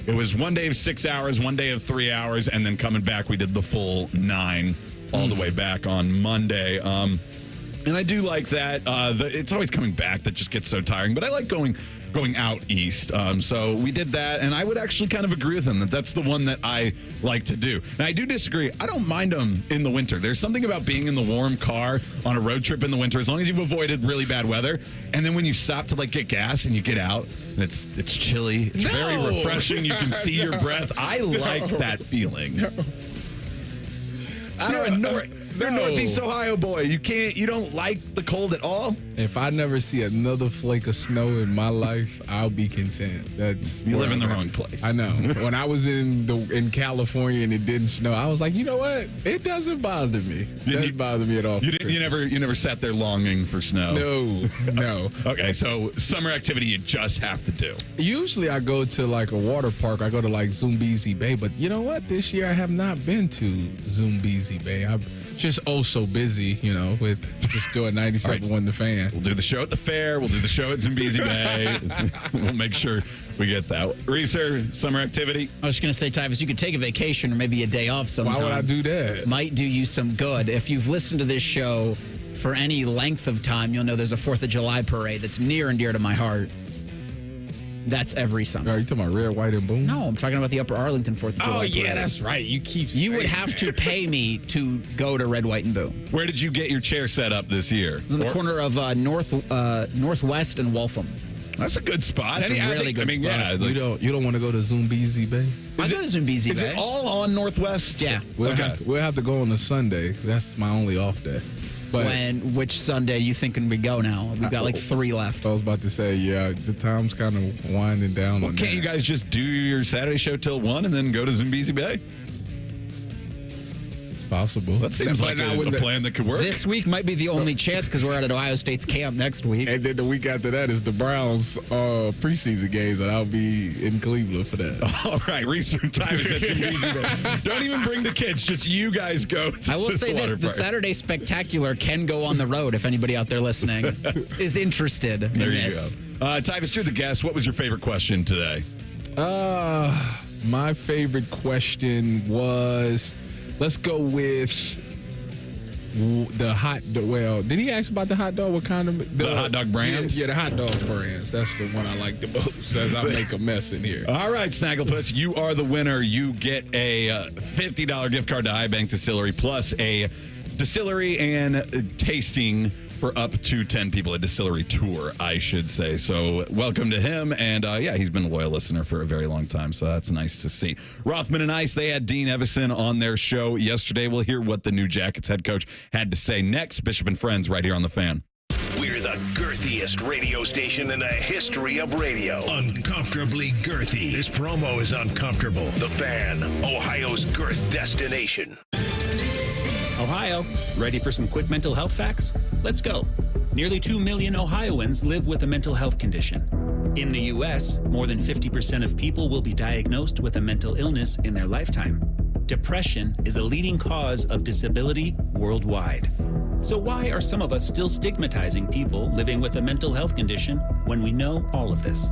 S4: 1 day of 6 hours, 1 day of 3 hours, and then coming back, we did the full 9 all the way back on Monday. And I do like that. It's always coming back that just gets so tiring, but I like going out east. So we did that, and I would actually kind of agree with him that that's the one that I like to do. Now, I do disagree. I don't mind them in the winter. There's something about being in the warm car on a road trip in the winter, as long as you've avoided really bad weather. And then when you stop to like get gas and you get out, and it's chilly. It's very refreshing. You can see your breath. I like that feeling. You're a Northeast Ohio boy. You don't like the cold at all?
S6: If I never see another flake of snow in my life, I'll be content.
S4: You live in the wrong place.
S6: I know. When I was in California and it didn't snow, I was like, you know what? It doesn't bother me. It doesn't bother me at all.
S4: You never sat there longing for snow.
S6: No.
S4: Okay, so summer activity you just have to do.
S6: Usually I go to like a water park. I go to like Zumbizi Bay, but you know what? This year I have not been to Zumbizi Bay. I've just so busy, with just doing 97.1 The Fan.
S4: We'll do the show at the fair. We'll do the show at Zambezi Bay. We'll make sure we get that. Reeser, summer activity?
S5: I was just going to say, Tyvis, you could take a vacation or maybe a day off sometime.
S6: Why would I do that?
S5: Might do you some good. If you've listened to this show for any length of time, you'll know there's a 4th of July parade that's near and dear to my heart. That's every summer.
S6: Are you talking about Red, White, and Boom?
S5: No, I'm talking about the Upper Arlington 4th of July
S6: Oh, yeah,
S5: parade.
S6: that's right.
S5: You would have to pay me to go to Red, White, and Boom.
S4: Where did you get your chair set up this year?
S5: It was in the corner of Northwest and Waltham.
S4: That's a good spot.
S5: It's a really good spot.
S4: Yeah,
S6: you don't want to go to Zambezi Bay?
S5: I go to Zambezi
S4: Is
S5: Bay.
S4: it all on Northwest?
S5: Yeah.
S6: We'll have to go on a Sunday. That's my only off day. But
S5: Which Sunday you thinking we go now? We've got like 3 left.
S6: I was about to say, yeah, the time's kind of winding down.
S4: Well, can't you guys just do your Saturday show till 1 and then go to Zambezi Bay?
S6: Possible.
S4: That seems like a plan that could work.
S5: This week might be the only chance because we're at Ohio State's camp next week.
S6: And then the week after that is the Browns preseason games, and I'll be in Cleveland for that.
S4: All right, research time is at Zambezi Bay. Don't even bring the kids. Just you guys go to
S5: I will say this, the Saturday Spectacular can go on the road if anybody out there listening is interested in
S4: there
S5: this.
S4: You go. Tyvis, you're the guest. What was your favorite question today?
S6: My favorite question was... Let's go with the hot dog. Well, did he ask about the hot dog? What kind of
S4: the hot dog brand?
S6: Yeah, the hot dog brands. That's the one I like the most. As I make a mess in here.
S4: All right, Snagglepuss, you are the winner. You get a $50 gift card to iBank Distillery plus a distillery and tasting for up to 10 people, a distillery tour, I should say. So welcome to him. And he's been a loyal listener for a very long time. So that's nice to see. Rothman and Ice, they had Dean Evason on their show yesterday. We'll hear what the new Jackets head coach had to say next. Bishop and Friends right here on The Fan.
S1: We're the girthiest radio station in the history of radio. Uncomfortably girthy. This promo is uncomfortable. The Fan, Ohio's girth destination.
S2: Ohio, ready for some quick mental health facts? Let's go. Nearly 2 million Ohioans live with a mental health condition. In the U.S., more than 50% of people will be diagnosed with a mental illness in their lifetime. Depression is a leading cause of disability worldwide. So why are some of us still stigmatizing people living with a mental health condition when we know all of this?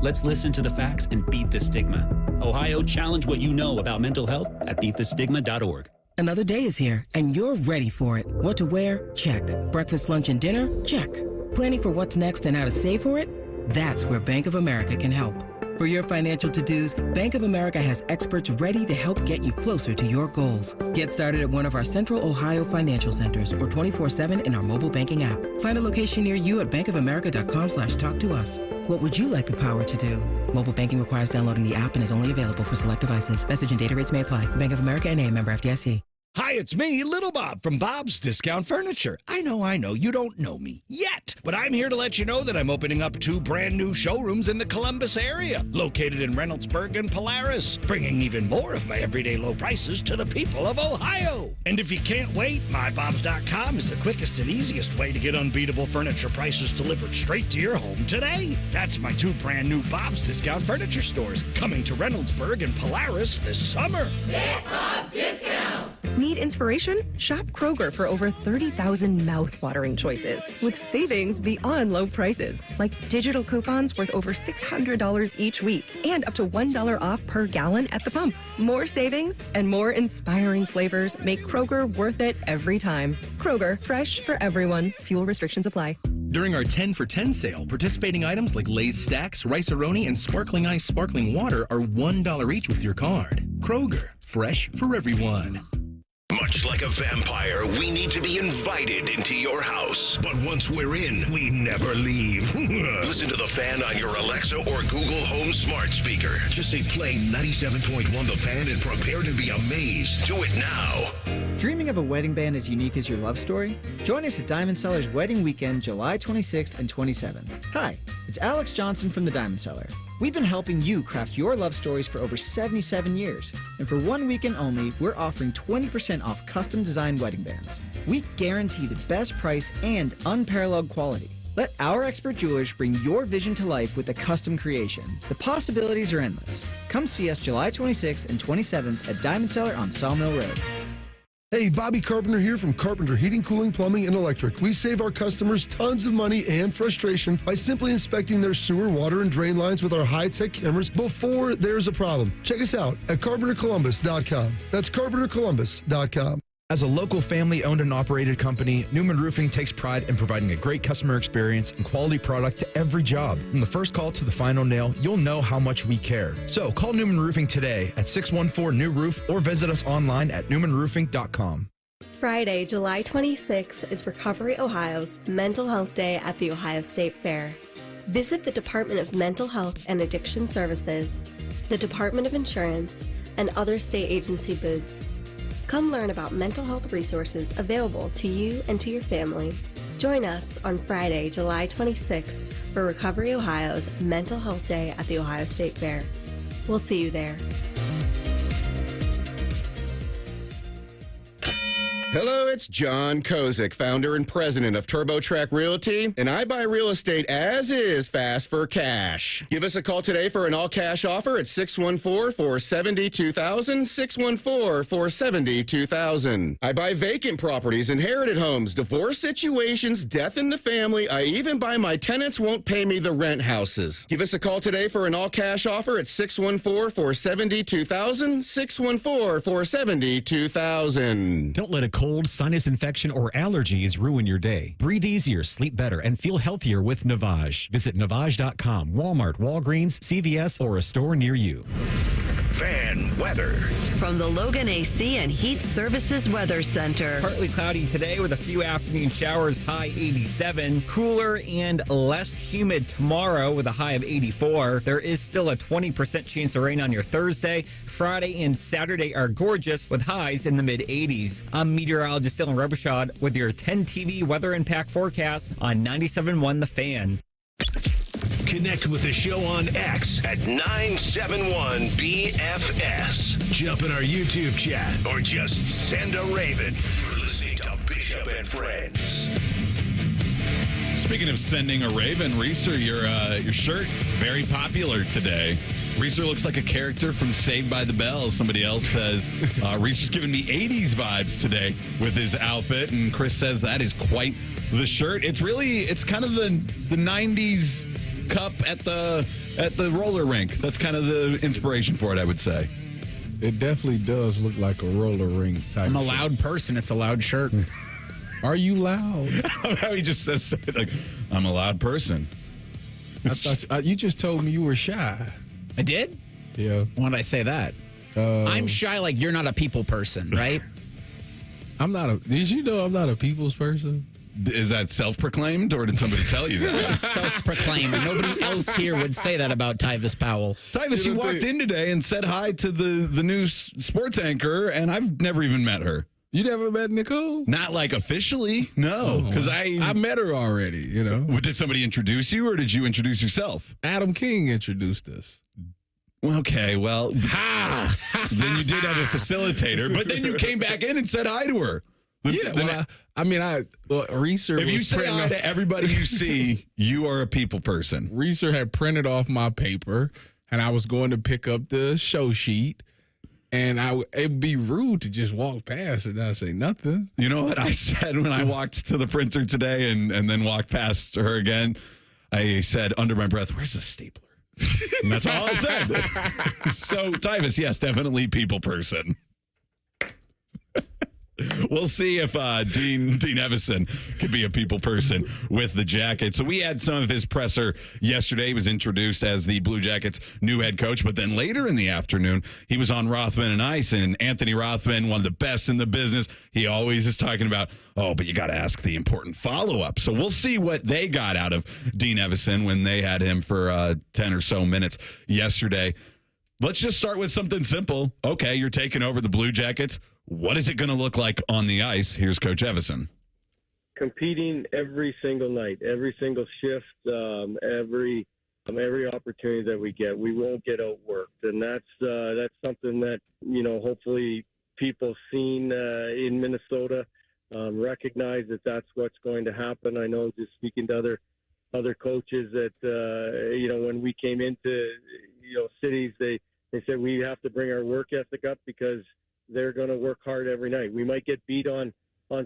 S2: Let's listen to the facts and beat the stigma. Ohio, challenge what you know about mental health at beatthestigma.org.
S15: Another day is here, and you're ready for it. What to wear? Check. Breakfast, lunch, and dinner? Check. Planning for what's next and how to save for it? That's where Bank of America can help. For your financial to-dos, Bank of America has experts ready to help get you closer to your goals. Get started at one of our Central Ohio financial centers or 24/7 in our mobile banking app. Find a location near you at bankofamerica.com/talktous. What would you like the power to do? Mobile banking requires downloading the app and is only available for select devices. Message and data rates may apply. Bank of America N.A., member FDIC.
S11: Hi, it's me, Little Bob from Bob's Discount Furniture. I know, you don't know me yet, but I'm here to let you know that I'm opening up 2 brand new showrooms in the Columbus area, located in Reynoldsburg and Polaris, bringing even more of my everyday low prices to the people of Ohio. And if you can't wait, MyBobs.com is the quickest and easiest way to get unbeatable furniture prices delivered straight to your home today. That's my 2 brand new Bob's Discount Furniture stores coming to Reynoldsburg and Polaris this summer.
S12: Get Bob's Discount! Need inspiration? Shop Kroger for over 30,000 mouth-watering choices with savings beyond low prices, like digital coupons worth over $600 each week and up to $1 off per gallon at the pump. More savings and more inspiring flavors make Kroger worth it every time. Kroger, fresh for everyone. Fuel restrictions apply.
S13: During our 10 for 10 sale, participating items like Lay's Stacks, Rice-A-Roni, and Sparkling Ice Sparkling Water are $1 each with your card. Kroger, fresh for everyone.
S1: Much like a vampire, we need to be invited into your house. But once we're in, we never leave. Listen to The Fan on your Alexa or Google Home smart speaker. Just say play 97.1 The Fan and prepare to be amazed. Do it now.
S22: Dreaming of a wedding band as unique as your love story? Join us at Diamond Seller's Wedding Weekend, July 26th and 27th. Hi, it's Alex Johnson from the Diamond Seller. We've been helping you craft your love stories for over 77 years. And for 1 weekend only, we're offering 20% off custom designed wedding bands. We guarantee the best price and unparalleled quality. Let our expert jewelers bring your vision to life with a custom creation. The possibilities are endless. Come see us July 26th and 27th at Diamond Seller on Sawmill Road.
S3: Hey, Bobby Carpenter here from Carpenter Heating, Cooling, Plumbing, and Electric. We save our customers tons of money and frustration by simply inspecting their sewer, water, and drain lines with our high-tech cameras before there's a problem. Check us out at carpentercolumbus.com. That's carpentercolumbus.com.
S14: As a local family-owned and operated company, Newman Roofing takes pride in providing a great customer experience and quality product to every job. From the first call to the final nail, you'll know how much we care. So call Newman Roofing today at 614-NEW-ROOF or visit us online at newmanroofing.com.
S16: Friday, July 26th is Recovery Ohio's Mental Health Day at the Ohio State Fair. Visit the Department of Mental Health and Addiction Services, the Department of Insurance, and other state agency booths. Come learn about mental health resources available to you and to your family. Join us on Friday, July 26th for Recovery Ohio's Mental Health Day at the Ohio State Fair. We'll see you there.
S17: Hello, it's John Kozik, founder and president of TurboTrack Realty, and I buy real estate as is fast for cash. Give us a call today for an all-cash offer at 614-470-2000, 614-470-2000. I buy vacant properties, inherited homes, divorce situations, death in the family. I even buy my tenants won't pay me the rent houses. Give us a call today for an all-cash offer at 614-470-2000, 614-470-2000.
S19: Don't let a cold, sinus infection, or allergies ruin your day. Breathe easier, sleep better, and feel healthier with Navage. Visit Navage.com, Walmart, Walgreens, CVS, or a store near you.
S1: Fan weather.
S18: From the Logan AC and Heat Services Weather Center.
S23: Partly cloudy today with a few afternoon showers, high 87. Cooler and less humid tomorrow with a high of 84. There is still a 20% chance of rain on your Thursday. Friday and Saturday are gorgeous with highs in the mid-80s. I'm meteorologist Dylan Robichaud with your 10 TV weather impact forecast on 97.1 The Fan.
S1: Connect with the show on X at 971BFS. Jump in our YouTube chat or just send a raven. You're listening to Bishop and Friends.
S4: Speaking of sending a raven, Reeser, your shirt, very popular today. Reeser looks like a character from Saved by the Bell. Somebody else says, Reeser's giving me 80s vibes today with his outfit. And Chris says that is quite the shirt. It's kind of the 90s cup at the roller rink. That's kind of the inspiration for it, I would say.
S6: It definitely does look like a roller rink type.
S5: I'm a loud person. It's a loud shirt.
S6: Are you loud?
S4: How he just says, like, I'm a loud person.
S6: I thought you just told me you were shy.
S5: I did?
S6: Yeah.
S5: When did I say that? I'm shy like you're not a people person, right?
S6: Did you know I'm not a people's person?
S4: Is that self-proclaimed, or did somebody tell you that?
S5: Of course it's self-proclaimed. Nobody else here would say that about Tyvis Powell.
S4: Tyvis, you walked in today and said hi to the new sports anchor, and I've never even met her.
S6: You never met Nicole?
S4: Not like officially, no. Because I
S6: met her already, you know.
S4: Did somebody introduce you, or did you introduce yourself?
S6: Adam King introduced us.
S4: Okay, well, then you did have a facilitator, but then you came back in and said hi to her.
S6: Reeser.
S4: If you say hi to everybody you see, you are a people person.
S6: Reeser had printed off my paper, and I was going to pick up the show sheet. And it'd be rude to just walk past and not say nothing.
S4: You know what I said when I walked to the printer today and then walked past her again? I said under my breath, "Where's the stapler?" And that's all I said. So, Tyvis, yes, definitely people person. We'll see if Dean Evason could be a people person with the Jackets. So we had some of his presser yesterday. He was introduced as the Blue Jackets' new head coach. But then later in the afternoon, he was on Rothman and Ice. And Anthony Rothman, one of the best in the business, he always is talking about, but you got to ask the important follow-up. So we'll see what they got out of Dean Evason when they had him for 10 or so minutes yesterday. Let's just start with something simple. Okay, you're taking over the Blue Jackets. What is it going to look like on the ice? Here's Coach Evason.
S24: Competing every single night, every single shift, every opportunity that we get. We won't get outworked, and that's something that hopefully people seen in Minnesota recognize that's what's going to happen. I know just speaking to other coaches that when we came into cities, they said we have to bring our work ethic up because they're going to work hard every night. We might get beat on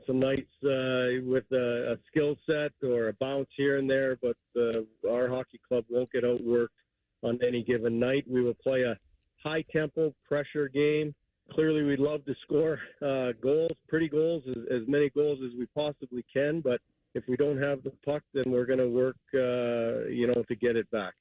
S24: some nights with a skill set or a bounce here and there, but our hockey club won't get outworked on any given night. We will play a high-tempo pressure game. Clearly, we'd love to score goals, pretty goals, as many goals as we possibly can, but if we don't have the puck, then we're going to work, to get it back.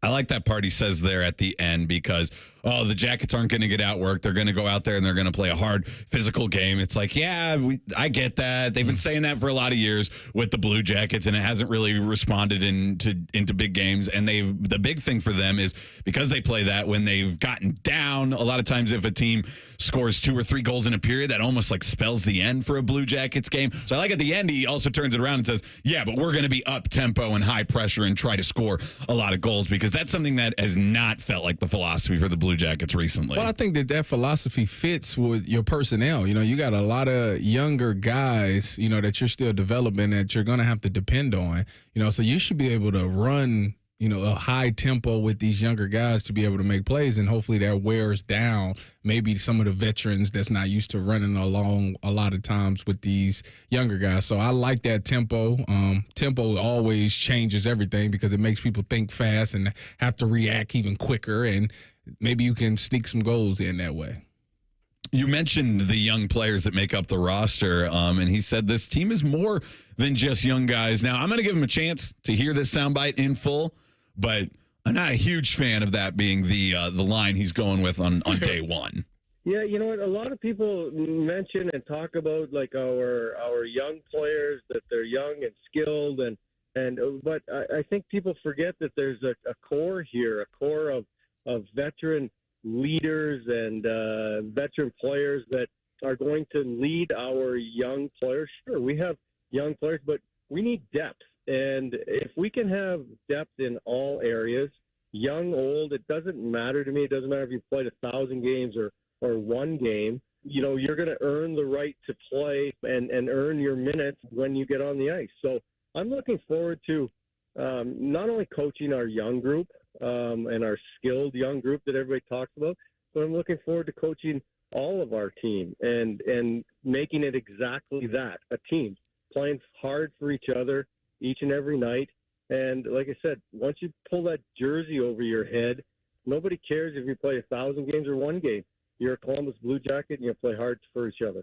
S4: I like that part he says there at the end because, the Jackets aren't going to get outworked. They're going to go out there and they're going to play a hard physical game. It's like, I get that. They've been saying that for a lot of years with the Blue Jackets, and it hasn't really responded into big games. And the big thing for them is because they play that when they've gotten down, a lot of times if a team scores 2 or 3 goals in a period, that almost like spells the end for a Blue Jackets game. So I like at the end, he also turns it around and says, yeah, but we're going to be up tempo and high pressure and try to score a lot of goals, because that's something that has not felt like the philosophy for the Blue Jackets recently.
S6: Well, I think that philosophy fits with your personnel. You got a lot of younger guys, that you're still developing that you're going to have to depend on. So you should be able to run, a high tempo with these younger guys to be able to make plays, and hopefully that wears down maybe some of the veterans that's not used to running along a lot of times with these younger guys. So I like that tempo. Tempo always changes everything because it makes people think fast and have to react even quicker, and maybe you can sneak some goals in that way.
S4: You mentioned the young players that make up the roster, and he said this team is more than just young guys. Now, I'm going to give him a chance to hear this soundbite in full, but I'm not a huge fan of that being the line he's going with on day one.
S24: Yeah, you know what? A lot of people mention and talk about like our young players, that they're young and skilled, but I think people forget that there's a core here, a core of veteran leaders and veteran players that are going to lead our young players. Sure, we have young players, but we need depth. And if we can have depth in all areas, young, old, it doesn't matter to me. It doesn't matter if you played 1,000 games or one game. You're going to earn the right to play and earn your minutes when you get on the ice. So I'm looking forward to not only coaching our young group and our skilled young group that everybody talks about, but I'm looking forward to coaching all of our team and making it exactly that, a team, playing hard for each other each and every night. And like I said, once you pull that jersey over your head, nobody cares if you play 1,000 games or one game. You're a Columbus Blue Jacket and you play hard for each other.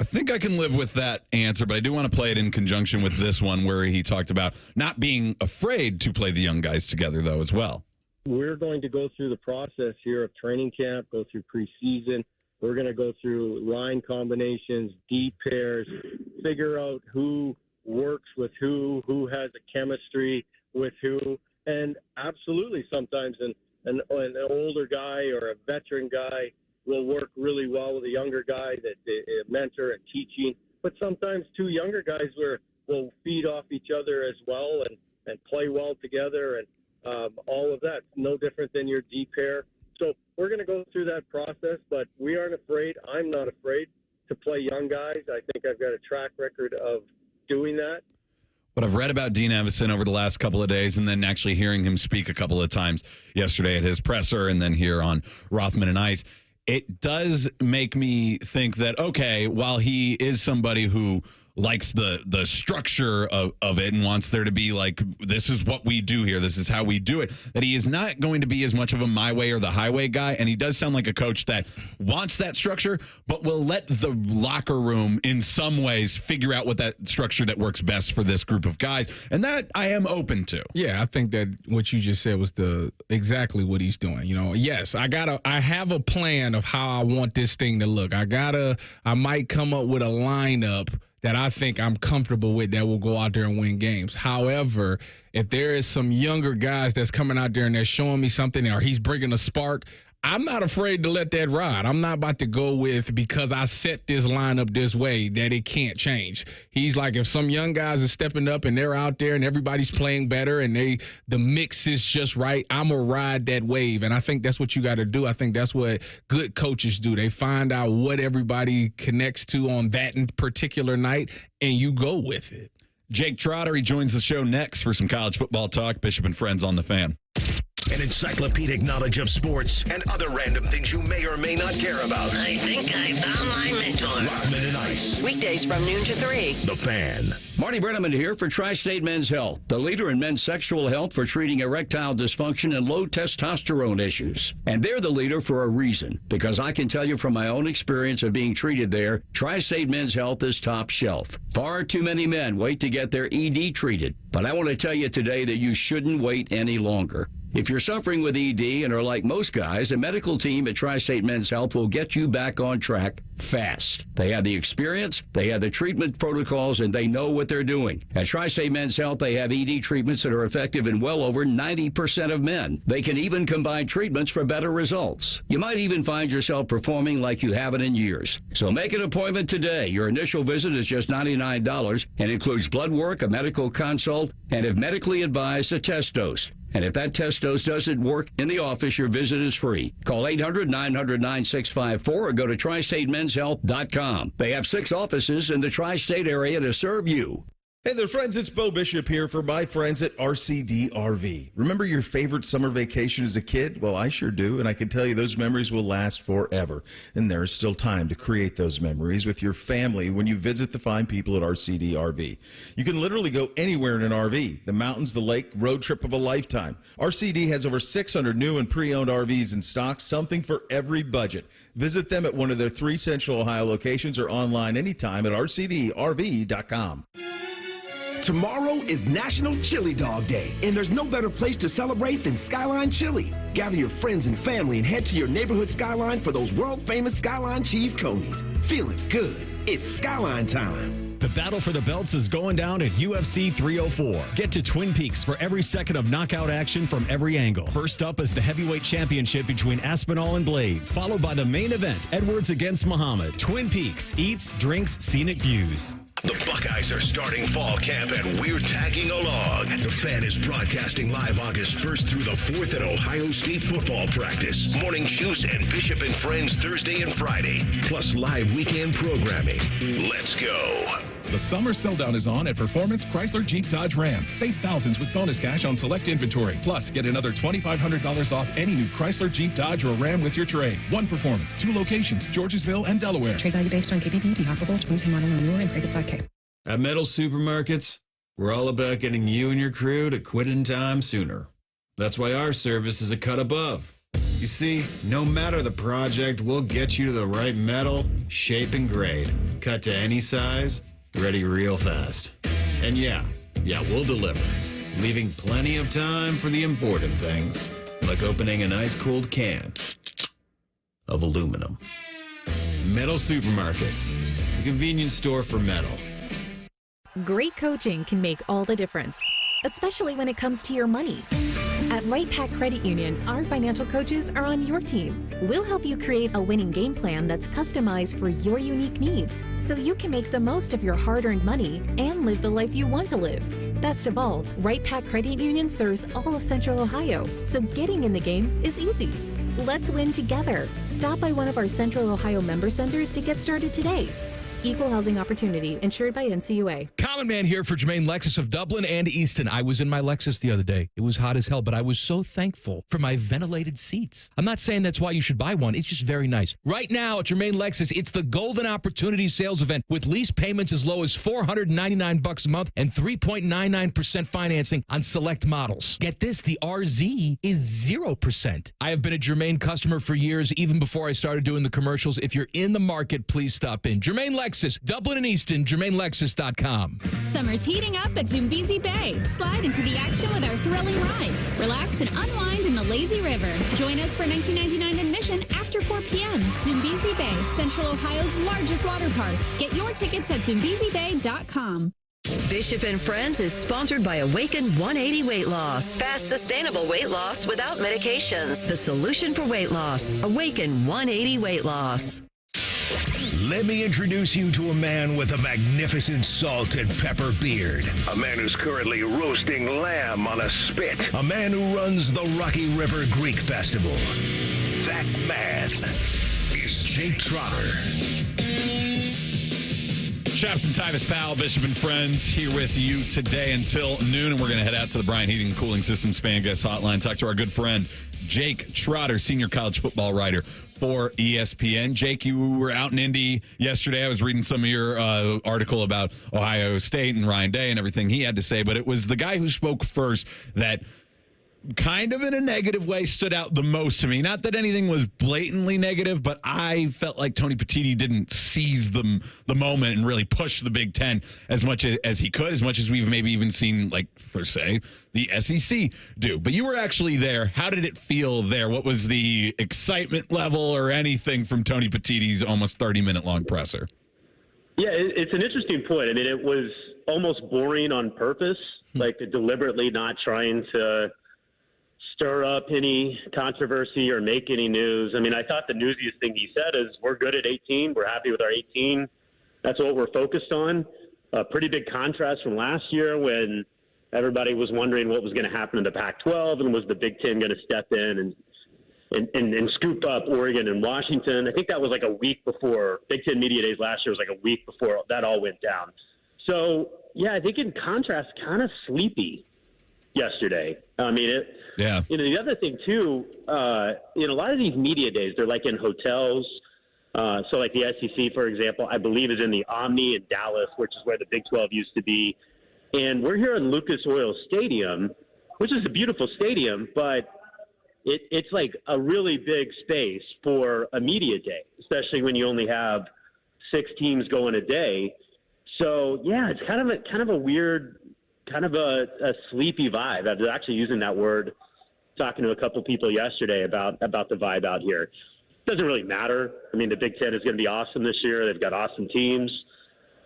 S4: I think I can live with that answer, but I do want to play it in conjunction with this one where he talked about not being afraid to play the young guys together, though, as well.
S24: We're going to go through the process here of training camp, go through preseason. We're going to go through line combinations, deep pairs, figure out who works with who has a chemistry with who. And absolutely sometimes an older guy or a veteran guy will work really well with a younger guy, that a mentor and teaching. But sometimes two younger guys will feed off each other as well and play well together, and all of that. No different than your D pair. So we're going to go through that process, but we aren't afraid. I'm not afraid to play young guys. I think I've got a track record of doing that.
S4: What I've read about Dean Evason over the last couple of days, and then actually hearing him speak a couple of times yesterday at his presser and then here on Rothman and Ice, it does make me think that, okay, while he is somebody who likes the structure of it and wants there to be like, this is what we do here, this is how we do it, that he is not going to be as much of a my way or the highway guy. And he does sound like a coach that wants that structure, but will let the locker room in some ways figure out what that structure that works best for this group of guys. And that I am open to.
S6: Yeah, I think that what you just said was exactly what he's doing. Yes, I have a plan of how I want this thing to look. I might come up with a lineup that I think I'm comfortable with that will go out there and win games. However, if there is some younger guys that's coming out there and they're showing me something, or he's bringing a spark, I'm not afraid to let that ride. I'm not about to go with, because I set this lineup this way, that it can't change. He's like, if some young guys are stepping up and they're out there and everybody's playing better and the mix is just right, I'm going to ride that wave. And I think that's what you got to do. I think that's what good coaches do. They find out what everybody connects to on that particular night, and you go with it.
S4: Jake Trotter, he joins the show next for some college football talk. Bishop and Friends on the Fan.
S1: An encyclopedic knowledge of sports and other random things you may or may not care about.
S18: I think I found my mentor.
S1: Rockman and Ice.
S18: Weekdays from noon to 3.
S1: The Fan.
S7: Marty Brenneman here for Tri-State Men's Health, the leader in men's sexual health for treating erectile dysfunction and low testosterone issues. And they're the leader for a reason, because I can tell you from my own experience of being treated there, Tri-State Men's Health is top shelf. Far too many men wait to get their ED treated, but I want to tell you today that you shouldn't wait any longer. If you're suffering with ED and are like most guys, a medical team at Tri-State Men's Health will get you back on track fast. They have the experience, they have the treatment protocols, and they know what they're doing. At Tri-State Men's Health, they have ED treatments that are effective in well over 90% of men. They can even combine treatments for better results. You might even find yourself performing like you haven't in years. So make an appointment today. Your initial visit is just $99 and includes blood work, a medical consult, and if medically advised, a test dose. And if that test dose doesn't work in the office, your visit is free. Call 800-900-9654 or go to tristatemenshealth.com. They have 6 offices in the tri-state area to serve you.
S9: Hey there, friends. It's Bo Bishop here for my friends at RCD RV. Remember your favorite summer vacation as a kid? Well, I sure do, and I can tell you those memories will last forever. And there is still time to create those memories with your family when you visit the fine people at RCD RV. You can literally go anywhere in an RV. The mountains, the lake, road trip of a lifetime. RCD has over 600 new and pre-owned RVs in stock, something for every budget. Visit them at one of their 3 Central Ohio locations or online anytime at rcdrv.com.
S20: Tomorrow is National Chili Dog Day, and there's no better place to celebrate than Skyline Chili. Gather your friends and family and head to your neighborhood Skyline for those world-famous Skyline cheese conies. Feeling good. It's Skyline time.
S19: The battle for the belts is going down at UFC 304. Get to Twin Peaks for every second of knockout action from every angle. First up is the heavyweight championship between Aspinall and Blades, followed by the main event, Edwards against Muhammad. Twin Peaks, eats, drinks, scenic views.
S1: The Buckeyes are starting fall camp and we're tagging along. The Fan is broadcasting live August 1st through the 4th at Ohio State football practice. Morning juice and Bishop and Friends Thursday and Friday, plus live weekend programming. Let's go.
S21: The summer sell-down is on at Performance Chrysler Jeep Dodge Ram. Save thousands with bonus cash on select inventory. Plus, get another $2,500 off any new Chrysler Jeep Dodge or Ram with your trade. One Performance, 2 locations, Georgesville and Delaware.
S25: Trade value based on KBB, be comparable, 2010 model or newer, and price at $5,000.
S26: At Metal Supermarkets, we're all about getting you and your crew to quit in time sooner. That's why our service is a cut above. You see, no matter the project, we'll get you to the right metal, shape, and grade. Cut to any size, ready real fast. And yeah, we'll deliver, leaving plenty of time for the important things, like opening an ice-cold can of aluminum. Metal Supermarkets, the convenience store for metal.
S27: Great coaching can make all the difference, especially when it comes to your money. At Right Pac Credit Union, our financial coaches are on your team. We'll help you create a winning game plan that's customized for your unique needs, so you can make the most of your hard-earned money and live the life you want to live. Best of all, Right Pac Credit Union serves all of Central Ohio, so getting in the game is easy. Let's win together. Stop by one of our Central Ohio member centers to get started today. Equal housing opportunity, insured by NCUA.
S6: Common Man here for Jermaine Lexus of Dublin and Easton. I was in my Lexus the other day. It was hot as hell, but I was so thankful for my ventilated seats. I'm not saying that's why you should buy one. It's just very nice. Right now at Jermaine Lexus, it's the Golden Opportunity Sales Event with lease payments as low as $499 a month and 3.99% financing on select models. Get this, the RZ is 0%. I have been a Jermaine customer for years, even before I started doing the commercials. If you're in the market, please stop in. Jermaine Lexus, Dublin and Easton, JermaineLexus.com.
S28: Summer's heating up at Zoombezi Bay. Slide into the action with our thrilling rides. Relax and unwind in the lazy river. Join us for $19.99 admission after 4 p.m. Zoombezi Bay, Central Ohio's largest water park. Get your tickets at ZoombeziBay.com.
S18: Bishop and Friends is sponsored by Awaken 180 Weight Loss. Fast, sustainable weight loss without medications. The solution for weight loss. Awaken 180 Weight Loss.
S1: Let me introduce you to a man with a magnificent salt and pepper beard. A man who's currently roasting lamb on a spit. A man who runs the Rocky River Greek Festival. That man is Jake Trotter.
S4: Chaps and Tyvis Powell, Bishop and Friends, here with you today until noon, and we're going to head out to the Bryant Heating and Cooling Systems fan guest hotline, talk to our good friend Jake Trotter, senior college football writer for ESPN. Jake, you were out in Indy yesterday. I was reading some of your article about Ohio State and Ryan Day and everything he had to say, but it was the guy who spoke first that kind of in a negative way stood out the most to me. Not that anything was blatantly negative, but I felt like Tony Petitti didn't seize the moment and really push the Big Ten as much as he could, as much as we've maybe even seen, like, for, say, the SEC do. But you were actually there. How did it feel there? What was the excitement level or anything from Tony Petitti's almost 30-minute long presser?
S2: Yeah, it's an interesting point. I mean, it was almost boring on purpose, like deliberately not trying to stir up any controversy or make any news. I mean, I thought the newsiest thing he said is we're good at 18. We're happy with our 18. That's what we're focused on. A pretty big contrast from last year when everybody was wondering what was going to happen in the Pac-12 and was the Big Ten going to step in and scoop up Oregon and Washington. I think that was like a week before Big Ten Media Days last year was like a week before that all went down. So, yeah, I think in contrast, kind of sleepy yesterday. I mean, the other thing too, a lot of these media days, they're like in hotels. So like the SEC, for example, I believe is in the Omni in Dallas, which is where the Big 12 used to be. And we're here in Lucas Oil Stadium, which is a beautiful stadium, but it's like a really big space for a media day, especially when you only have 6 teams going a day. So yeah, it's kind of a weird, kind of a sleepy vibe. I was actually using that word talking to a couple people yesterday about the vibe out here. It doesn't really matter. I mean, the Big Ten is going to be awesome this year. They've got awesome teams.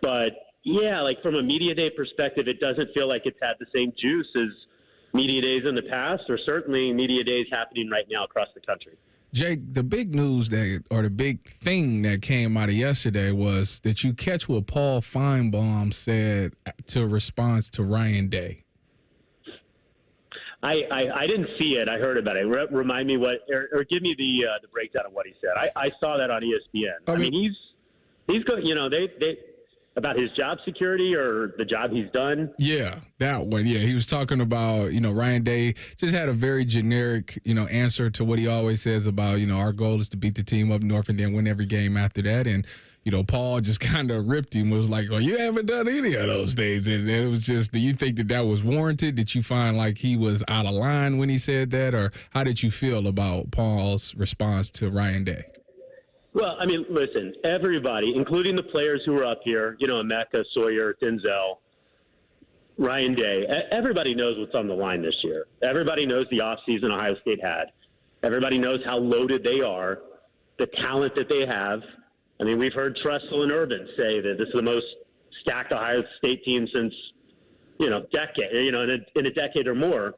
S2: But, yeah, like from a media day perspective, it doesn't feel like it's had the same juice as media days in the past, or certainly media days happening right now across the country.
S6: Jake, the big news the big thing that came out of yesterday was that you catch what Paul Feinbaum said to response to Ryan Day.
S2: I didn't see it. I heard about it. Remind me what, or give me the breakdown of what he said. I saw that on ESPN. I mean he's going. They about his job security or the job he's done. Yeah,
S6: that one. Yeah, he was talking about, Ryan Day just had a very generic, answer to what he always says about, our goal is to beat the team up north and then win every game after that. And, Paul just kind of ripped him, was like, well, you haven't done any of those things. And it was just, do you think that was warranted? Did you find like he was out of line when he said that? Or how did you feel about Paul's response to Ryan Day?
S2: Well, I mean, listen, everybody, including the players who were up here, Emeka, Sawyer, Denzel, Ryan Day, everybody knows what's on the line this year. Everybody knows the offseason Ohio State had. Everybody knows how loaded they are, the talent that they have. I mean, we've heard Tressel and Urban say that this is the most stacked Ohio State team since, decade, in a decade or more.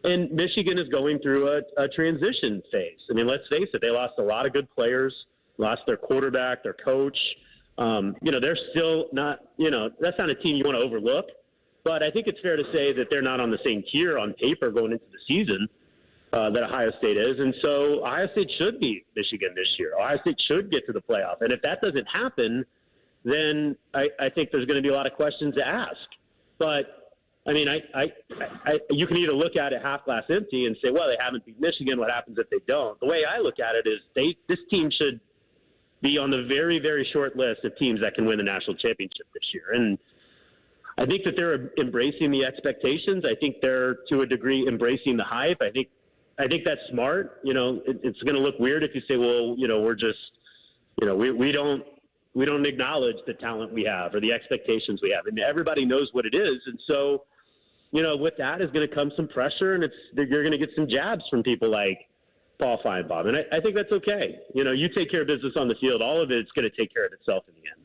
S2: And Michigan is going through a transition phase. I mean, let's face it, they lost a lot of good players. Lost their quarterback, their coach. They're still not, that's not a team you want to overlook. But I think it's fair to say that they're not on the same tier on paper going into the season that Ohio State is. And so Ohio State should beat Michigan this year. Ohio State should get to the playoff. And if that doesn't happen, then I think there's going to be a lot of questions to ask. But, I mean, you can either look at it half glass empty and say, well, they haven't beat Michigan. What happens if they don't? The way I look at it is this team should be on the very, very short list of teams that can win the national championship this year. And I think that they're embracing the expectations. I think they're, to a degree, embracing the hype. I think that's smart. It's going to look weird if you say, well, we're just, we don't acknowledge the talent we have or the expectations we have. And everybody knows what it is. And so, with that is going to come some pressure, and you're going to get some jabs from people like Paul Feinbaum. And I think that's okay. You take care of business on the field. All of it's going to take care of itself in the end.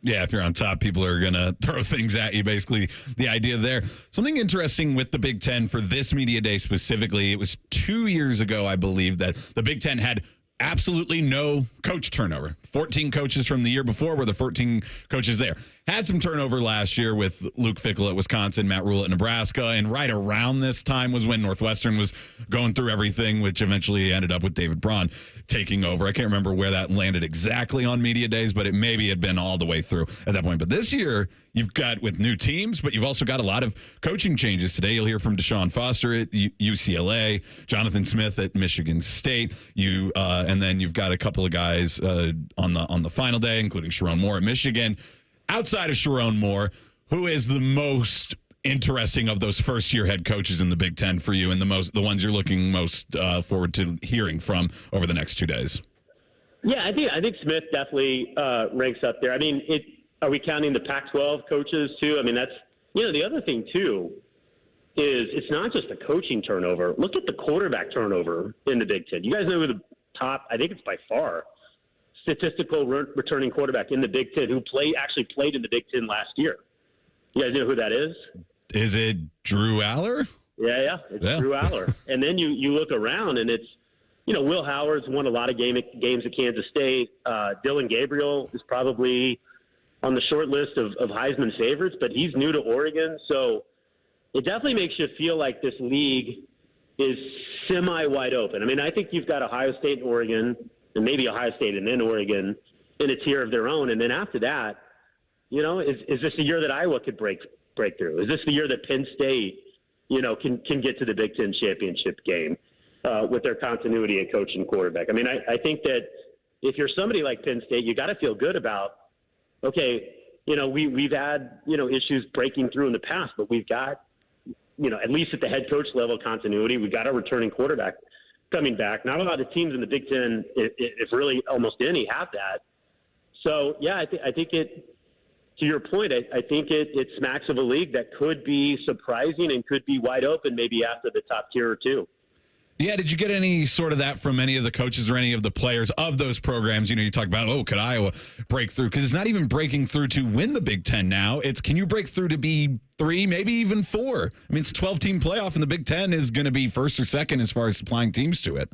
S4: Yeah, if you're on top, people are going to throw things at you, basically the idea there. Something interesting with the Big Ten for this media day specifically, it was 2 years ago, I believe, that the Big Ten had absolutely no coach turnover. 14 coaches from the year before were the 14 coaches there. had some turnover last year with Luke Fickell at Wisconsin, Matt Rule at Nebraska, and right around this time was when Northwestern was going through everything, which eventually ended up with David Braun taking over. I can't remember where that landed exactly on media days, but it maybe had been all the way through at that point. But this year, you've got with new teams, but you've also got a lot of coaching changes. Today, you'll hear from Deshaun Foster at UCLA, Jonathan Smith at Michigan State, and then you've got a couple of guys on the final day, including Sharon Moore at Michigan. Outside of Sharon Moore, who is the most interesting of those first-year head coaches in the Big Ten for you, and the ones you're looking most forward to hearing from over the next 2 days?
S2: Yeah, I think Smith definitely ranks up there. I mean, are we counting the Pac-12 coaches too? I mean, that's the other thing too is it's not just the coaching turnover. Look at the quarterback turnover in the Big Ten. You guys know who the top? I think it's by far statistical returning quarterback in the Big Ten who actually played in the Big Ten last year. You guys know who that is? Is it Drew Aller? Yeah, it's Drew Aller. And then you look around and it's, Will Howard's won a lot of games at Kansas State. Dylan Gabriel is probably on the short list of Heisman favorites, but he's new to Oregon. So it definitely makes you feel like this league is semi-wide open. I mean, I think you've got Ohio State and Oregon, and maybe Ohio State and then Oregon in a tier of their own. And then after that, is this the year that Iowa could break through? Is this the year that Penn State, can get to the Big Ten championship game with their continuity at coach and quarterback? I mean, I think that if you're somebody like Penn State, you got to feel good about, okay, we've had, issues breaking through in the past, but we've got, at least at the head coach level continuity, we've got a returning quarterback coming back. Not a lot of teams in the Big Ten, if really almost any, have that. So, yeah, I think it, to your point, I think it smacks of a league that could be surprising and could be wide open maybe after the top tier or two.
S4: Yeah, did you get any sort of that from any of the coaches or any of the players of those programs? You talk about, could Iowa break through? Because it's not even breaking through to win the Big Ten now. It's can you break through to be 3, maybe even 4? I mean, it's a 12-team playoff, and the Big Ten is going to be first or second as far as supplying teams to it.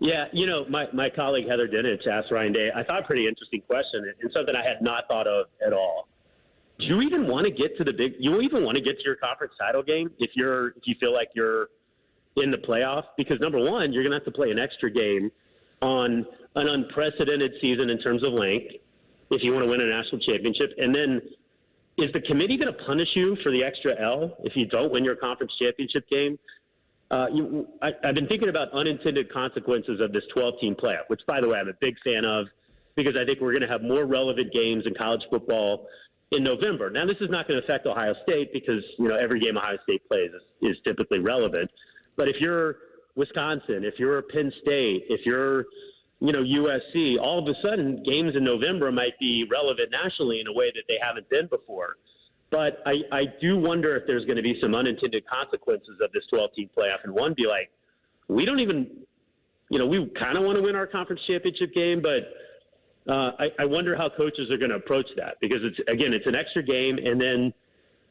S2: Yeah, my colleague Heather Dinich asked Ryan Day, I thought a pretty interesting question and something I had not thought of at all. Do you even want to get to your conference title game if you feel like you're in the playoff? Because number one, you're going to have to play an extra game on an unprecedented season in terms of length if you want to win a national championship. And then is the committee going to punish you for the extra L if you don't win your conference championship game? I've been thinking about unintended consequences of this 12-team playoff, which, by the way, I'm a big fan of because I think we're going to have more relevant games in college football in November. Now, this is not going to affect Ohio State because, every game Ohio State plays is typically relevant. But if you're Wisconsin, if you're Penn State, if you're, USC, all of a sudden games in November might be relevant nationally in a way that they haven't been before. But I do wonder if there's going to be some unintended consequences of this 12-team playoff. And one, be like, we don't even, we kind of want to win our conference championship game, but I wonder how coaches are going to approach that because it's an extra game. And then,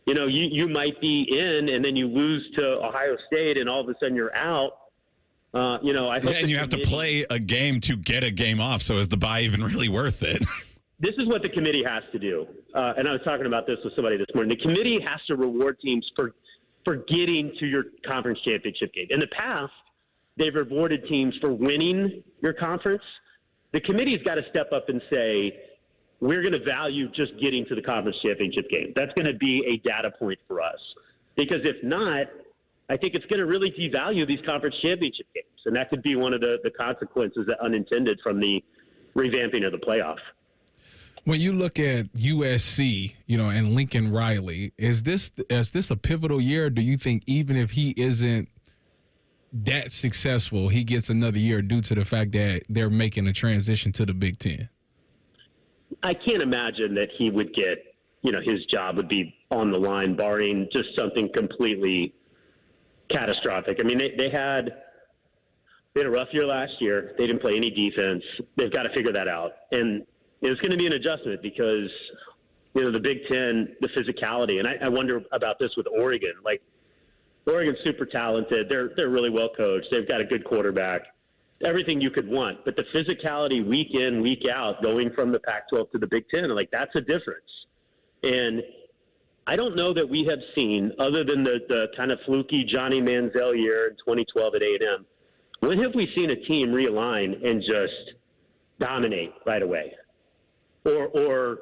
S2: you might be in and then you lose to Ohio State and all of a sudden you're out. I hope
S4: and you have to play a game to get a game off. So is the bye even really worth it?
S2: This is what the committee has to do. And I was talking about this with somebody this morning. The committee has to reward teams for getting to your conference championship game. In the past, they've rewarded teams for winning your conference. The committee's got to step up and say, we're going to value just getting to the conference championship game. That's going to be a data point for us. Because if not, I think it's going to really devalue these conference championship games. And that could be one of the consequences that unintended from the revamping of the playoff.
S6: When you look at USC, and Lincoln Riley, is this a pivotal year? Do you think even if he isn't that successful, he gets another year due to the fact that they're making a transition to the Big Ten?
S2: I can't imagine that he would get, his job would be on the line, barring just something completely catastrophic. I mean, they had a rough year last year. They didn't play any defense. They've got to figure that out. And it's going to be an adjustment because, the Big Ten, the physicality, and I wonder about this with Oregon. Like, Oregon's super talented. They're really well coached. They've got a good quarterback. Everything you could want. But the physicality week in, week out, going from the Pac-12 to the Big Ten, like, that's a difference. And I don't know that we have seen, other than the kind of fluky Johnny Manziel year in 2012 at A&M, when have we seen a team realign and just dominate right away or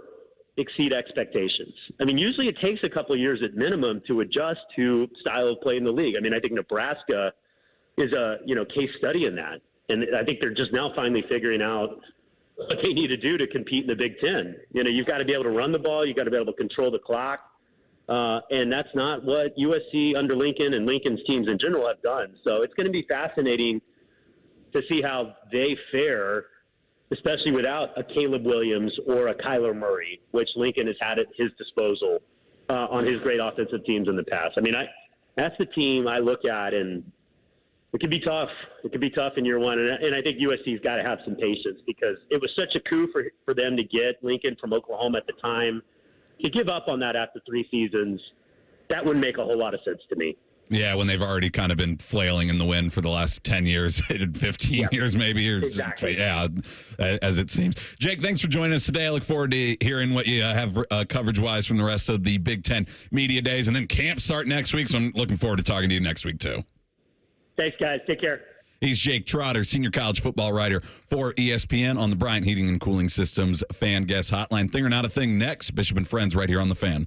S2: exceed expectations? I mean, usually it takes a couple of years at minimum to adjust to style of play in the league. I mean, I think Nebraska is a case study in that. And I think they're just now finally figuring out what they need to do to compete in the Big Ten. You've got to be able to run the ball. You've got to be able to control the clock. And that's not what USC under Lincoln and Lincoln's teams in general have done. So it's going to be fascinating to see how they fare, especially without a Caleb Williams or a Kyler Murray, which Lincoln has had at his disposal on his great offensive teams in the past. I mean, that's the team I look at, and it could be tough. It could be tough in year one. And I think USC's got to have some patience, because it was such a coup for them to get Lincoln from Oklahoma at the time. To give up on that after 3 seasons, that wouldn't make a whole lot of sense to me.
S4: Yeah, when they've already kind of been flailing in the wind for the last 10 years, 15 years maybe.
S2: Exactly.
S4: Yeah, as it seems. Jake, thanks for joining us today. I look forward to hearing what you have coverage-wise from the rest of the Big Ten media days. And then camp start next week, so I'm looking forward to talking to you next week, too.
S2: Thanks, guys. Take care.
S4: He's Jake Trotter, senior college football writer for ESPN on the Bryant Heating and Cooling Systems Fan Guest Hotline. Thing or Not a Thing next. Bishop and Friends right here on The Fan.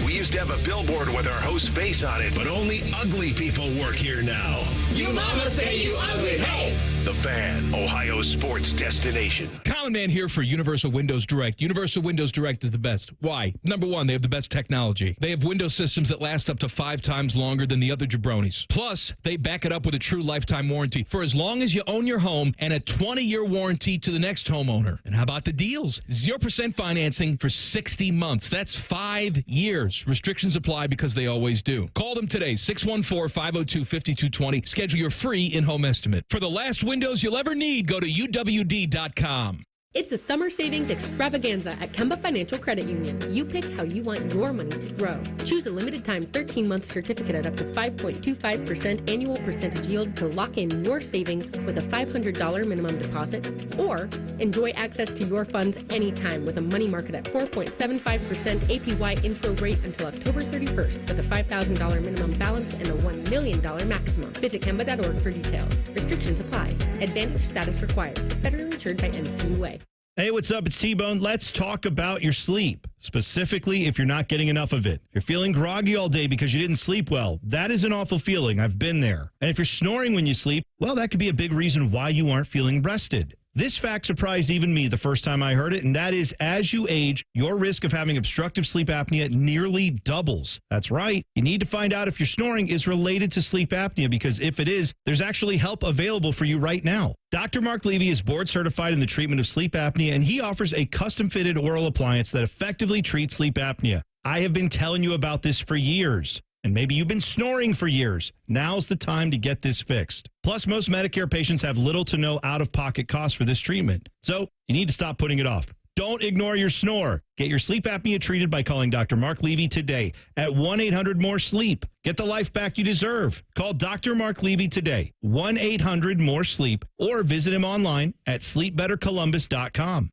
S1: We used to have a billboard with our host's face on it, but only ugly people work here now.
S3: You mama say you ugly, hey!
S1: The Fan, Ohio sports destination.
S8: Common Man here for Universal Windows Direct. Universal Windows Direct is the best. Why? Number one, they have the best technology. They have window systems that last up to 5 times longer than the other jabronis. Plus, they back it up with a true lifetime warranty for as long as you own your home, and a 20-year warranty to the next homeowner. And how about the deals? 0% financing for 60 months. That's 5 years. Restrictions apply because they always do. Call them today, 614-502-5220. Schedule your free in-home estimate. For the last windows you'll ever need, go to uwd.com.
S10: It's a summer savings extravaganza at Kemba Financial Credit Union. You pick how you want your money to grow. Choose a limited time 13-month certificate at up to 5.25% annual percentage yield to lock in your savings with a $500 minimum deposit, or enjoy access to your funds anytime with a money market at 4.75% APY intro rate until October 31st with a $5,000 minimum balance and a $1 million maximum. Visit Kemba.org for details. Restrictions apply. Advantage status required. Federally insured by NCUA.
S19: Hey, what's up? It's T-Bone. Let's talk about your sleep, specifically if you're not getting enough of it. If you're feeling groggy all day because you didn't sleep well, that is an awful feeling. I've been there. And if you're snoring when you sleep, well, that could be a big reason why you aren't feeling rested. This fact surprised even me the first time I heard it, and that is as you age, your risk of having obstructive sleep apnea nearly doubles. That's right. You need to find out if your snoring is related to sleep apnea, because if it is, there's actually help available for you right now. Dr. Marc Levy is board certified in the treatment of sleep apnea, and he offers a custom-fitted oral appliance that effectively treats sleep apnea. I have been telling you about this for years. And maybe you've been snoring for years. Now's the time to get this fixed. Plus, most Medicare patients have little to no out-of-pocket costs for this treatment. So you need to stop putting it off. Don't ignore your snore. Get your sleep apnea treated by calling Dr. Marc Levy today at 1-800-MORE-SLEEP. Get the life back you deserve. Call Dr. Marc Levy today, 1-800-MORE-SLEEP, or visit him online at sleepbettercolumbus.com.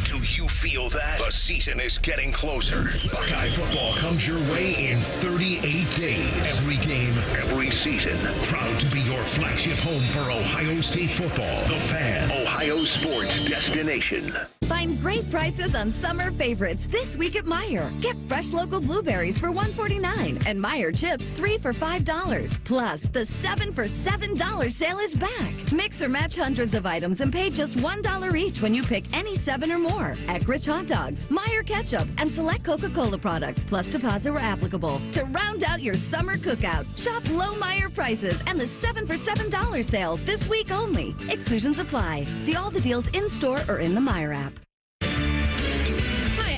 S1: Do you feel that? The season is getting closer. Buckeye football comes your way in 38 days. Every game, every season. Proud to be your flagship home for Ohio State football. The Fan, Ohio sports destination.
S11: Find great prices on summer favorites this week at Meijer. Get fresh local blueberries for $1.49 and Meijer chips 3 for $5. Plus, the 7 for $7 sale is back. Mix or match hundreds of items and pay just $1 each when you pick any 7 or more. Eckrich hot dogs, Meijer ketchup, and select Coca-Cola products, plus deposit where applicable. To round out your summer cookout, shop low Meijer prices and the 7 for $7 sale this week only. Exclusions apply. See all the deals in store or in the Meijer app.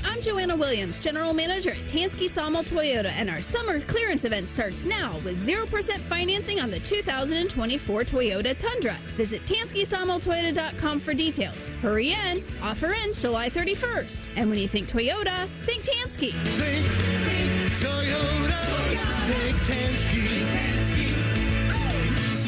S12: I'm Joanna Williams, General Manager at Tansky Sawmill Toyota, and our summer clearance event starts now with 0% financing on the 2024 Toyota Tundra. Visit TanskySawmillToyota.com for details. Hurry in. Offer ends July 31st. And when you think Toyota, think Tansky.
S3: Think Toyota. Think Tansky.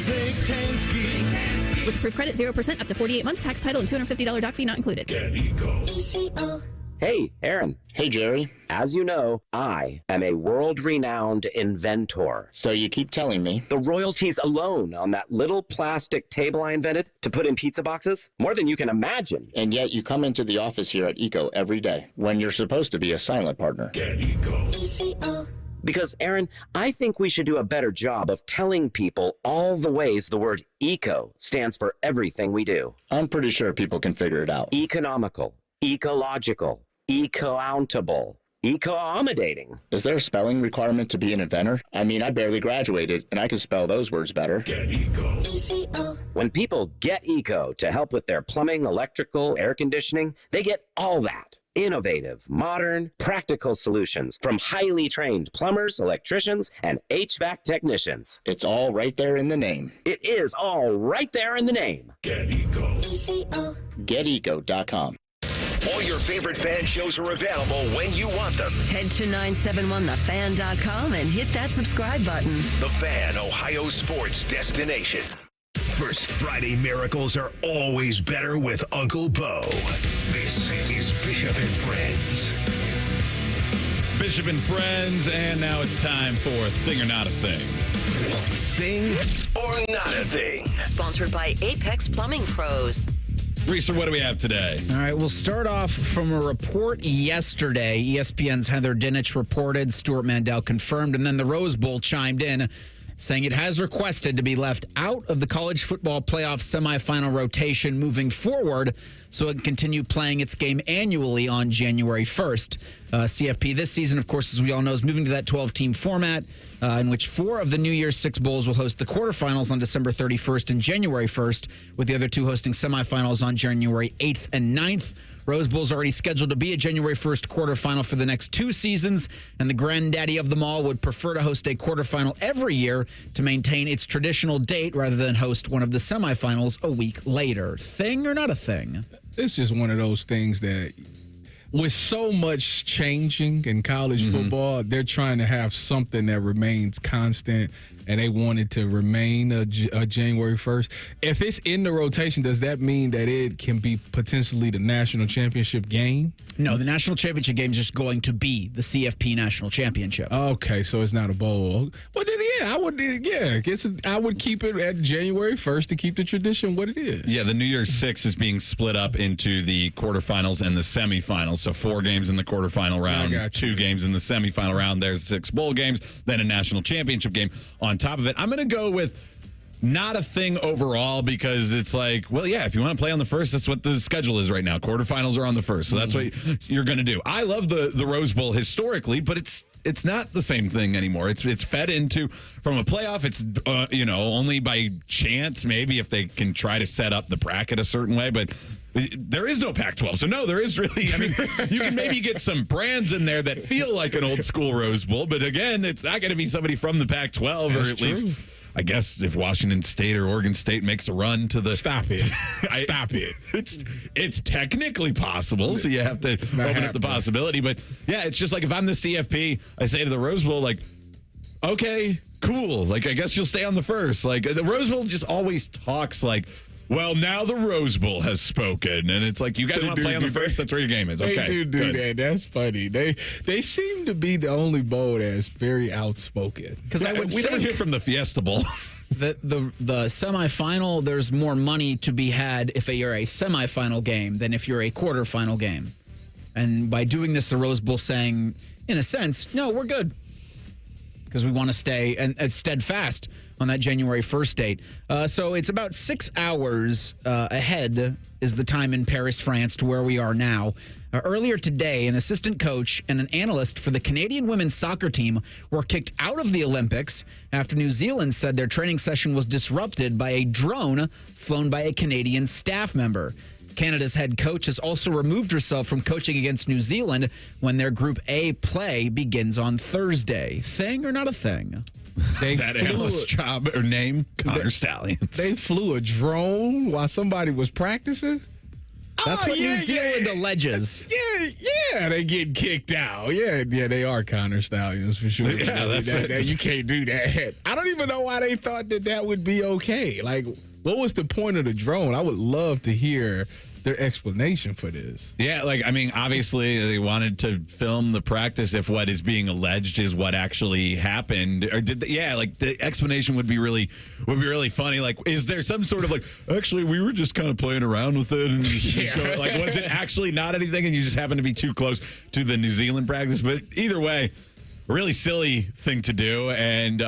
S3: Think Tansky.
S12: With approved credit, 0% up to 48 months, tax title, and $250 doc fee not included.
S3: Get Eco.
S12: ECO.
S5: Hey, Aaron. Hey, Jerry. As you know, I am a world-renowned inventor. So you keep telling me. The royalties alone on that little plastic table I invented to put in pizza boxes, more than you can imagine.
S13: And yet you come into the office here at ECO every day when you're supposed to be a silent partner.
S1: Get ECO.
S13: ECO.
S5: Because, Aaron, I think we should do a better job of telling people all the ways the word eco stands for everything we do.
S13: I'm pretty sure people can figure it out.
S5: Economical, ecological, eco-ountable, eco-accommodating.
S13: Is there a spelling requirement to be an inventor? I mean, I barely graduated, and I can spell those words better.
S1: Get ECO.
S13: ECO.
S5: When people get eco to help with their plumbing, electrical, air conditioning, they get all that. Innovative, modern, practical solutions from highly trained plumbers, electricians, and HVAC technicians.
S13: It's all right there in the name.
S5: It is all right there in the name.
S1: Get ECO.
S13: ECO. GetEco.com.
S1: All your favorite fan shows are available when you want them.
S18: Head to 971thefan.com and hit that subscribe button.
S1: The Fan, Ohio sports destination. First Friday miracles are always better with Uncle Bo. This is Bishop and Friends.
S4: Bishop and Friends, and now it's time for Thing or Not a Thing.
S1: Thing or Not a Thing.
S18: Sponsored by Apex Plumbing Pros.
S4: Reeser, what do we have today?
S14: All right, we'll start off from a report yesterday. ESPN's Heather Dinich reported, Stuart Mandel confirmed, and then the Rose Bowl chimed in, saying it has requested to be left out of the college football playoff semifinal rotation moving forward so it can continue playing its game annually on January 1st. CFP this season, of course, as we all know, is moving to that 12-team format in which 4 of the New Year's 6 bowls will host the quarterfinals on December 31st and January 1st, with the other 2 hosting semifinals on January 8th and 9th. Rose Bowl's already scheduled to be a January 1st quarterfinal for the next 2 seasons, and the granddaddy of them all would prefer to host a quarterfinal every year to maintain its traditional date rather than host one of the semifinals a week later. Thing or not a thing?
S6: It's just one of those things that, with so much changing in college football, they're trying to have something that remains constant, and they want it to remain a January 1st. If it's in the rotation, does that mean that it can be potentially the national championship game?
S14: No, the national championship game is just going to be the CFP national championship.
S6: Okay, so it's not a bowl. Well, then, I would keep it at January 1st to keep the tradition what it is.
S4: Yeah, the New Year's 6 is being split up into the quarterfinals and the semifinals. So 4 games in the quarterfinal round, 2 games in the semifinal round. There's 6 bowl games, then a national championship game on top of it. I'm going to go with not a thing overall because it's like, well, yeah, if you want to play on the 1st, that's what the schedule is right now. Quarterfinals are on the 1st, so that's what you're going to do. I love the Rose Bowl historically, but it's not the same thing anymore. It's fed into from a playoff. It's only by chance maybe if they can try to set up the bracket a certain way, but there is no Pac-12. So no, there is really. I mean, you can maybe get some brands in there that feel like an old school Rose Bowl, but again, it's not going to be somebody from the Pac-12 or at least. I guess if Washington State or Oregon State makes a run to the
S6: Stop it.
S4: It's technically possible, so you have to open up the possibility. But yeah, it's just like if I'm the CFP, I say to the Rose Bowl, like, okay, cool. Like I guess you'll stay on the 1st. Like the Rose Bowl just always talks like, well, now the Rose Bowl has spoken, and it's like you guys want to play on the 1st. That's where your game is. Okay,
S6: they do that. That's funny. They seem to be the only bowl that's very outspoken.
S14: Because
S4: we don't hear from the Fiesta Bowl.
S14: The semifinal, there's more money to be had if you're a semifinal game than if you're a quarterfinal game, and by doing this, the Rose Bowl saying, in a sense, no, we're good. Because we want to stay and steadfast on that January 1st date. So it's about 6 hours ahead is the time in Paris, France, to where we are now. Earlier today, an assistant coach and an analyst for the Canadian women's soccer team were kicked out of the Olympics after New Zealand said their training session was disrupted by a drone flown by a Canadian staff member. Canada's head coach has also removed herself from coaching against New Zealand when their Group A play begins on Thursday. Thing or not a thing?
S4: That analyst's job or name? Connor Stallions.
S6: They flew a drone while somebody was practicing?
S14: That's what New Zealand alleges.
S6: Yeah, they get kicked out. Yeah, they are Connor Stallions for sure.
S4: Yeah,
S6: you can't do that. I don't even know why they thought that would be okay. Like, what was the point of the drone? I would love to hear their explanation for this.
S4: Yeah, like, I mean, obviously they wanted to film the practice if what is being alleged is what actually happened. Or the explanation would be really funny. Like, is there some sort of like, actually, we were just kind of playing around with it, and was it actually not anything, and you just happened to be too close to the New Zealand practice? But either way, really silly thing to do, and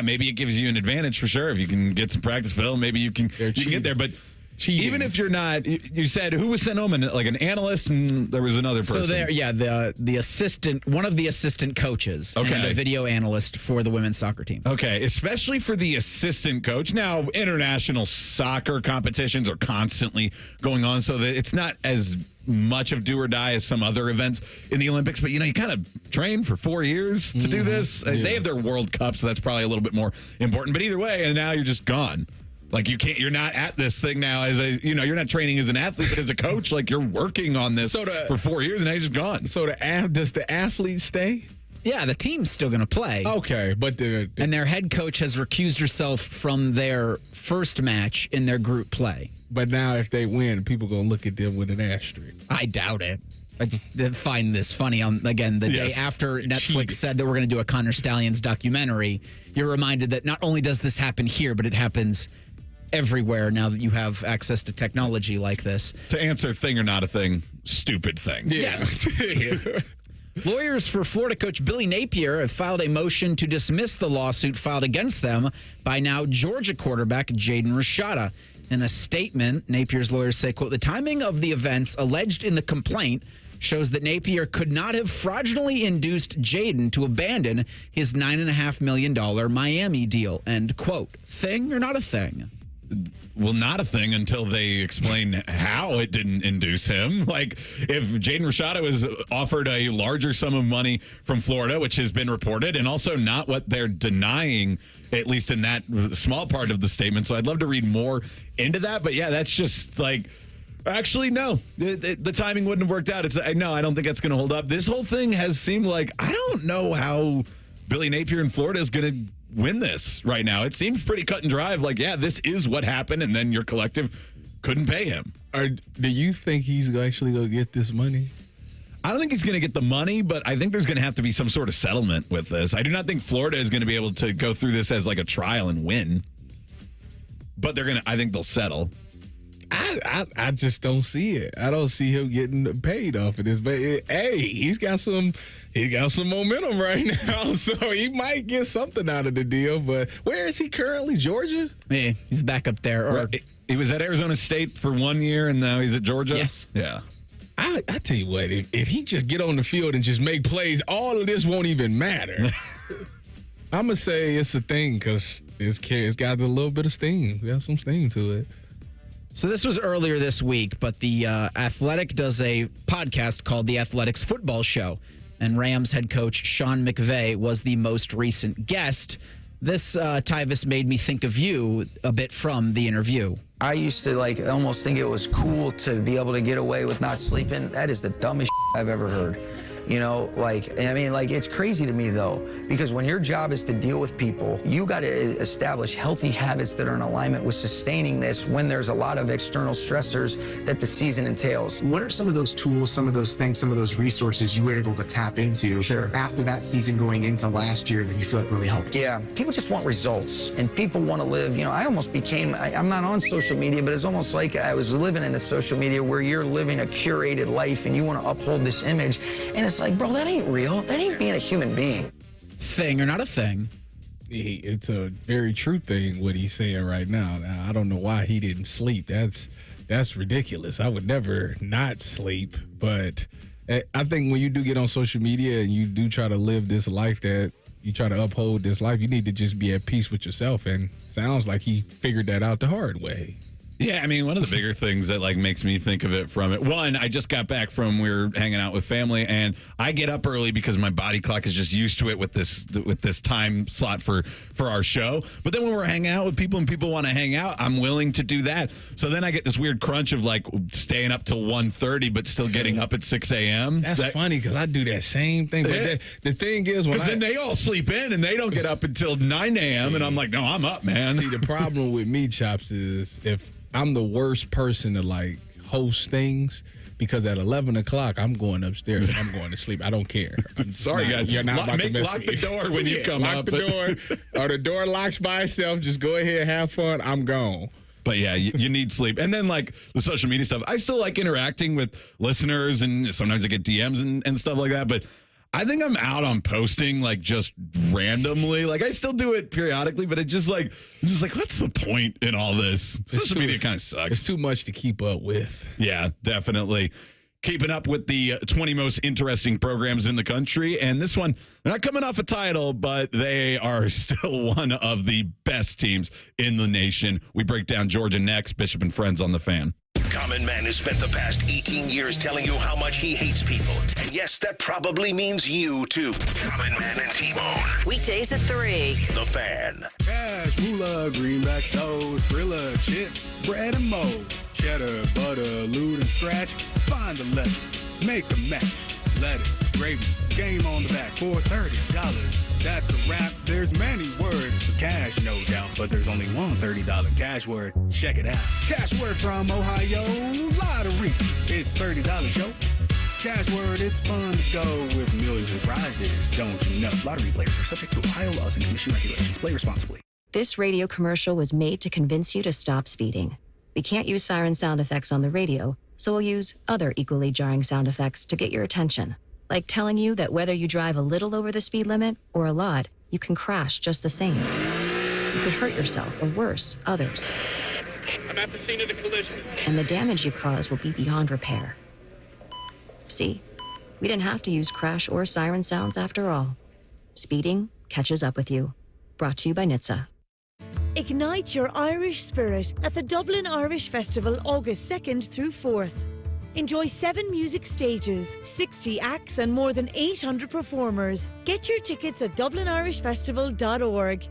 S4: maybe it gives you an advantage for sure if you can get some practice film. Maybe you can get there, but. Cheating. Even if you're not, you said who was sent home, and like an analyst, and there was another person.
S14: So the assistant, one of the assistant coaches, and a video analyst for the women's soccer team.
S4: Okay, especially for the assistant coach. Now, international soccer competitions are constantly going on, so that it's not as much of do or die as some other events in the Olympics. But you kind of train for 4 years to do this. Yeah. They have their World Cup, so that's probably a little bit more important. But either way, and now you're just gone. Like, you're not at this thing now as you're not training as an athlete, but as a coach, like, you're working on this for 4 years, and now you're just gone.
S6: So does the athlete stay?
S14: Yeah, the team's still going to play.
S6: Okay, but
S14: and their head coach has recused herself from their first match in their group play.
S6: But now if they win, people going to look at them with an asterisk.
S14: I doubt it. I just find this funny. Day after Netflix said that we're going to do a Connor Stallions documentary, you're reminded that not only does this happen here, but it happens everywhere now that you have access to technology like this.
S4: To answer thing or not a thing, stupid thing.
S14: Yeah. Yes. Lawyers for Florida coach Billy Napier have filed a motion to dismiss the lawsuit filed against them by now Georgia quarterback Jaden Rashada. In a statement, Napier's lawyers say, quote, the timing of the events alleged in the complaint shows that Napier could not have fraudulently induced Jaden to abandon his $9.5 million Miami deal, end quote. Thing or not a thing?
S4: Well, not a thing until they explain how it didn't induce him. Like, if Jaden Rashada was offered a larger sum of money from Florida, which has been reported, and also not what they're denying, at least in that small part of the statement. So I'd love to read more into that. But yeah, that's just like, actually, no, the timing wouldn't have worked out. No, I don't think that's going to hold up. This whole thing has seemed like, I don't know how Billy Napier in Florida is going to win this right now. It seems pretty cut and dry. Like, yeah, this is what happened, and then your collective couldn't pay him.
S6: Or do you think he's actually going to get this money?
S4: I don't think he's going to get the money, but I think there's going to have to be some sort of settlement with this. I do not think Florida is going to be able to go through this as like a trial and win. But I think they'll settle.
S6: I just don't see it. I don't see him getting paid off of this. But he's got some momentum right now, so he might get something out of the deal. But where is he currently? Georgia?
S14: Yeah, he's back up there.
S4: He was at Arizona State for 1 year, and now he's at Georgia?
S14: Yes.
S4: Yeah.
S6: I tell you what, if he just get on the field and just make plays, all of this won't even matter. I'm going to say it's a thing because it's got a little bit of steam. Got some steam to it.
S14: So this was earlier this week, but the Athletic does a podcast called The Athletics Football Show, and Rams head coach Sean McVay was the most recent guest. This, Tyvis, made me think of you a bit from the interview.
S7: I used to almost think it was cool to be able to get away with not sleeping. That is the dumbest I've ever heard. It's crazy to me, though, because when your job is to deal with people, you got to establish healthy habits that are in alignment with sustaining this when there's a lot of external stressors that the season entails.
S9: What are some of those tools, some of those things, some of those resources you were able to tap into after that season going into last year that you feel like really helped?
S7: Yeah, people just want results, and people want to live. I almost became, I'm not on social media, but it's almost like I was living in a social media where you're living a curated life and you want to uphold this image, and it's like, bro, that ain't real. That ain't being a human being.
S14: Thing or not a thing?
S6: It's a very true thing, what he's saying right now. I don't know why he didn't sleep. That's ridiculous. I would never not sleep. But I think when you do get on social media and you do try to live this life that you try to uphold this life, you need to just be at peace with yourself. And sounds like he figured that out the hard way.
S4: Yeah, I mean, one of the bigger things that makes me think of it from it. One, I just got back from we were hanging out with family, and I get up early because my body clock is just used to it with this time slot for our show. But then when we're hanging out with people and people want to hang out, I'm willing to do that. So then I get this weird crunch of staying up till 1:30 but still getting up at 6 a.m.
S6: That's funny because I do that same thing. But the thing is, because
S4: then they all sleep in and they don't get up until 9 a.m. and I'm like, no, I'm up, man.
S6: See, the problem with me, Chops, is if I'm the worst person to host things. Because at 11 o'clock, I'm going upstairs. I'm going to sleep. I don't care.
S4: Sorry, guys.
S6: You're not about to miss
S4: lock
S6: me.
S4: the door when you come
S6: lock
S4: up.
S6: Lock the door. Or the door locks by itself. Just go ahead, have fun. I'm gone.
S4: But yeah, you need sleep. And then like the social media stuff, I still like interacting with listeners, and sometimes I get DMs and stuff like that. But I think I'm out on posting like just randomly. Like I still do it periodically, but it's just like what's the point in all this? Social media kind of sucks.
S6: It's too much to keep up with.
S4: Yeah, definitely. Keeping up with the 20 most interesting programs in the country. And this one, they're not coming off a title, but they are still one of the best teams in the nation. We break down Georgia next. Bishop and Friends on the Fan.
S1: Common Man has spent the past 18 years telling you how much he hates people. And yes, that probably means you, too. Common Man and T-Bone.
S18: Weekdays at 3.
S1: The Fan.
S15: Cash, moolah, greenback toast, grilla, chips, bread and mold, cheddar, butter, lewd and scratch. Find the lettuce, make a match. Lettuce, gravy, game on the back for $30. That's a wrap. There's many words for cash, no doubt, but there's only one $30 cash word. Check it out. Cash word from Ohio, lottery. It's $30, yo. Cash word, it's fun to go with millions of prizes, don't you know? Lottery players are subject to Ohio laws and commission regulations. Play responsibly.
S16: This radio commercial was made to convince you to stop speeding. We can't use siren sound effects on the radio, so we'll use other equally jarring sound effects to get your attention. Like telling you that whether you drive a little over the speed limit or a lot, you can crash just the same. You could hurt yourself or worse, others.
S17: I'm at the scene of the collision.
S16: And the damage you cause will be beyond repair. See, we didn't have to use crash or siren sounds after all. Speeding catches up with you. Brought to you by NHTSA.
S20: Ignite your Irish spirit at the Dublin Irish Festival August 2nd through 4th. Enjoy 7 music stages, 60 acts and more than 800 performers. Get your tickets at dublinirishfestival.org.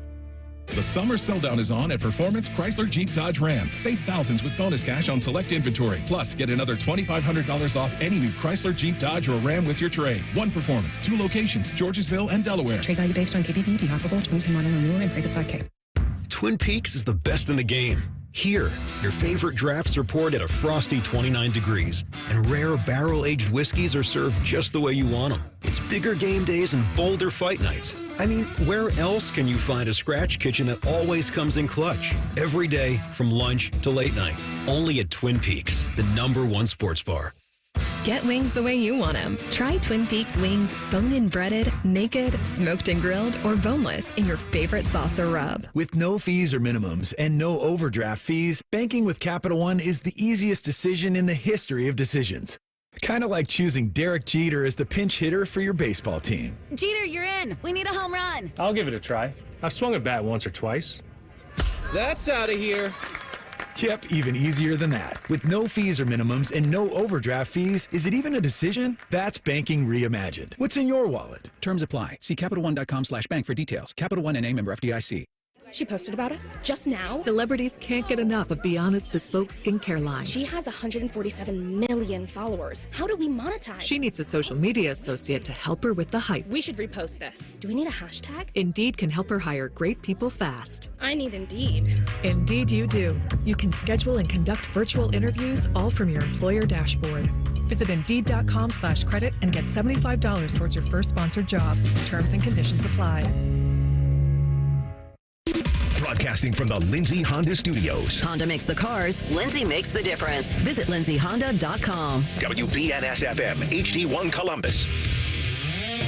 S21: The summer sell-down is on at Performance Chrysler Jeep Dodge Ram. Save thousands with bonus cash on select inventory. Plus, get another $2,500 off any new Chrysler, Jeep, Dodge, or Ram with your trade. One Performance, 2 locations, Georgesville and Delaware.
S25: Trade value based on KBB, be operable, 2010 model renewal, and price of $5K.
S22: Twin Peaks is the best in the game. Here, your favorite drafts are poured at a frosty 29 degrees, and rare barrel-aged whiskeys are served just the way you want them. It's bigger game days and bolder fight nights. I mean, where else can you find a scratch kitchen that always comes in clutch? Every day, from lunch to late night. Only at Twin Peaks, the #1 sports bar.
S23: Get wings the way you want them. Try Twin Peaks wings bone-in breaded, naked, smoked and grilled, or boneless in your favorite sauce or rub.
S24: With no fees or minimums and no overdraft fees, banking with Capital One is the easiest decision in the history of decisions. Kind of like choosing Derek Jeter as the pinch hitter for your baseball team.
S29: Jeter, you're in. We need a home run.
S30: I'll give it a try. I've swung a bat once or twice.
S24: That's out of here. Yep, even easier than that. With no fees or minimums and no overdraft fees, is it even a decision? That's banking reimagined. What's in your wallet?
S31: Terms apply. See CapitalOne.com/bank for details. Capital One and a member FDIC.
S32: She posted about us just now.
S33: Celebrities can't get enough of Be Honest bespoke skincare line.
S32: She has 147 million followers. How do we monetize?
S33: She needs a social media associate to help her with the hype.
S32: We should repost this. Do we need a hashtag?
S33: Indeed can help her hire great people fast.
S32: I need Indeed.
S33: Indeed you do. You can schedule and conduct virtual interviews all from your employer dashboard. Visit Indeed.com/credit and get $75 towards your first sponsored job. Terms and conditions apply.
S1: Broadcasting from the Lindsay Honda Studios.
S18: Honda makes the cars. Lindsay makes the difference. Visit lindsayhonda.com.
S1: WBNS-FM, HD1 Columbus.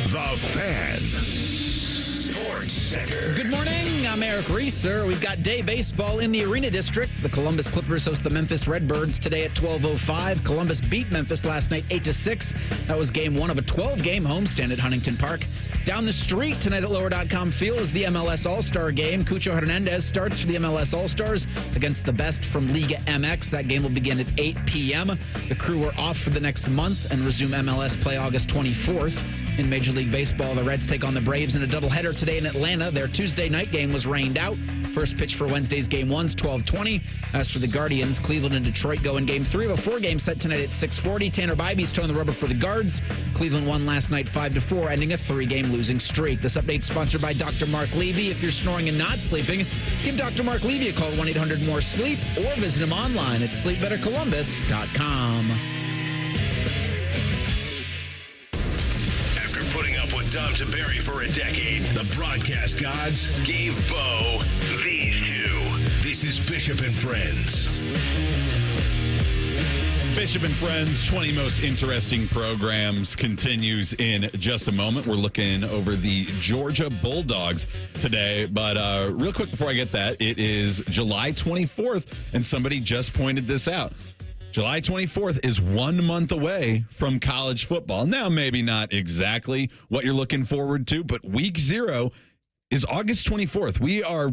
S1: The Fan. Sports Center.
S14: Good morning. I'm Marc Weiszer. We've got day baseball in the Arena District. The Columbus Clippers host the Memphis Redbirds today at 12:05. Columbus beat Memphis last night 8-6. That was game 1 of a 12-game homestand at Huntington Park. Down the street tonight at Lower.com Field is the MLS All-Star game. Cucho Hernandez starts for the MLS All-Stars against the best from Liga MX. That game will begin at 8 p.m. The crew are off for the next month and resume MLS play August 24th. In Major League Baseball, the Reds take on the Braves in a doubleheader today in Atlanta. Their Tuesday night game was rained out. First pitch for Wednesday's Game 1's 12:20. As for the Guardians, Cleveland and Detroit go in Game 3 of a 4-game set tonight at 6:40. Tanner Bybee's towing the rubber for the Guards. Cleveland won last night 5-4, ending a 3-game losing streak. This update sponsored by Dr. Mark Levy. If you're snoring and not sleeping, give Dr. Mark Levy a call, 1-800-MORE-SLEEP, or visit him online at sleepbettercolumbus.com.
S1: After putting up with Dom Tiberi for a decade, the broadcast gods gave Bo these two. This is Bishop and Friends.
S4: Bishop and Friends, 20 most interesting programs continues in just a moment. We're looking over the Georgia Bulldogs today. But real quick before I get that, it is July 24th, and somebody just pointed this out. July 24th is 1 month away from college football. Now, maybe not exactly what you're looking forward to, but week 0 is August 24th. We are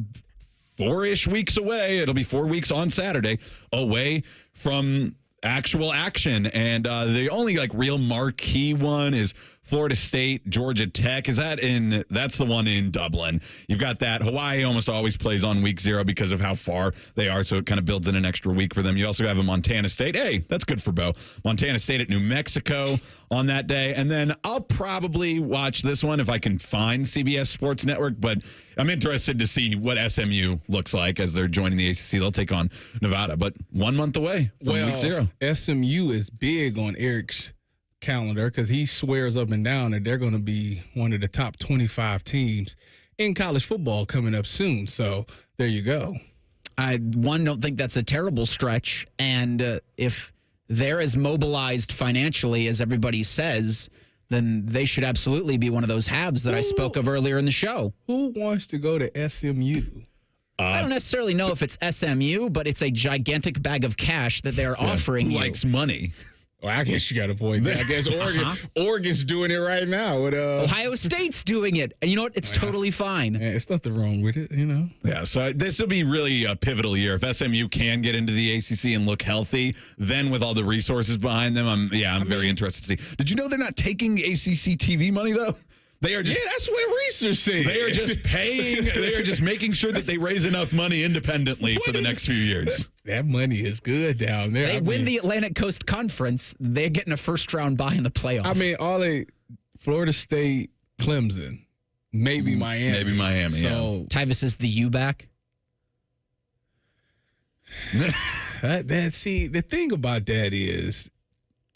S4: 4-ish weeks away. It'll be 4 weeks on Saturday away from actual action. And the only real marquee one is Florida State, Georgia Tech. That's the one in Dublin. You've got that. Hawaii almost always plays on week 0 because of how far they are, so it kind of builds in an extra week for them. You also have a Montana State. Hey, that's good for Bo. Montana State at New Mexico on that day. And then I'll probably watch this one if I can find CBS Sports Network, but I'm interested to see what SMU looks like as they're joining the ACC. They'll take on Nevada, but 1 month away from week 0.
S6: SMU is big on Eric's calendar because he swears up and down that they're going to be one of the top 25 teams in college football coming up soon. So there you go.
S14: I don't think that's a terrible stretch. And if they're as mobilized financially as everybody says, then they should absolutely be one of those halves that I spoke of earlier in the show.
S6: Who wants to go to SMU?
S14: I don't necessarily know if it's SMU, but it's a gigantic bag of cash that they're offering you.
S4: Likes money.
S6: Well, I guess you got a point there. I guess Oregon's doing it right now. With,
S14: Ohio State's doing it. And you know what? It's totally fine.
S6: Yeah, it's nothing wrong with it, you know?
S4: Yeah, so this will be really a pivotal year. If SMU can get into the ACC and look healthy, then with all the resources behind them, I'm very interested to see. Did you know they're not taking ACC TV money, though? They are just,
S6: that's what research says.
S4: They are just paying. They are just making sure that they raise enough money independently for the next few years.
S6: That money is good down there.
S14: They win the Atlantic Coast Conference. They're getting a first-round bye in the playoff.
S6: I mean, Florida State, Clemson, maybe Miami.
S4: Maybe Miami,
S14: so, Tyvis, is the U back?
S6: See, the thing about that is,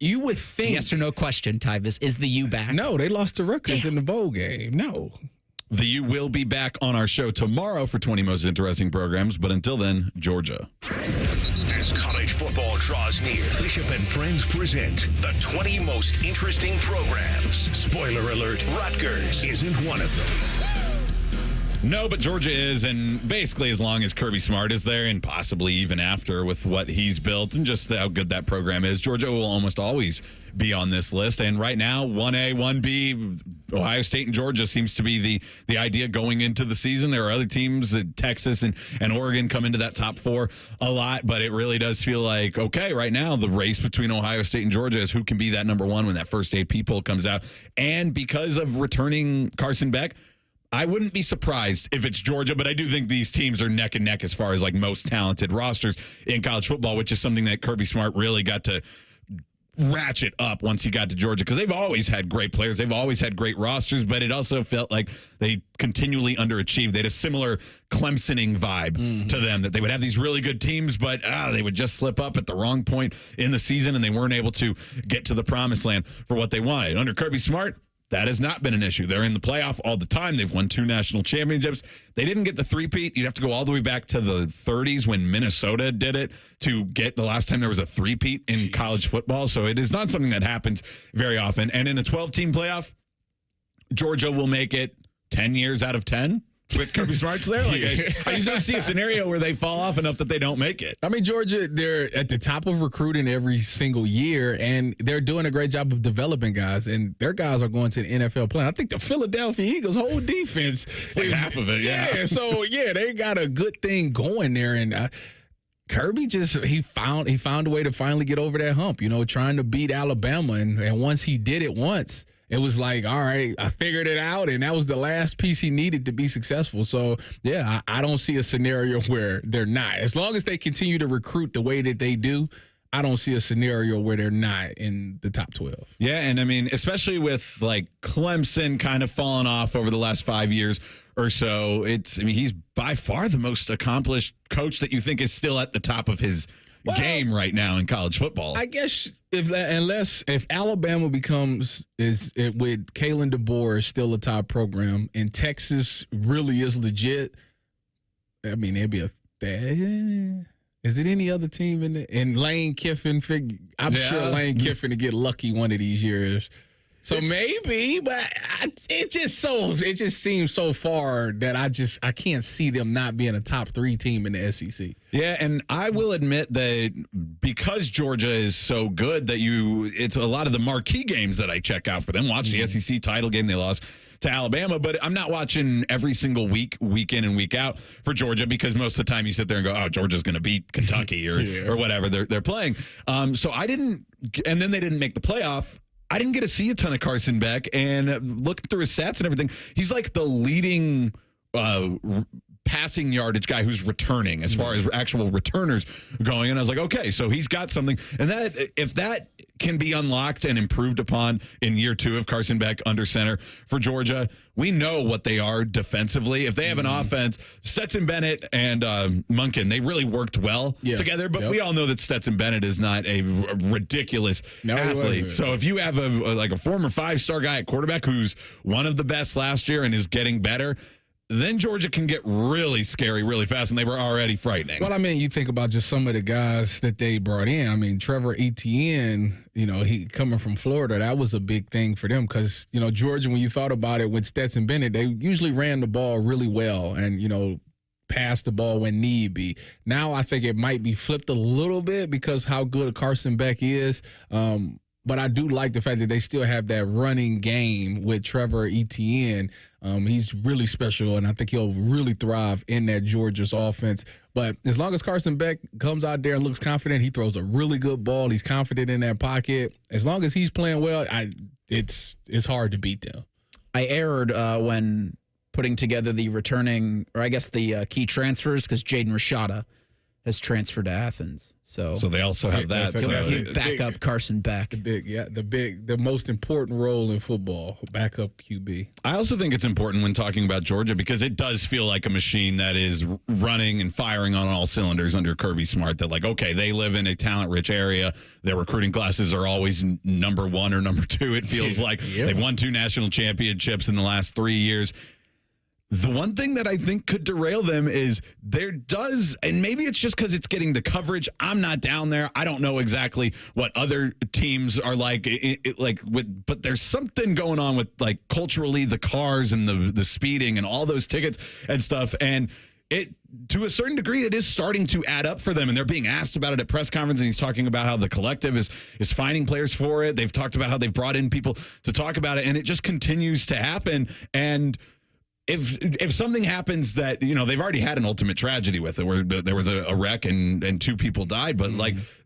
S6: you would think.
S14: Yes or no question, Tyvis. Is the U back?
S6: No, they lost to Rutgers in the bowl game. No.
S4: The U will be back on our show tomorrow for 20 most interesting programs, but until then, Georgia.
S1: As college football draws near, Bishop and Friends present the 20 most interesting programs. Spoiler alert, Rutgers isn't one of them.
S4: No, but Georgia is, and basically as long as Kirby Smart is there, and possibly even after with what he's built and just how good that program is, Georgia will almost always be on this list. And right now, 1A, 1B, Ohio State and Georgia seems to be the idea going into the season. There are other teams, Texas and Oregon come into that top 4 a lot, but it really does feel like, okay, right now the race between Ohio State and Georgia is who can be that number 1 when that first AP poll comes out. And because of returning Carson Beck, I wouldn't be surprised if it's Georgia, but I do think these teams are neck and neck as far as most talented rosters in college football, which is something that Kirby Smart really got to ratchet up once he got to Georgia, because they've always had great players. They've always had great rosters, but it also felt like they continually underachieved. They had a similar Clemsoning vibe to them, that they would have these really good teams, but they would just slip up at the wrong point in the season, and they weren't able to get to the promised land for what they wanted. Under Kirby Smart, that has not been an issue. They're in the playoff all the time. They've won 2 national championships. They didn't get the three-peat. You'd have to go all the way back to the 30s when Minnesota did it to get the last time there was a three-peat in college football. So it is not something that happens very often. And in a 12-team playoff, Georgia will make it 10 years out of 10. With Kirby Smart's there? I just don't see a scenario where they fall off enough that they don't make it.
S6: I mean, Georgia, they're at the top of recruiting every single year, and they're doing a great job of developing guys, and their guys are going to the NFL playing. I think the Philadelphia Eagles' whole defense
S4: is half of it,
S6: yeah. So, they got a good thing going there, and Kirby he found a way to finally get over that hump, trying to beat Alabama, and once he did it once, it was like, all right, I figured it out, and that was the last piece he needed to be successful. So, yeah, I don't see a scenario where they're not. As long as they continue to recruit the way that they do, I don't see a scenario where they're not in the top 12.
S4: Yeah, and I mean, especially with like Clemson kind of falling off over the last 5 years or so, he's by far the most accomplished coach that you think is still at the top of his game right now in college football.
S6: I guess if Alabama with Kalen DeBoer is still a top program and Texas really is legit, I mean, it'd be is it any other team in Lane Kiffin? I'm sure Lane Kiffin to get lucky one of these years. So maybe, but it just seems so far that I can't see them not being a top 3 team in the SEC.
S4: Yeah, and I will admit that because Georgia is so good that it's a lot of the marquee games that I check out for them. Watch the SEC title game they lost to Alabama, but I'm not watching every single week in and week out for Georgia because most of the time you sit there and go, oh, Georgia's going to beat Kentucky or whatever they're playing. So I didn't, and then they didn't make the playoff. I didn't get to see a ton of Carson Beck, and looking through his stats and everything, he's like the leading passing yardage guy who's returning as far as actual returners going. And I was like, okay, so he's got something. And that if that can be unlocked and improved upon in year 2 of Carson Beck under center for Georgia, we know what they are defensively. If they have an offense, Stetson Bennett and Munkin, they really worked well together. But we all know that Stetson Bennett is not a ridiculous athlete. So if you have a former 5-star guy at quarterback who's one of the best last year and is getting better, then Georgia can get really scary really fast, and they were already frightening.
S6: Well, I mean, you think about just some of the guys that they brought in. I mean, Trevor Etienne, he coming from Florida, that was a big thing for them because, Georgia, when you thought about it with Stetson Bennett, they usually ran the ball really well and, passed the ball when need be. Now I think it might be flipped a little bit because how good Carson Beck is. But I do like the fact that they still have that running game with Trevor Etienne. He's really special, and I think he'll really thrive in that Georgia's offense. But as long as Carson Beck comes out there and looks confident, he throws a really good ball. He's confident in that pocket. As long as he's playing well, it's hard to beat them.
S14: I erred when putting together the returning, or I guess the key transfers, because Jaden Rashada has transferred to Athens. So
S4: they also have that.
S14: So backup Carson Beck.
S6: The most important role in football, backup QB.
S4: I also think it's important when talking about Georgia because it does feel like a machine that is running and firing on all cylinders under Kirby Smart. That they live in a talent-rich area. Their recruiting classes are always number 1 or number 2. It feels like they've won 2 national championships in the last 3 years. The one thing that I think could derail them is and maybe it's just because it's getting the coverage. I'm not down there. I don't know exactly what other teams are like. But there's something going on with culturally the cars and the speeding and all those tickets and stuff. And it, to a certain degree, it is starting to add up for them. And they're being asked about it at press conference. And he's talking about how the collective is finding players for it. They've talked about how they've brought in people to talk about it. And it just continues to happen. And if something happens that, they've already had an ultimate tragedy with it where there was a wreck and 2 people died. But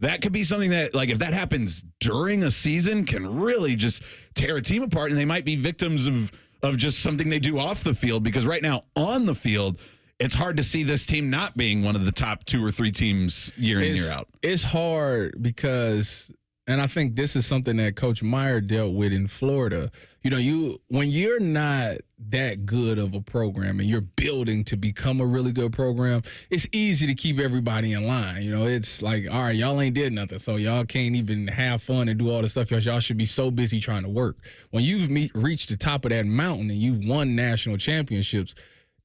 S4: that could be something that if that happens during a season can really just tear a team apart. And they might be victims of just something they do off the field, because right now on the field, it's hard to see this team not being one of the top 2 or 3 teams year in, year out.
S6: It's hard because, and I think this is something that Coach Meyer dealt with in Florida. When you're not that good of a program and you're building to become a really good program, it's easy to keep everybody in line. It's like, all right, y'all ain't did nothing, so y'all can't even have fun and do all the stuff. Y'all should be so busy trying to work. When you've reached the top of that mountain and you've won national championships,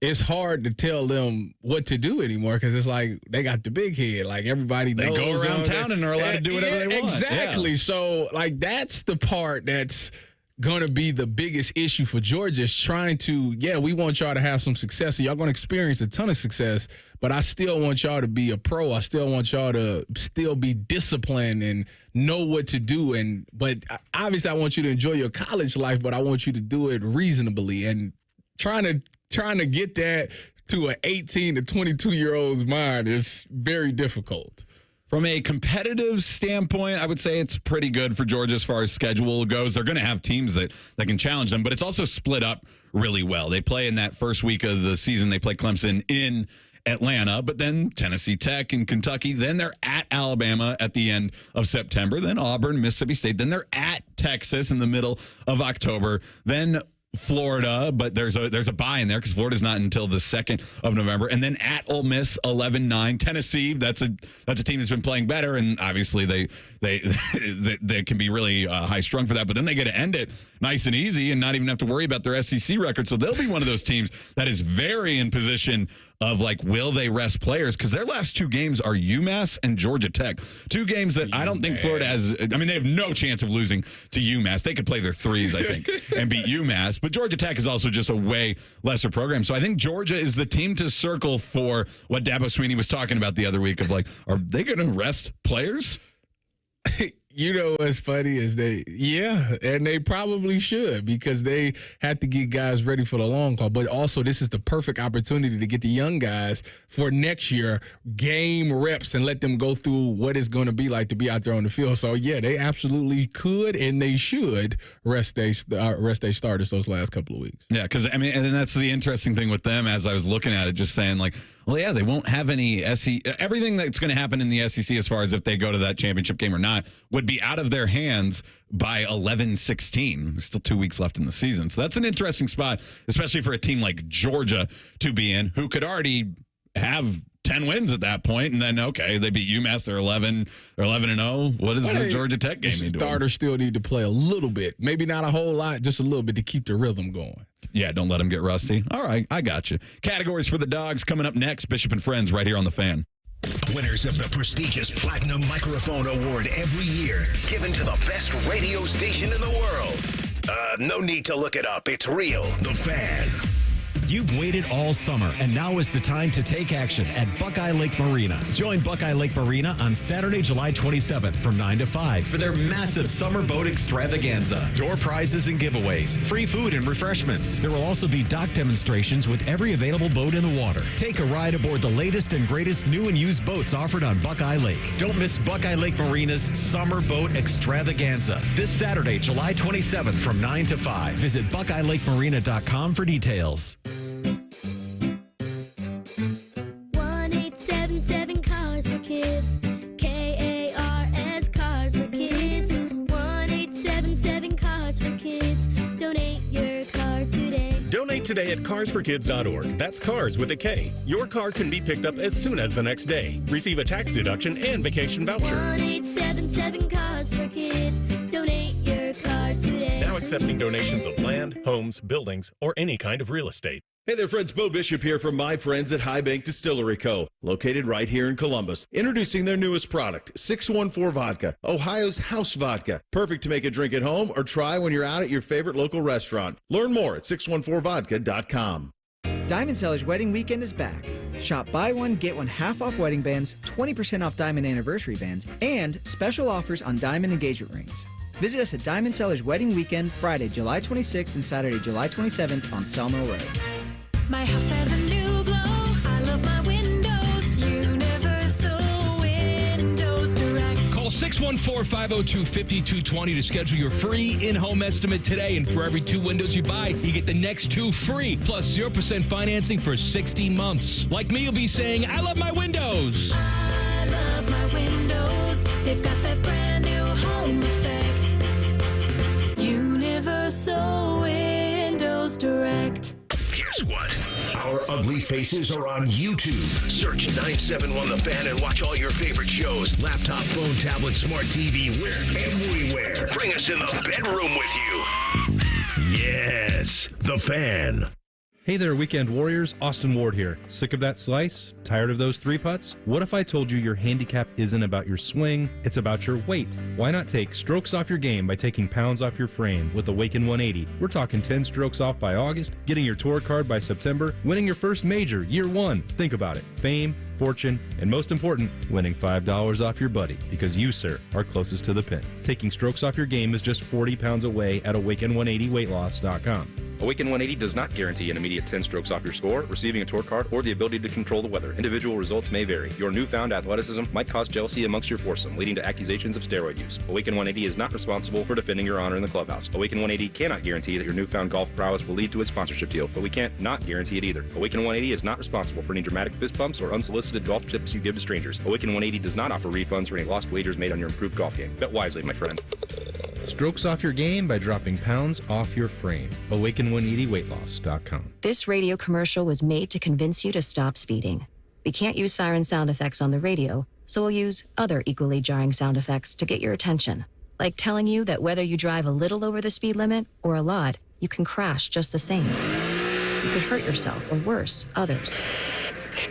S6: it's hard to tell them what to do anymore because it's like they got the big head. Like everybody knows.
S4: They go around town and they're allowed to do whatever they want.
S6: Exactly. Yeah. So that's the part that's going to be the biggest issue for Georgia is trying to, we want y'all to have some success. So y'all going to experience a ton of success, but I still want y'all to be a pro. I still want y'all to still be disciplined and know what to do. But obviously I want you to enjoy your college life, but I want you to do it reasonably. And trying to get that to an 18 to 22-year-old's mind is very difficult.
S4: From a competitive standpoint, I would say it's pretty good for Georgia as far as schedule goes. They're going to have teams that can challenge them, but it's also split up really well. They play in that first week of the season. They play Clemson in Atlanta, but then Tennessee Tech and Kentucky. Then they're at Alabama at the end of September. Then Auburn, Mississippi State. Then they're at Texas in the middle of October. Then Florida, but there's a bye in there because Florida's not until the 2nd of November, and then at Ole Miss 11-9. Tennessee, that's a team that's been playing better, and obviously they can be really high strung for that. But then they get to end it nice and easy and not even have to worry about their SEC record. So they'll be one of those teams that is very in position of like, will they rest players? Because their last 2 games are UMass and Georgia Tech. 2 games that I don't think Florida has. I mean, they have no chance of losing to UMass. They could play their threes, I think, and beat UMass. But Georgia Tech is also just a way lesser program. So I think Georgia is the team to circle for what Dabo Swinney was talking about the other week of like, are they going to rest players?
S6: You know what's funny is and they probably should, because they have to get guys ready for the long haul. But also, this is the perfect opportunity to get the young guys for next year game reps and let them go through what it's going to be like to be out there on the field. So, yeah, they absolutely could and they should rest their starters those last couple of weeks.
S4: Yeah, because, I mean, and then that's the interesting thing with them as I was looking at it, just saying, like, well, yeah, they won't have any everything that's going to happen in the SEC as far as if they go to that championship game or not would be out of their hands by 11-16. There's still 2 weeks left in the season. So that's an interesting spot, especially for a team like Georgia to be in, who could already have 10 wins at that point, and then, okay, they beat UMass, they're 11-0. What does the Georgia Tech game mean?
S6: Starters still need to play a little bit. Maybe not a whole lot, just a little bit to keep the rhythm going.
S4: Yeah, don't let them get rusty. All right, I got you. Categories for the Dogs coming up next. Bishop and Friends right here on The Fan.
S1: Winners of the prestigious Platinum Microphone Award every year, given to the best radio station in the world. No need to look it up. It's real. The Fan.
S2: You've waited all summer, and now is the time to take action at Buckeye Lake Marina. Join Buckeye Lake Marina on Saturday, July 27th from 9 to 5 for their massive summer boat extravaganza. Door prizes and giveaways, free food and refreshments. There will also be dock demonstrations with every available boat in the water. Take a ride aboard the latest and greatest new and used boats offered on Buckeye Lake. Don't miss Buckeye Lake Marina's summer boat extravaganza this Saturday, July 27th from 9 to 5. Visit BuckeyeLakeMarina.com for details.
S3: 1-877 Cars for Kids. KARS Cars for Kids. 1-877 Cars for Kids. Donate your car today.
S5: Donate today at carsforkids.org. That's cars with a K. Your car can be picked up as soon as the next day. Receive a tax deduction and vacation voucher.
S3: 1-877 Cars for Kids. Donate your car today.
S5: Now accepting donations of land, homes, buildings, or any kind of real estate.
S8: Hey there, friends. Bo Bishop here from my friends at High Bank Distillery Co., located right here in Columbus. Introducing their newest product, 614 Vodka, Ohio's house vodka. Perfect to make a drink at home or try when you're out at your favorite local restaurant. Learn more at 614vodka.com.
S9: Diamond Seller's Wedding Weekend is back. Shop buy one, get one half off wedding bands, 20% off diamond anniversary bands, and special offers on diamond engagement rings. Visit us at Diamond Seller's Wedding Weekend, Friday, July 26th and Saturday, July 27th on Sawmill Road.
S3: My house has a new glow. I love my windows. Universal Windows Direct.
S10: Call 614-502-5220 to schedule your free in-home estimate today. And for every 2 windows you buy, you get the next 2 free, plus 0% financing for 60 months. Like me, you'll be saying, I love my windows.
S3: I love my windows. They've got that brand new home effect. Universal Windows Direct.
S1: Guess what? Our ugly faces are on YouTube. Search 971 The Fan and watch all your favorite shows. Laptop, phone, tablet, smart TV, we're everywhere. Bring us in the bedroom with you. Yes, The Fan.
S11: Hey there, Weekend Warriors. Austin Ward here. Sick of that slice? Tired of those 3 putts? What if I told you your handicap isn't about your swing, it's about your weight? Why not take strokes off your game by taking pounds off your frame with Awaken 180? We're talking 10 strokes off by August, getting your tour card by September, winning your first major year 1. Think about it. Fame, fortune, and most important, winning $5 off your buddy, because you, sir, are closest to the pin. Taking strokes off your game is just 40 pounds away at Awaken180weightloss.com. Awaken 180 does not guarantee an immediate 10 strokes off your score, receiving a tour card, or the ability to control the weather. Individual results may vary. Your newfound athleticism might cause jealousy amongst your foursome, leading to accusations of steroid use. Awaken 180 is not responsible for defending your honor in the clubhouse. Awaken 180 cannot guarantee that your newfound golf prowess will lead to a sponsorship deal, but we can't not guarantee it either. Awaken 180 is not responsible for any dramatic fist bumps or unsolicited golf tips you give to strangers. Awaken 180 does not offer refunds for any lost wagers made on your improved golf game. Bet wisely, my friend. Strokes off your game by dropping pounds off your frame. Awaken180weightloss.com.
S7: This radio commercial was made to convince you to stop speeding. We can't use siren sound effects on the radio, so we'll use other equally jarring sound effects to get your attention. Like telling you that whether you drive a little over the speed limit or a lot, you can crash just the same. You could hurt yourself or worse, others.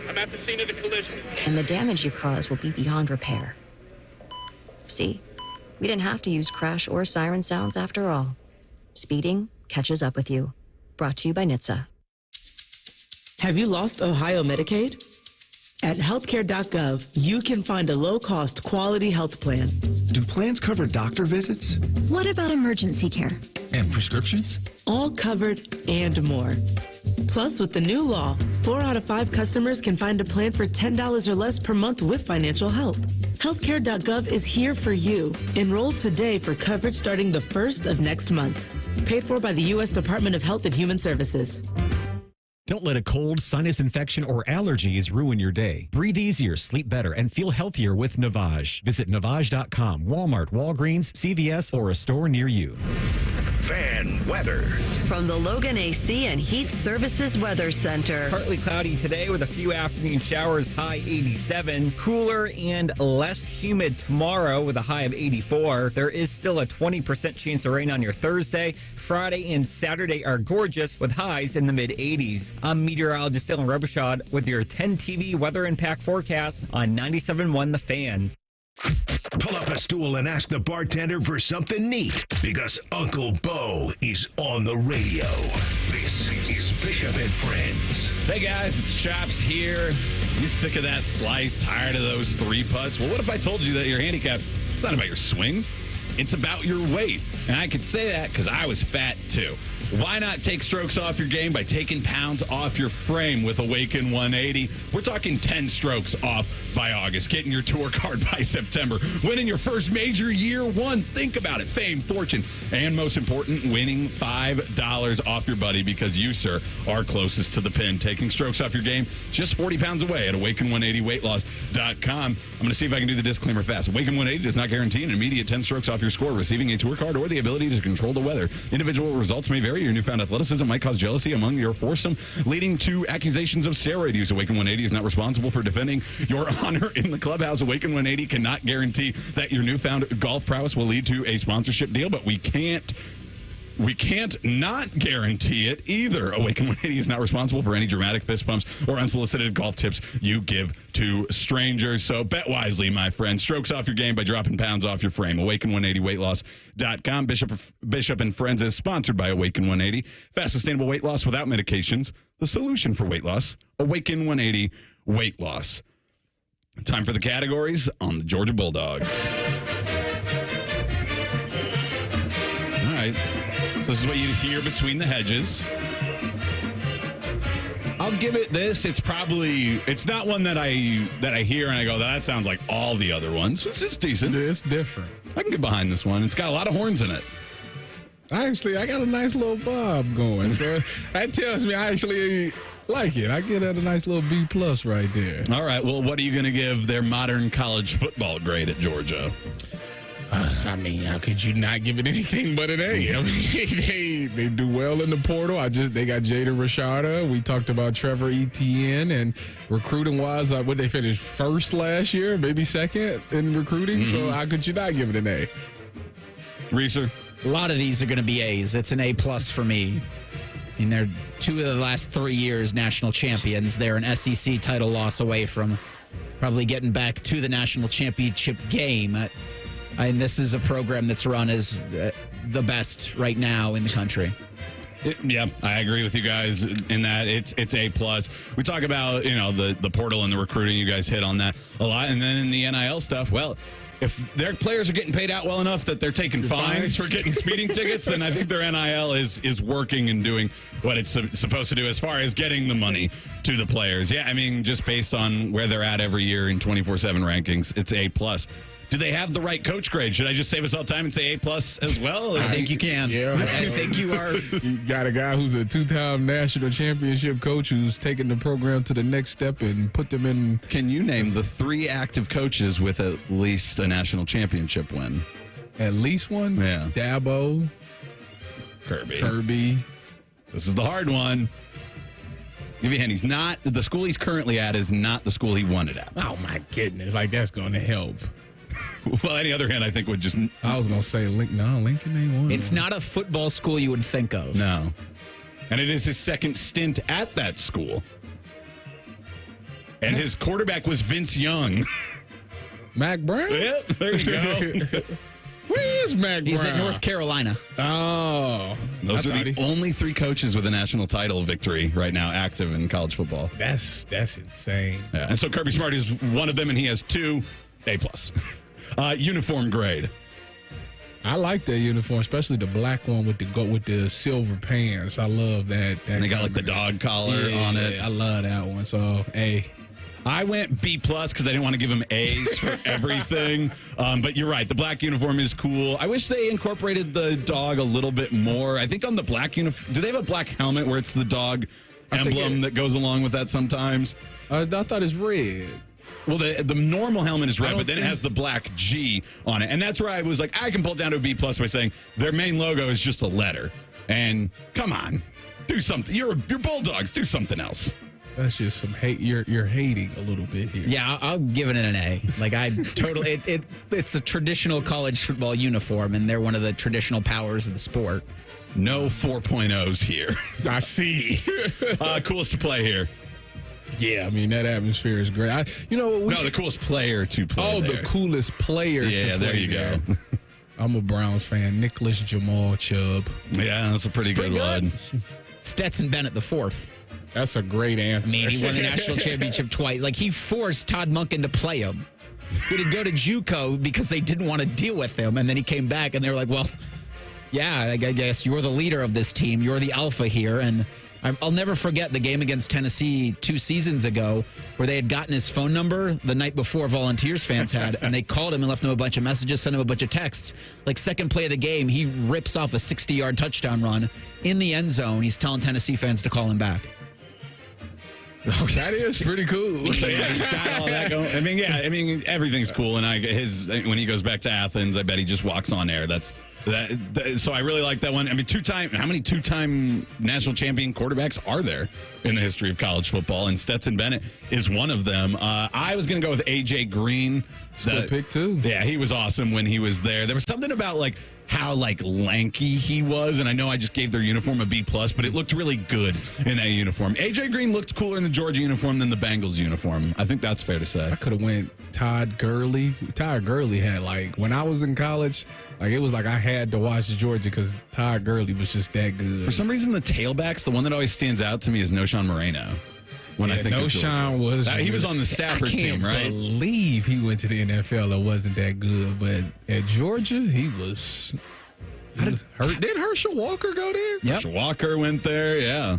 S12: I'm at the scene of the collision.
S7: And the damage you cause will be beyond repair. See? We didn't have to use crash or siren sounds after all. Speeding catches up with you. Brought to you by NHTSA.
S13: Have you lost Ohio Medicaid? At healthcare.gov, you can find a low-cost, quality health plan.
S15: Do plans cover doctor visits?
S32: What about emergency care?
S15: And prescriptions?
S13: All covered and more. Plus, with the new law, 4 out of 5 customers can find a plan for $10 or less per month with financial help. Healthcare.gov is here for you. Enroll today for coverage starting the 1st of next month. Paid for by the U.S. Department of Health and Human Services.
S2: Don't let a cold, sinus infection, or allergies ruin your day. Breathe easier, sleep better, and feel healthier with Navage. Visit Navage.com, Walmart, Walgreens, CVS, or a store near you.
S1: Fan weather.
S18: From the Logan AC and Heat Services Weather Center.
S16: Partly cloudy today with a few afternoon showers, high 87. Cooler and less humid tomorrow with a high of 84. There is still a 20% chance of rain on your Thursday. Friday and Saturday are gorgeous with highs in the mid-80s. I'm meteorologist Dylan Robichaud with your 10 TV weather impact forecast on 97.1 The Fan.
S1: Pull up a stool and ask the bartender for something neat, because Uncle Bo is on the radio. This is Bishop and Friends.
S4: Hey guys, it's Chops here. You sick of that slice? Tired of those 3 putts? Well, what if I told you that your handicap, it's not about your swing, it's about your weight. And I could say that because I was fat too. Why not take strokes off your game by taking pounds off your frame with Awaken 180? We're talking 10 strokes off by August, getting your tour card by September, winning your first major year one. Think about it. Fame, fortune, and most important, winning $5 off your buddy because you, sir, are closest to the pin. Taking strokes off your game, just 40 pounds away at Awaken180weightloss.com. I'm going to see if I can do the disclaimer fast. Awaken 180 does not guarantee an immediate 10 strokes off your score, receiving a tour card, or the ability to control the weather. Individual results may vary. Your newfound athleticism might cause jealousy among your foursome, leading to accusations of steroid use. Awaken 180 is not responsible for defending your honor in the clubhouse. Awaken 180 cannot guarantee that your newfound golf prowess will lead to a sponsorship deal, but we can't not guarantee it either. Awaken 180 is not responsible for any dramatic fist bumps or unsolicited golf tips you give to strangers. So bet wisely, my friend. Strokes off your game by dropping pounds off your frame. Awaken180weightloss.com. Bishop and Friends is sponsored by Awaken 180. Fast, sustainable weight loss without medications. The solution for weight loss. Awaken 180 weight loss. Time for the categories on the Georgia Bulldogs. All right. This is what you hear between the hedges. I'll give it this. It's not one that I hear and I go, that sounds like all the other ones. It's just decent.
S6: It's different.
S4: I can get behind this one. It's got a lot of horns in it.
S6: I got a nice little bob going. So that tells me I actually like it. I get at a nice little B+ right there.
S4: All right. Well, what are you going to give their modern college football grade at Georgia?
S6: I mean, how could you not give it anything but an A? I mean, they do well in the portal. They got Jaden Rashada. We talked about Trevor Etienne, and recruiting wise, would they finish first last year, maybe second in recruiting? Mm-hmm. So how could you not give it an A?
S4: Reeser?
S14: A lot of these are going to be A's. It's an A+ for me. I mean, they're 2 of the last 3 years national champions. They're an SEC title loss away from probably getting back to the national championship game. And this is a program that's run as the best right now in the country.
S4: Yeah, I agree with you guys in that it's A+. We talk about, the portal and the recruiting. You guys hit on that a lot. And then in the NIL stuff, well, if their players are getting paid out well enough that they're taking fines for getting speeding tickets, then I think their NIL is working and doing what it's supposed to do as far as getting the money to the players. Yeah, I mean, just based on where they're at every year in 24/7 rankings, it's A+. Do they have the right coach grade? Should I just save us all time and say A+ as well?
S14: I think you can.
S6: Yeah.
S14: I think you are.
S6: You got a guy who's a 2-time national championship coach who's taken the program to the next step and put them in.
S4: Can you name the 3 active coaches with at least a national championship win?
S6: At least one?
S4: Yeah.
S6: Dabo.
S4: Kirby. This is the hard one. Give you a hint. He's not, the school he's currently at is not the school he wanted at.
S6: Oh, my goodness. Like, that's going to help.
S4: Well, any other hand, I think would just.
S6: I was going to say Lincoln ain't one.
S14: It's not a football school you would think of.
S4: No. And it is his second stint at that school. And his quarterback was Vince Young.
S6: Mac Brown?
S4: Yeah, there you go.
S6: Where is Mac Brown?
S14: He's at North Carolina.
S6: Oh.
S4: Those are the only 3 coaches with a national title victory right now active in college football.
S6: That's insane.
S4: Yeah. And so Kirby Smart is one of them, and he has 2 A+. Uniform grade.
S6: I like that uniform, especially the black one with the silver pants. I love that.
S4: And they got like the dog collar on it.
S6: I love that one. So, A.
S4: I went B+ because I didn't want to give him A's for everything. But you're right. The black uniform is cool. I wish they incorporated the dog a little bit more. I think on the black uniform, do they have a black helmet where it's the dog emblem that goes along with that sometimes?
S6: I thought it's red.
S4: Well, the normal helmet is red, but then it has the black G on it. And that's where I was like, I can pull it down to a B+ by saying their main logo is just a letter. And come on, do something. You're Bulldogs. Do something else.
S6: That's just some hate. You're hating a little bit here.
S14: Yeah, I'll give it an A. Like I totally, it's a traditional college football uniform, and they're one of the traditional powers of the sport.
S4: No 4.0s here.
S6: I see.
S4: Coolest to play here.
S6: Yeah, I mean, that atmosphere is great.
S4: No, the coolest player to play.
S6: Oh,
S4: there.
S6: the coolest player to play.
S4: Yeah, there you go.
S6: I'm a Browns fan. Nicholas Jamal Chubb.
S4: Yeah, that's a pretty good one.
S14: Stetson Bennett the 4th.
S6: That's a great answer.
S14: I mean, he won the national championship twice. Like, he forced Todd Monken to play him. He would go to JUCO because they didn't want to deal with him. And then he came back, and they were like, well, yeah, I guess you're the leader of this team. You're the alpha here. And I'll never forget the game against Tennessee 2 seasons ago where they had gotten his phone number the night before Volunteers fans had, and they called him and left him a bunch of messages, sent him a bunch of texts. Like, second play of the game, he rips off a 60-yard touchdown run in the end zone. He's telling Tennessee fans to call him back.
S6: Oh, that is pretty cool.
S4: So, yeah, he's got all that going. I mean, everything's cool. And when he goes back to Athens, I bet he just walks on air. So I really like that one. I mean, how many two-time national champion quarterbacks are there in the history of college football? And Stetson Bennett is one of them. I was going to go with A.J. Green.
S6: Good pick, too.
S4: Yeah, he was awesome when he was there. There was something about, how lanky he was, and I know I just gave their uniform a B+, but it looked really good in that uniform. A.J. Green looked cooler in the Georgia uniform than the Bengals uniform. I think that's fair to say.
S6: I could have went Todd Gurley. Todd Gurley had, when I was in college, it was I had to watch Georgia because Todd Gurley was just that good.
S4: For some reason, the tailbacks, the one that always stands out to me is Noshawn Moreno. When I think
S6: Noshawn
S4: he was on the Stafford team, right?
S6: I can't believe he went to the NFL. It wasn't that good, but at Georgia, he was hurt. Did Herschel Walker go there?
S4: Yep. Herschel Walker went there. Yeah,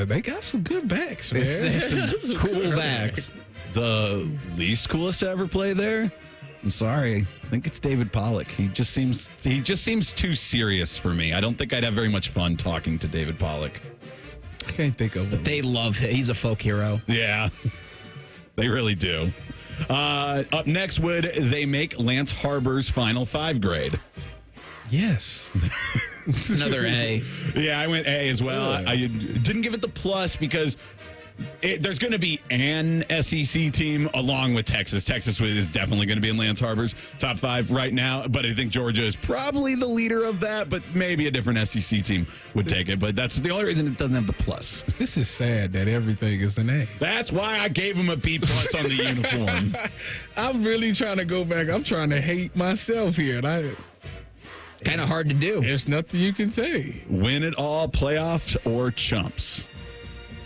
S6: they got some good backs, man.
S14: It's some cool backs.
S4: The least coolest to ever play there. I'm sorry. I think it's David Pollock. He just seems too serious for me. I don't think I'd have very much fun talking to David Pollock.
S6: I can't think of him.
S14: But they love him. He's a folk hero.
S4: Yeah, they really do. Up next, would they make Lance Harbor's Final 5 grade?
S6: Yes.
S14: It's another A.
S4: Yeah, I went A as well. I didn't give it the plus because there's going to be an SEC team along with Texas. Texas is definitely going to be in Lance Harbor's top 5 right now, but I think Georgia is probably the leader of that, but maybe a different SEC team would take it. But that's the only reason it doesn't have the plus.
S6: This is sad that everything is an A.
S4: That's why I gave him a B+ on the uniform.
S6: I'm really trying to go back. I'm trying to hate myself here.
S14: Kind of hard to do.
S6: There's nothing you can say.
S4: Win it all, playoffs or chumps.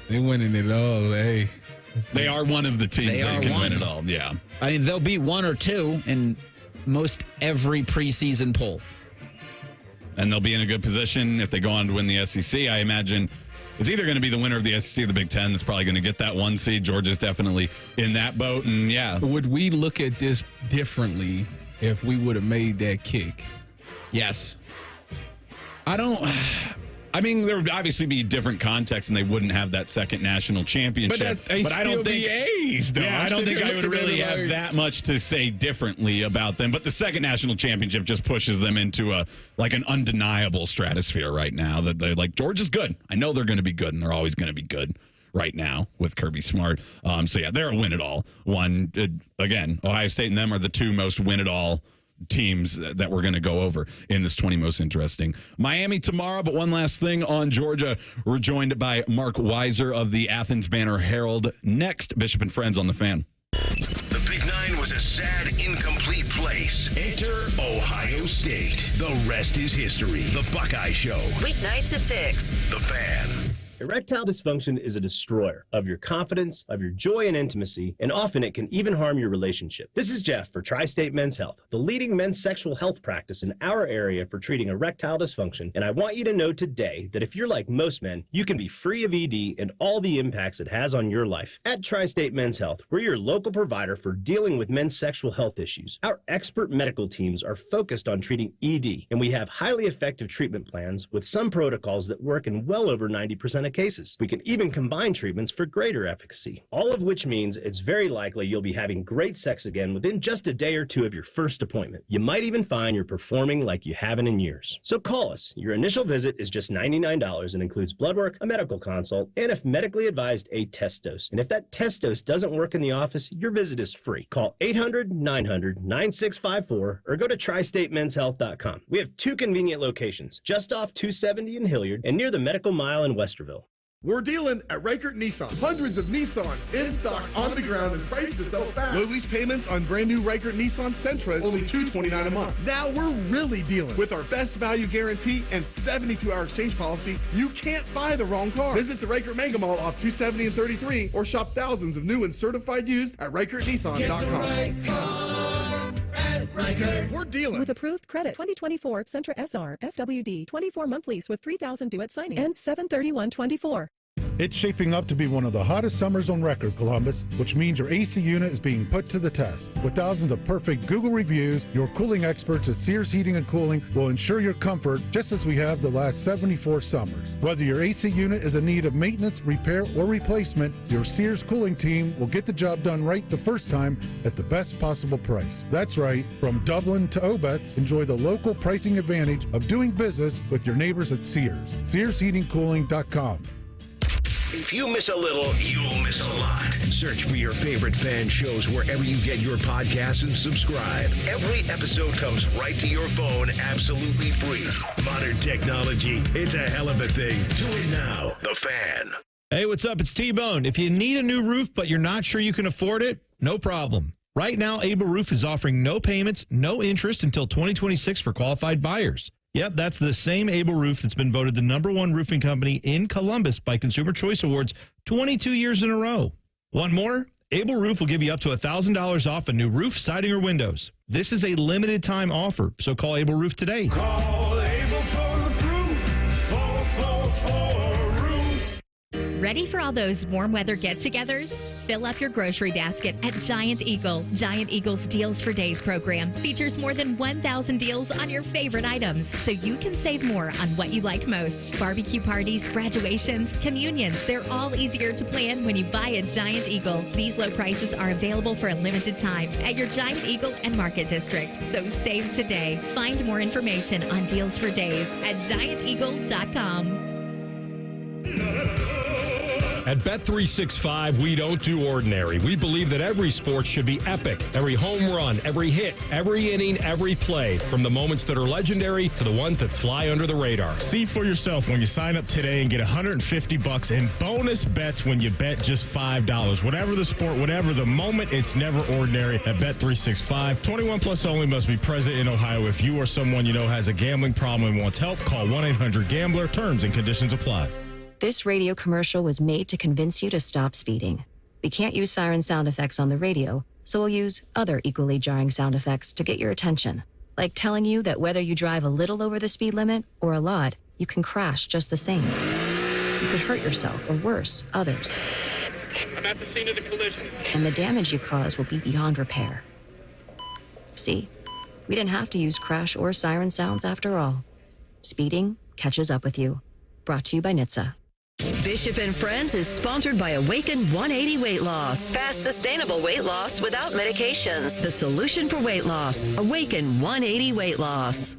S6: They winning it all, hey.
S4: They are one of the teams that can win it all, yeah.
S14: I mean, they'll be 1 or 2, and most every preseason poll.
S4: And they'll be in a good position if they go on to win the SEC. I imagine it's either going to be the winner of the SEC or the Big Ten that's probably going to get that 1 seed. Georgia's definitely in that boat. And yeah.
S6: Would we look at this differently if we would have made that kick?
S14: Yes.
S4: I mean, there would obviously be different contexts, and they wouldn't have that second national championship.
S6: But I don't think
S4: A's, though. Yeah, I don't think I would really have that much to say differently about them. But the second national championship just pushes them into an undeniable stratosphere right now. That they're like, Georgia's good. I know they're going to be good, and they're always going to be good right now with Kirby Smart. So yeah, they're a win it all. Again, Ohio State and them are the two most win it all teams that we're going to go over in this 20 most interesting. Miami tomorrow, but one last thing on Georgia. We're joined by Marc Weiszer of the Athens Banner-Herald. Next, Bishop and Friends on the Fan.
S1: The Big Nine was a sad, incomplete place. Enter Ohio State. The rest is history. The Buckeye Show.
S18: Weeknights at 6.
S1: The Fan.
S17: Erectile dysfunction is a destroyer of your confidence, of your joy and intimacy, and often it can even harm your relationship. This is Jeff for Tri-State Men's Health, the leading men's sexual health practice in our area for treating erectile dysfunction. And I want you to know today that if you're like most men, you can be free of ED and all the impacts it has on your life. At Tri-State Men's Health, we're your local provider for dealing with men's sexual health issues. Our expert medical teams are focused on treating ED, and we have highly effective treatment plans with some protocols that work in well over 90% of cases. We can even combine treatments for greater efficacy, all of which means it's very likely you'll be having great sex again within just a day or two of your first appointment. You might even find you're performing like you haven't in years. So call us. Your initial visit is just $99 and includes blood work, a medical consult, and if medically advised, a test dose. And if that test dose doesn't work in the office, your visit is free. Call 800-900-9654 or go to tristatemenshealth.com. We have 2 convenient locations, just off 270 in Hilliard and near the Medical Mile in Westerville.
S19: We're dealing at Reichert Nissan. Hundreds of Nissans in stock, on the ground, and priced to sell fast. Low lease payments on brand new Reichert Nissan Sentras, only $229 a month. Now we're really dealing. With our best value guarantee and 72-hour exchange policy, you can't buy the wrong car. Visit the Reichert Mega Mall off 270 and 33 or shop thousands of new and certified used at ReichertNissan.com. Get the right car at Reichert. We're dealing.
S33: With approved credit, 2024 Sentra SR FWD 24-month lease with 3,000 due at signing and 73124.
S20: It's shaping up to be one of the hottest summers on record, Columbus, which means your AC unit is being put to the test. With thousands of perfect Google reviews, your cooling experts at Sears Heating and Cooling will ensure your comfort just as we have the last 74 summers. Whether your AC unit is in need of maintenance, repair, or replacement, your Sears cooling team will get the job done right the first time at the best possible price. That's right, from Dublin to Obetz, enjoy the local pricing advantage of doing business with your neighbors at Sears. SearsHeatingCooling.com.
S1: If you miss a little, you'll miss a lot. Search for your favorite fan shows wherever you get your podcasts and subscribe. Every episode comes right to your phone absolutely free. Modern technology, it's a hell of a thing. Do it now. The Fan.
S21: Hey, what's up? It's T-Bone. If you need a new roof but you're not sure you can afford it, no problem. Right now, Able Roof is offering no payments, no interest until 2026 for qualified buyers. Yep, that's the same Able Roof that's been voted the #1 roofing company in Columbus by Consumer Choice Awards 22 years in a row. Want more? Able Roof will give you up to $1,000 off a new roof, siding, or windows. This is a limited time offer, so call Able Roof today.
S3: Call Able for the proof. 444 Roof.
S22: Ready for all those warm weather get-togethers? Fill up your grocery basket at Giant Eagle. Giant Eagle's Deals for Days program features more than 1,000 deals on your favorite items, so you can save more on what you like most. Barbecue parties, graduations, communions, they're all easier to plan when you buy at Giant Eagle. These low prices are available for a limited time at your Giant Eagle and Market District, so save today. Find more information on Deals for Days at gianteagle.com.
S10: At Bet365, we don't do ordinary. We believe that every sport should be epic. Every home run, every hit, every inning, every play. From the moments that are legendary to the ones that fly under the radar.
S23: See for yourself when you sign up today and get $150 in bonus bets when you bet just $5. Whatever the sport, whatever the moment, it's never ordinary at Bet365. 21 plus only, must be present in Ohio. If you or someone you know has a gambling problem and wants help, call 1-800-GAMBLER. Terms and conditions apply.
S7: This radio commercial was made to convince you to stop speeding. We can't use siren sound effects on the radio, so we'll use other equally jarring sound effects to get your attention, like telling you that whether you drive a little over the speed limit or a lot, you can crash just the same. You could hurt yourself, or worse, others.
S5: I'm at the scene of the collision.
S7: And the damage you cause will be beyond repair. See, we didn't have to use crash or siren sounds after all. Speeding catches up with you. Brought to you by NHTSA.
S18: Bishop and Friends is sponsored by Awaken 180 Weight Loss. Fast, sustainable weight loss without medications. The solution for weight loss. Awaken 180 Weight Loss.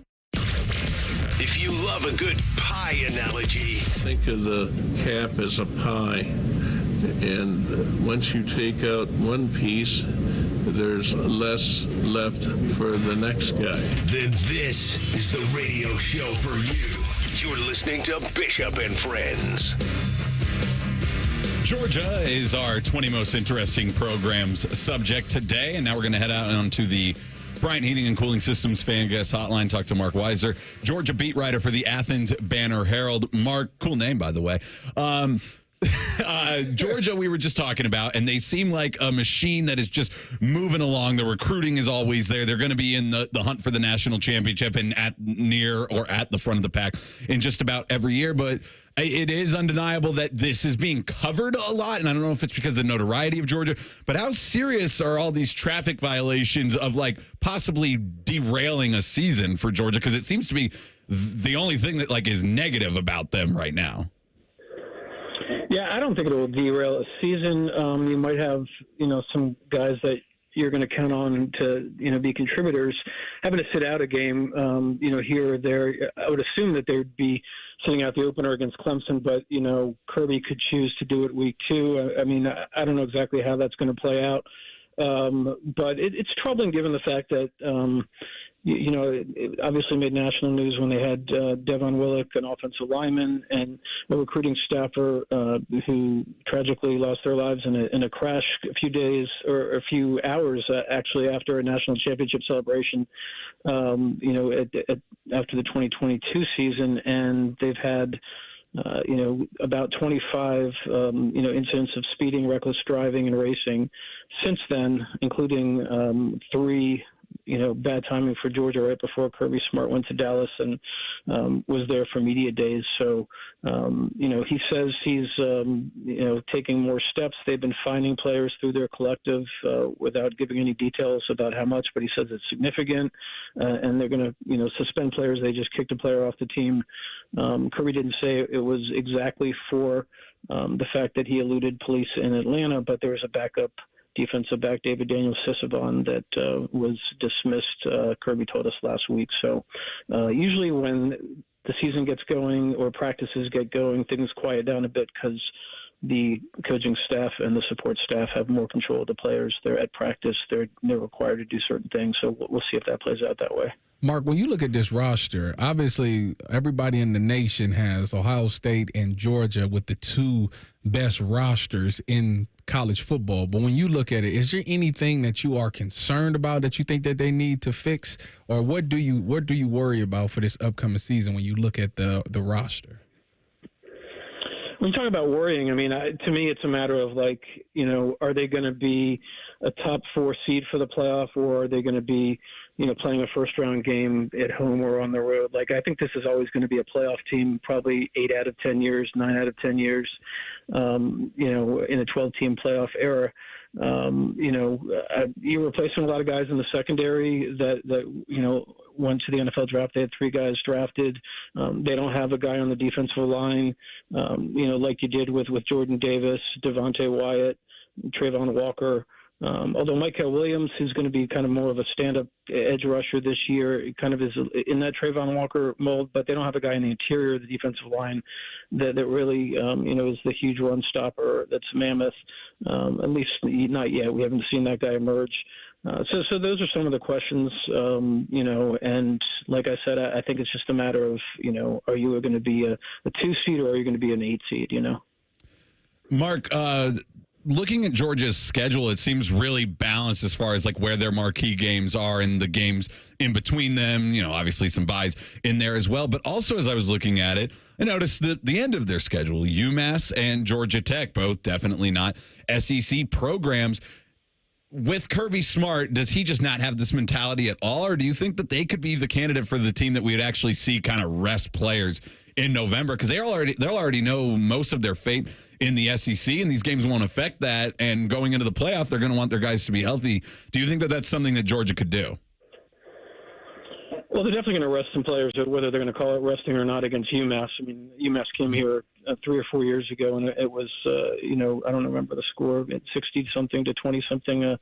S1: If you love a good pie analogy,
S8: Think of the cap as a pie, and once you take out one piece, there's less left for the next guy.
S1: then this is the radio show for you. You're listening to Bishop and Friends.
S4: Georgia is our 20 most interesting programs subject today, and now we're going to head out onto the Bryant Heating and Cooling Systems fan guest hotline. Talk to Marc Weiszer, Georgia beat writer for the Athens Banner-Herald. Marc, cool name, by the way. Georgia, we were just talking about, and they seem like a machine that is just moving along. The recruiting is always there. They're going to be in the hunt for the national championship and at near or at the front of the pack in just about every year. But it is undeniable that this is being covered a lot, and I don't know if it's because of the notoriety of Georgia, but how serious are all these traffic violations of like possibly derailing a season for Georgia? Because it seems to be the only thing that like is negative about them right now.
S9: Yeah, I don't think it will derail a season. You might have, some guys that you're going to count on to, be contributors having to sit out a game, here or there. I would assume that they'd be sitting out the opener against Clemson, but, Kirby could choose to do it week 2. I don't know exactly how that's going to play out. But it's troubling given the fact that, it obviously made national news when they had Devon Willock, an offensive lineman, and a recruiting staffer who tragically lost their lives in a crash a few days or a few hours actually after a national championship celebration, after the 2022 season. And they've had about 25, incidents of speeding, reckless driving, and racing since then, including 3 bad timing for Georgia right before Kirby Smart went to Dallas and was there for media days. So, he says he's, taking more steps. They've been finding players through their collective without giving any details about how much, but he says it's significant, and they're going to, suspend players. They just kicked a player off the team. Kirby didn't say it was exactly for the fact that he eluded police in Atlanta, but there was a backup defensive back, David Daniel Sisavon, that was dismissed, Kirby told us last week. So usually when the season gets going or practices get going, things quiet down a bit because the coaching staff and the support staff have more control of the players. They're at practice. They're required to do certain things. So we'll see if that plays out that way.
S6: Marc, when you look at this roster, obviously everybody in the nation has Ohio State and Georgia with the 2 best rosters in college football. But when you look at it, is there anything that you are concerned about that you think that they need to fix? Or what do you worry about for this upcoming season when you look at the roster?
S9: When you talk about worrying, to me, it's a matter of are they going to be a top 4 seed for the playoff, or are they going to be, playing a first-round game at home or on the road? I think this is always going to be a playoff team, probably 8 out of 10 years, 9 out of 10 years, in a 12-team playoff era. You're replacing a lot of guys in the secondary that went to the NFL draft. They had 3 guys drafted. They don't have a guy on the defensive line, like you did with Jordan Davis, Devontae Wyatt, Trayvon Walker. Although Micah Williams, who's going to be kind of more of a stand-up edge rusher this year, kind of is in that Trayvon Walker mold, but they don't have a guy in the interior of the defensive line that really, is the huge run stopper that's mammoth. At least not yet. We haven't seen that guy emerge. So those are some of the questions, and like I said, I think it's just a matter of, are you going to be a 2 seed or are you going to be an 8 seed,
S4: Marc, looking at Georgia's schedule, it seems really balanced as far as where their marquee games are and the games in between them. Obviously some buys in there as well. But also, as I was looking at it, I noticed that the end of their schedule, UMass and Georgia Tech, both definitely not SEC programs. with Kirby Smart, does he just not have this mentality at all, or do you think that they could be the candidate for the team that we would actually see kind of rest players in November? Because they'll already know most of their fate in the SEC, and these games won't affect that. And going into the playoff, they're going to want their guys to be healthy. Do you think that that's something that Georgia could do?
S9: Well, they're definitely going to rest some players, whether they're going to call it resting or not, against UMass. I mean, UMass came here 3 or 4 years ago, and it was, I don't remember the score, 60-something to 20-something.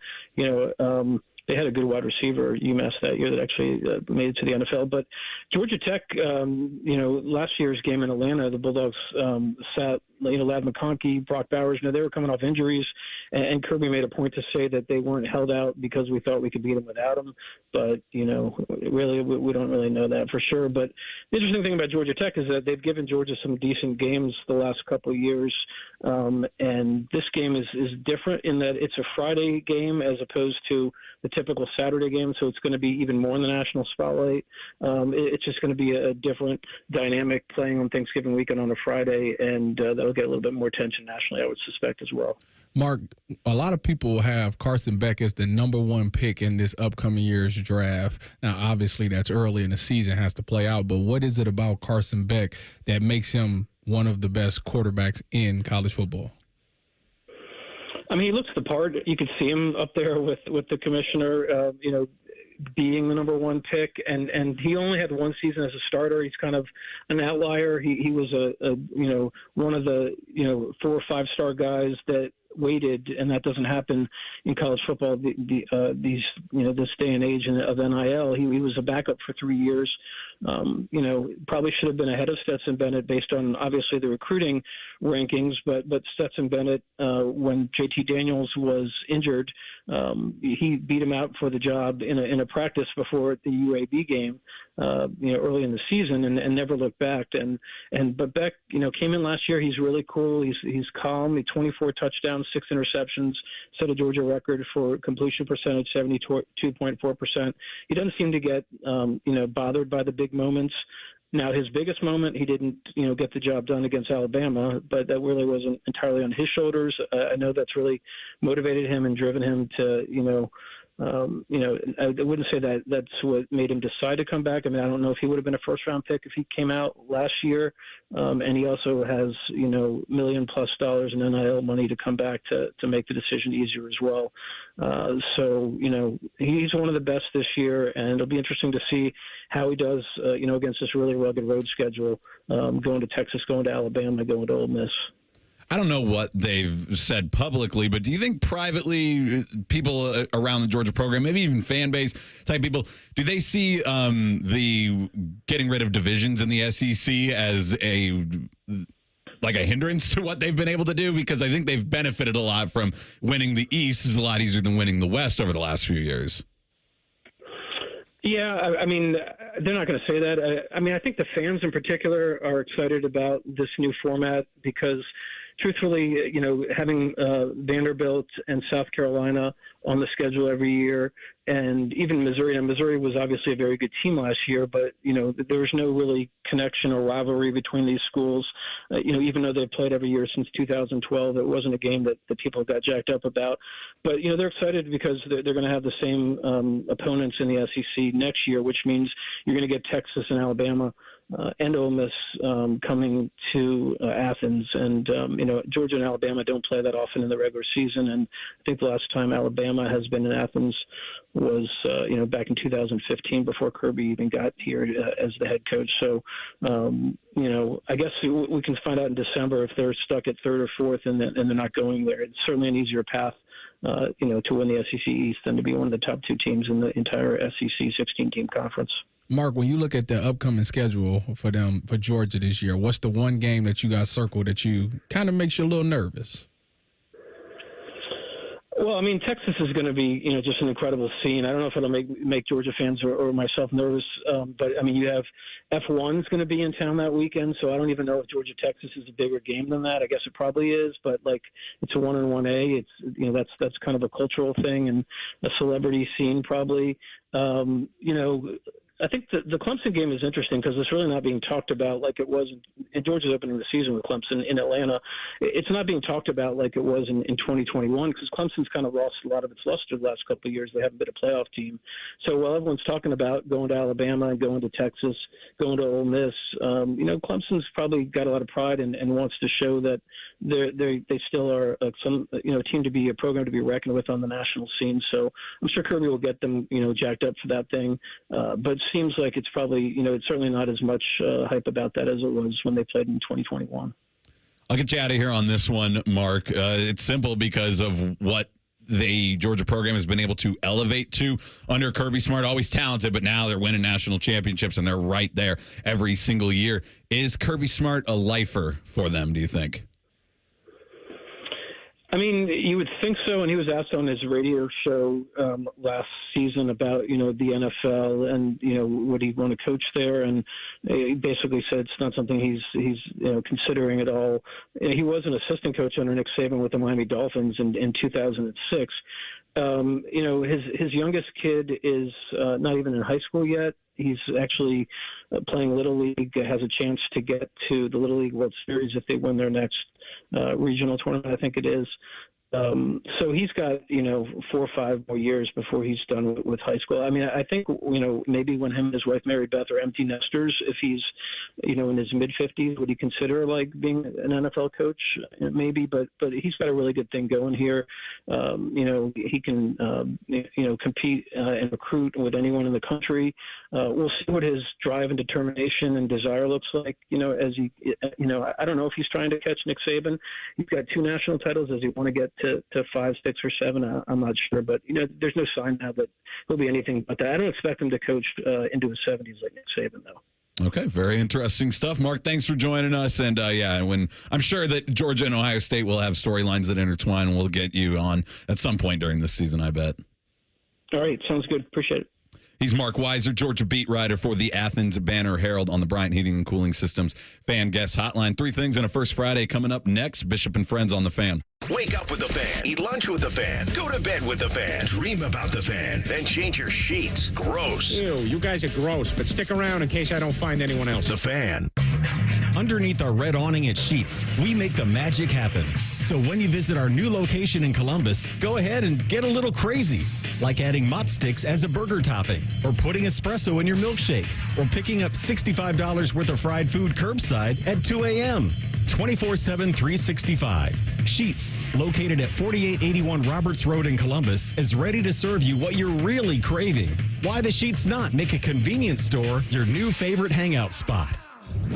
S9: They had a good wide receiver, UMass, that year that actually made it to the NFL. But Georgia Tech, last year's game in Atlanta, the Bulldogs sat, Ladd McConkey, Brock Bowers, they were coming off injuries, and Kirby made a point to say that they weren't held out because we thought we could beat them without them. But, really, we don't really know that for sure. But the interesting thing about Georgia Tech is that they've given Georgia some decent games the last couple of years. And this game is different in that it's a Friday game as opposed to the typical Saturday game, so it's going to be even more in the national spotlight. It's just going to be a different dynamic playing on Thanksgiving weekend on a Friday, and that'll get a little bit more attention nationally, I would suspect, as well.
S6: Mark, a lot of people have Carson Beck as the number 1 pick in this upcoming year's draft. Now, obviously, that's early in the season, has to play out, but what is it about Carson Beck that makes him one of the best quarterbacks in college football?
S9: I mean, he looks the part. You could see him up there with the commissioner, being the number 1 pick, and he only had 1 season as a starter. He's kind of an outlier. He was one of the 4 or 5 star guys that waited, and that doesn't happen in college football this day and age of NIL. He was a backup for 3 years. Probably should have been ahead of Stetson Bennett based on obviously the recruiting rankings, but Stetson Bennett, when JT Daniels was injured, he beat him out for the job in a practice before the UAB game, early in the season, and never looked back. But Beck, came in last year. He's really cool. He's calm. He 24 touchdowns, 6 interceptions, set a Georgia record for completion percentage, 72.4%. He doesn't seem to get bothered by the big moments. Now, his biggest moment, he didn't, get the job done against Alabama, but that really wasn't entirely on his shoulders. I know that's really motivated him and driven him to, I wouldn't say that that's what made him decide to come back. I mean, I don't know if he would have been a first-round pick if he came out last year. And he also has, $1 million+ in NIL money to come back to make the decision easier as well. So, he's one of the best this year, and it'll be interesting to see how he does, against this really rugged road schedule, going to Texas, going to Alabama, going to Ole Miss.
S4: I don't know what they've said publicly, but do you think privately people around the Georgia program, maybe even fan base type people, do they see the getting rid of divisions in the SEC as a hindrance to what they've been able to do? Because I think they've benefited a lot from winning the East is a lot easier than winning the West over the last few years.
S9: Yeah, I mean, they're not going to say that. I think the fans in particular are excited about this new format because, truthfully, having Vanderbilt and South Carolina on the schedule every year, and even Missouri. And Missouri was obviously a very good team last year, but there was no really connection or rivalry between these schools. Even though they've played every year since 2012, it wasn't a game that people got jacked up about. But they're excited because they're going to have the same opponents in the SEC next year, which means you're going to get Texas and Alabama and Ole Miss coming to Athens. And, Georgia and Alabama don't play that often in the regular season. And I think the last time Alabama has been in Athens was, back in 2015 before Kirby even got here as the head coach. So, I guess we can find out in December if they're stuck at 3rd or 4th and they're not going there. It's certainly an easier path, to win the SEC East than to be one of the top 2 teams in the entire SEC 16-team conference.
S6: Mark, when you look at the upcoming schedule for Georgia this year, what's the one game that you got circled that you kind of makes you a little nervous?
S9: Well, Texas is going to be, just an incredible scene. I don't know if it'll make Georgia fans or myself nervous, but you have F1's going to be in town that weekend, so I don't even know if Georgia Texas is a bigger game than that. I guess it probably is, but it's a 1 and 1A. It's that's kind of a cultural thing and a celebrity scene probably. I think the Clemson game is interesting because it's really not being talked about like it was in Georgia's opening the season with Clemson in Atlanta. It's not being talked about like it was in 2021 because Clemson's kind of lost a lot of its luster the last couple of years. They haven't been a playoff team. So while everyone's talking about going to Alabama and going to Texas, going to Ole Miss, Clemson's probably got a lot of pride and wants to show that they still are a team to be a program to be reckoned with on the national scene. So I'm sure Kirby will get them jacked up for that thing. But it seems like it's probably, it's certainly not as much hype about that as it was when they played in 2021.
S4: I'll get you out of here on this one, Mark. It's simple because of what the Georgia program has been able to elevate to under Kirby Smart. Always talented, but now they're winning national championships, and they're right there every single year. Is Kirby Smart a lifer for them, do you think?
S9: I mean, you would think so. And he was asked on his radio show last season about, the NFL and, would he want to coach there? And he basically said it's not something he's considering at all. He was an assistant coach under Nick Saban with the Miami Dolphins in 2006. His youngest kid is not even in high school yet. He's actually playing Little League, has a chance to get to the Little League World Series if they win their next regional tournament, I think it is. So he's got, 4 or 5 more years before he's done with high school. I mean, I think, maybe when him and his wife Mary Beth are empty nesters, if he's, in his mid-50s, would he consider, being an NFL coach? Maybe, but he's got a really good thing going here. He can, compete and recruit with anyone in the country. We'll see what his drive and determination and desire looks like, as he, I don't know if he's trying to catch Nick Saban. He's got 2 national titles. Does he want to get to 5, 6, or 7? I'm not sure, but there's no sign now that he'll be anything but that. I don't expect him to coach into his 70s like Nick Saban, though.
S4: Okay, very interesting stuff. Mark, thanks for joining us. And when I'm sure that Georgia and Ohio State will have storylines that intertwine, and we'll get you on at some point during this season, I bet.
S9: All right, sounds good. Appreciate it.
S4: He's Marc Weiszer, Georgia beat writer for the Athens Banner-Herald on the Bryant Heating and Cooling Systems Fan Guest Hotline. 3 things in a First Friday coming up next. Bishop and Friends on the Fan.
S1: Wake up with the Fan. Eat lunch with the Fan. Go to bed with the Fan. Dream about the Fan. Then change your sheets. Gross.
S11: Ew, you guys are gross, but stick around in case I don't find anyone else.
S1: The Fan.
S2: Underneath our red awning at Sheets, we make the magic happen. So when you visit our new location in Columbus, go ahead and get a little crazy. Like adding mott sticks as a burger topping, or putting espresso in your milkshake, or picking up $65 worth of fried food curbside at 2 a.m. 24/7, 365. Sheets, located at 4881 Roberts Road in Columbus, is ready to serve you what you're really craving. Why the Sheets not make a convenience store your new favorite hangout spot?
S1: The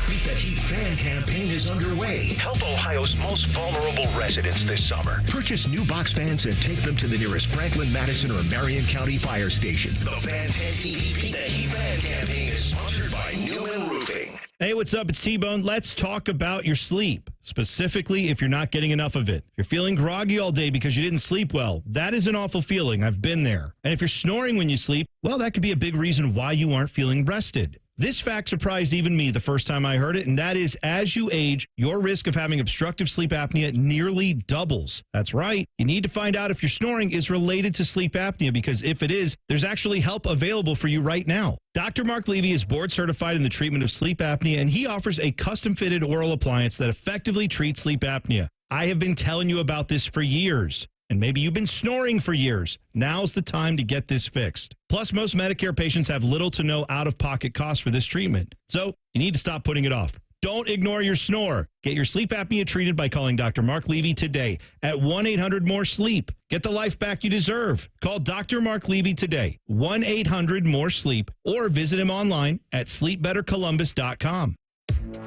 S1: Beat the Heat fan campaign is underway. Help Ohio's most vulnerable residents this summer. Purchase new box fans and take them to the nearest Franklin, Madison, or Marion County fire station. The Fan 10 TV Beat the Heat fan campaign is sponsored by Newman Roofing.
S21: Hey, what's up? It's T-Bone. Let's talk about your sleep, specifically if you're not getting enough of it. If you're feeling groggy all day because you didn't sleep well, that is an awful feeling. I've been there. And if you're snoring when you sleep, well, that could be a big reason why you aren't feeling rested. This fact surprised even me the first time I heard it, and that is as you age, your risk of having obstructive sleep apnea nearly doubles. That's right. You need to find out if your snoring is related to sleep apnea, because if it is, there's actually help available for you right now. Dr. Mark Levy is board certified in the treatment of sleep apnea, and he offers a custom-fitted oral appliance that effectively treats sleep apnea. I have been telling you about this for years. And maybe you've been snoring for years. Now's the time to get this fixed. Plus, most Medicare patients have little to no out-of-pocket costs for this treatment. So you need to stop putting it off. Don't ignore your snore. Get your sleep apnea treated by calling Dr. Mark Levy today at 1-800-MORE-SLEEP. Get the life back you deserve. Call Dr. Mark Levy today, 1-800-MORE-SLEEP, or visit him online at sleepbettercolumbus.com.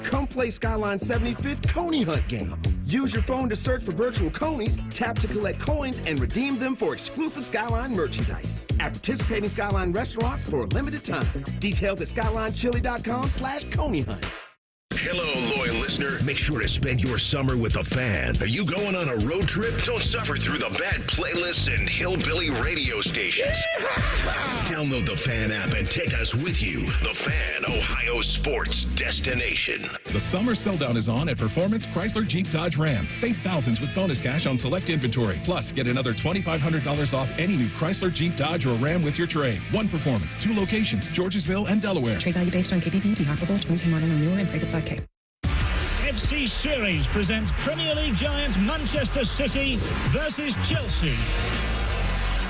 S12: Come play Skyline's 75th Coney Hunt game. Use your phone to search for virtual conies, tap to collect coins, and redeem them for exclusive Skyline merchandise at participating Skyline restaurants for a limited time. Details at skylinechili.com/Coney Hunt.
S1: Hello, loyal listeners. listener, make sure to spend your summer with the Fan. Are you going on a road trip? Don't suffer through the bad playlists and hillbilly radio stations. Download the Fan app and take us with you. The Fan, Ohio sports destination.
S13: The summer sell-down is on at Performance Chrysler Jeep Dodge Ram. Save thousands with bonus cash on select inventory. Plus, get another $2,500 off any new Chrysler, Jeep, Dodge, or Ram with your trade. One Performance, 2 locations, Georgesville and Delaware.
S33: Trade value based on KBB, be comparable, 2010 model or newer, and price of $5K.
S14: FC Series presents Premier League giants Manchester City versus Chelsea.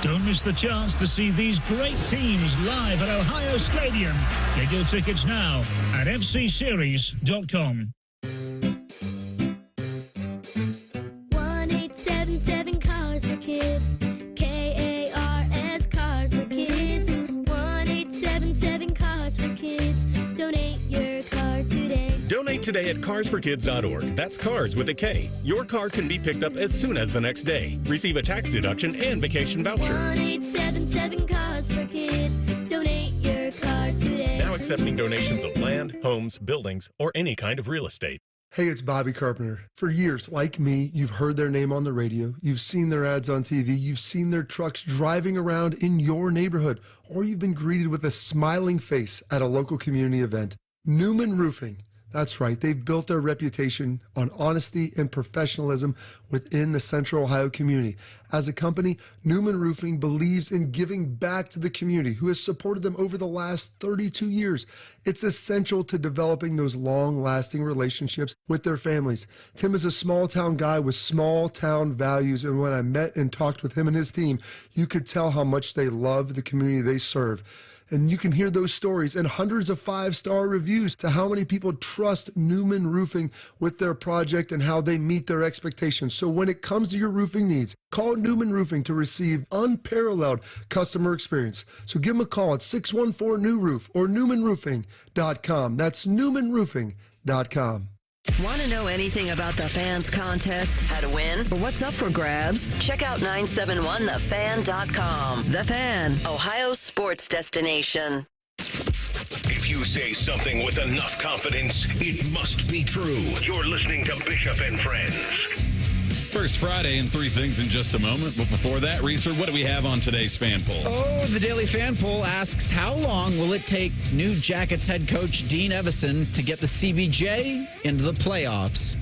S14: Don't miss the chance to see these great teams live at Ohio Stadium. Get your tickets now at fcseries.com.
S3: 1877 Cars for Kids. KARS Cars for Kids. 1877 Cars for Kids. Donate your car today.
S15: Donate today at carsforkids.org. That's cars with a K. Your car can be picked up as soon as the next day. Receive a tax deduction and vacation voucher.
S3: 1877 Cars for Kids. Donate your car today.
S15: Now accepting donations of land, homes, buildings, or any kind of real estate.
S19: Hey, it's Bobby Carpenter. For years, like me, you've heard their name on the radio, you've seen their ads on TV, you've seen their trucks driving around in your neighborhood, or you've been greeted with a smiling face at a local community event. Newman Roofing. That's right. They've built their reputation on honesty and professionalism within the Central Ohio community. As a company, Newman Roofing believes in giving back to the community who has supported them over the last 32 years. It's essential to developing those long-lasting relationships with their families. Tim is a small-town guy with small-town values, and when I met and talked with him and his team, you could tell how much they love the community they serve. And you can hear those stories and hundreds of 5-star reviews to how many people trust Newman Roofing with their project and how they meet their expectations. So when it comes to your roofing needs, call Newman Roofing to receive unparalleled customer experience. So give them a call at 614-NEW-ROOF or newmanroofing.com. That's newmanroofing.com.
S18: Want to know anything about the Fan's contest, how to win, or what's up for grabs? Check out 971thefan.com. The Fan, Ohio's sports destination.
S1: If you say something with enough confidence, it must be true. You're listening to Bishop and Friends.
S4: First Friday and 3 things in just a moment. But before that, Reeser, what do we have on today's fan poll?
S16: Oh, the Daily Fan Poll asks, how long will it take new Jackets head coach Dean Evason to get the CBJ into the playoffs?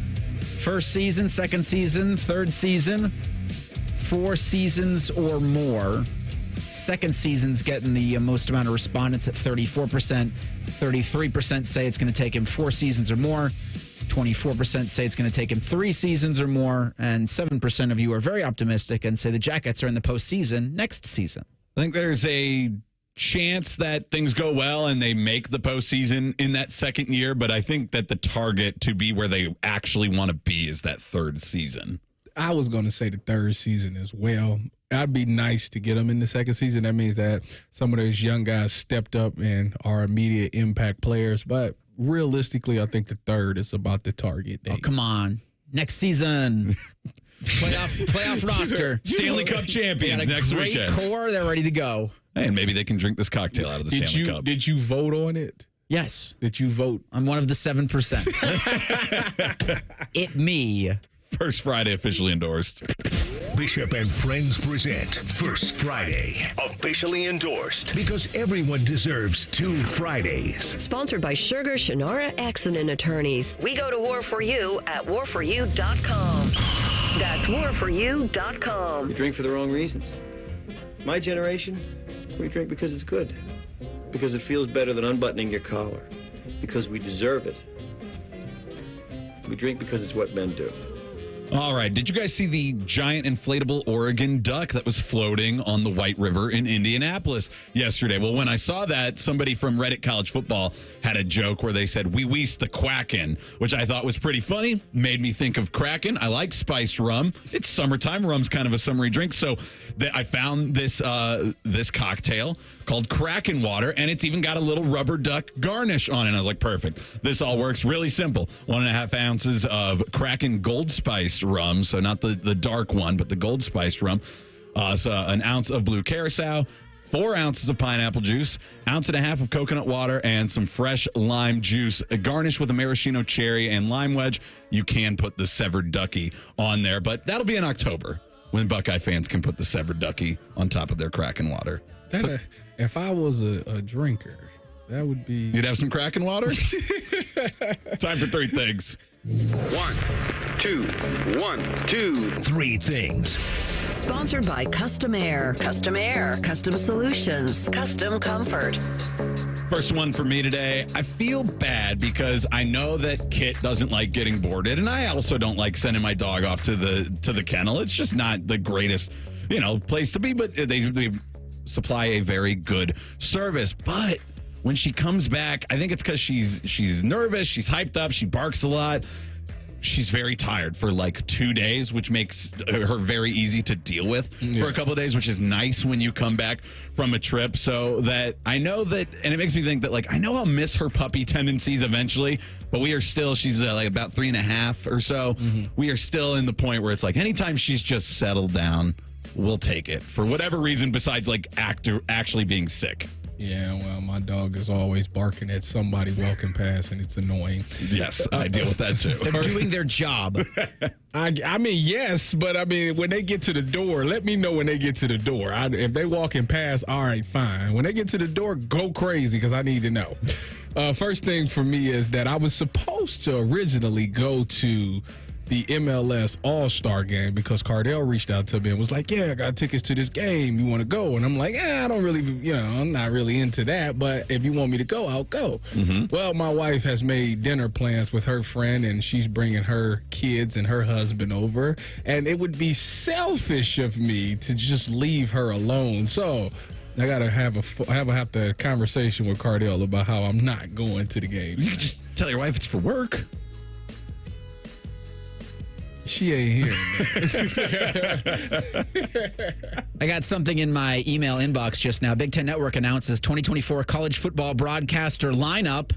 S16: First season, second season, third season, 4 seasons or more. Second season's getting the most amount of respondents at 34%. 33% say it's going to take him 4 seasons or more. 24% say it's going to take him 3 seasons or more, and 7% of you are very optimistic and say the Jackets are in the postseason next season.
S4: I think there's a chance that things go well and they make the postseason in that second year, but I think that the target to be where they actually want to be is that third season.
S6: I was going to say the third season as well. That'd be nice to get them in the second season. That means that some of those young guys stepped up and are immediate impact players, but realistically, I think the third is about the target date.
S16: Oh, come on. Next season. Playoff roster.
S4: Stanley Cup champions next weekend.
S16: Great core. They're ready to go.
S4: Hey, and maybe they can drink this cocktail out of the Stanley Cup.
S6: Did you vote on it?
S16: Yes.
S6: Did you vote?
S16: I'm one of the 7%. Me.
S4: First Friday officially endorsed.
S1: Bishop and Friends present First Friday, officially endorsed because everyone deserves 2 Fridays.
S18: Sponsored by Sugar Shannara Accident Attorneys. We go to war for you at warforyou.com. That's warforyou.com.
S24: We drink for the wrong reasons. My generation, we drink because it's good. Because it feels better than unbuttoning your collar. Because we deserve it. We drink because it's what men do.
S4: All right. Did you guys see the giant inflatable Oregon duck that was floating on the White River in Indianapolis yesterday? Well, when I saw that, somebody from Reddit College Football had a joke where they said, "We weist the quackin'," which I thought was pretty funny. Made me think of Kraken. I like spiced rum. It's summertime. Rum's kind of a summery drink. So I found this this cocktail called Kraken Water, and it's even got a little rubber duck garnish on it. And I was like, perfect. This all works really simple. 1.5 ounces of Kraken Gold Spiced rum, so not the dark one, but the gold spiced rum. So an ounce of blue curacao, 4 ounces of pineapple juice, 1.5 ounces of coconut water, and some fresh lime juice. Garnished with a maraschino cherry and lime wedge. You can put the severed ducky on there, but that'll be in October when Buckeye fans can put the severed ducky on top of their Kraken water.
S6: If I was a drinker, that would be...
S4: You'd have some Kraken water? Time for 3 things.
S1: 1, 2, 1, 2, 3 things.
S18: Sponsored by Custom Air. Custom Air. Custom Solutions. Custom Comfort.
S4: First one for me today. I feel bad because I know that Kit doesn't like getting boarded, and I also don't like sending my dog off to the kennel. It's just not the greatest, place to be, but they supply a very good service. But when she comes back, I think it's because she's nervous, she's hyped up, she barks a lot. She's very tired for like 2 days, which makes her very easy to deal with for a couple of days, which is nice when you come back from a trip. So that I know that, and it makes me think that I know I'll miss her puppy tendencies eventually, but we are still, she's like about 3.5 or so. Mm-hmm. We are still in the point where it's like anytime she's just settled down, we'll take it for whatever reason besides actually being sick.
S6: Yeah, well, my dog is always barking at somebody walking past, and it's annoying.
S4: Yes, I deal with that too.
S16: They're doing their job.
S6: I mean, yes, but I mean, when they get to the door, let me know when they get to the door. If they walking past, all right, fine. When they get to the door, go crazy because I need to know. First thing for me is that I was supposed to originally go to the MLS All-Star game because Cardell reached out to me and was like, yeah, I got tickets to this game. You want to go? And I'm like, I don't really, I'm not really into that. But if you want me to go, I'll go. Mm-hmm. Well, my wife has made dinner plans with her friend, and she's bringing her kids and her husband over. And it would be selfish of me to just leave her alone. So I got to have the conversation with Cardell about how I'm not going to the game.
S4: You could just tell your wife it's for work.
S6: She ain't here.
S16: I got something in my email inbox just now. Big Ten Network announces 2024 college football broadcaster lineup.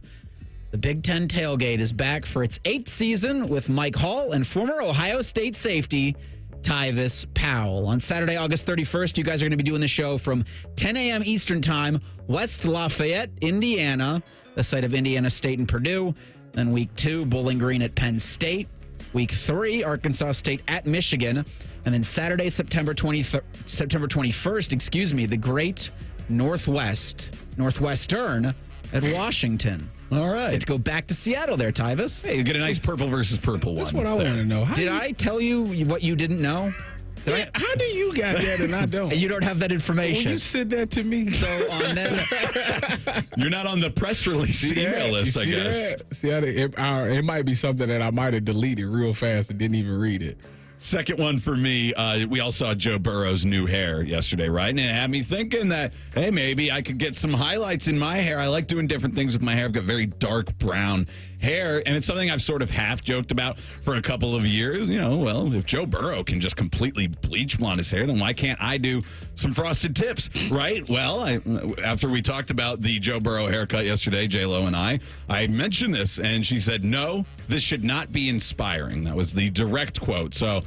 S16: The Big Ten Tailgate is back for its 8th season with Mike Hall and former Ohio State safety Tyvis Powell. On Saturday, August 31st, you guys are going to be doing the show from 10 a.m. Eastern Time, West Lafayette, Indiana, the site of Indiana State and Purdue. Then week 2, Bowling Green at Penn State. Week 3, Arkansas State at Michigan. And then Saturday, September 21st, the Great Northwestern at Washington.
S4: All right.
S16: Get to go back to Seattle there, Tyvis.
S4: Hey, you get a nice purple versus purple one.
S6: That's what I want to know.
S16: Did I tell you what you didn't know?
S6: How do you got that and I don't?
S16: You don't have that information.
S6: Well, you said that to me.
S16: So on then,
S4: you're not on the press release email list, I guess.
S6: It might be something that I might have deleted real fast and didn't even read it.
S4: Second one for me, we all saw Joe Burrow's new hair yesterday, right? And it had me thinking that, hey, maybe I could get some highlights in my hair. I like doing different things with my hair. I've got very dark brown hair, and it's something I've sort of half joked about for a couple of years. Well, if Joe Burrow can just completely bleach blonde his hair, then why can't I do some frosted tips, right? Well, after we talked about the Joe Burrow haircut yesterday, J-Lo and I mentioned this, and she said, no, this should not be inspiring. That was the direct quote. So,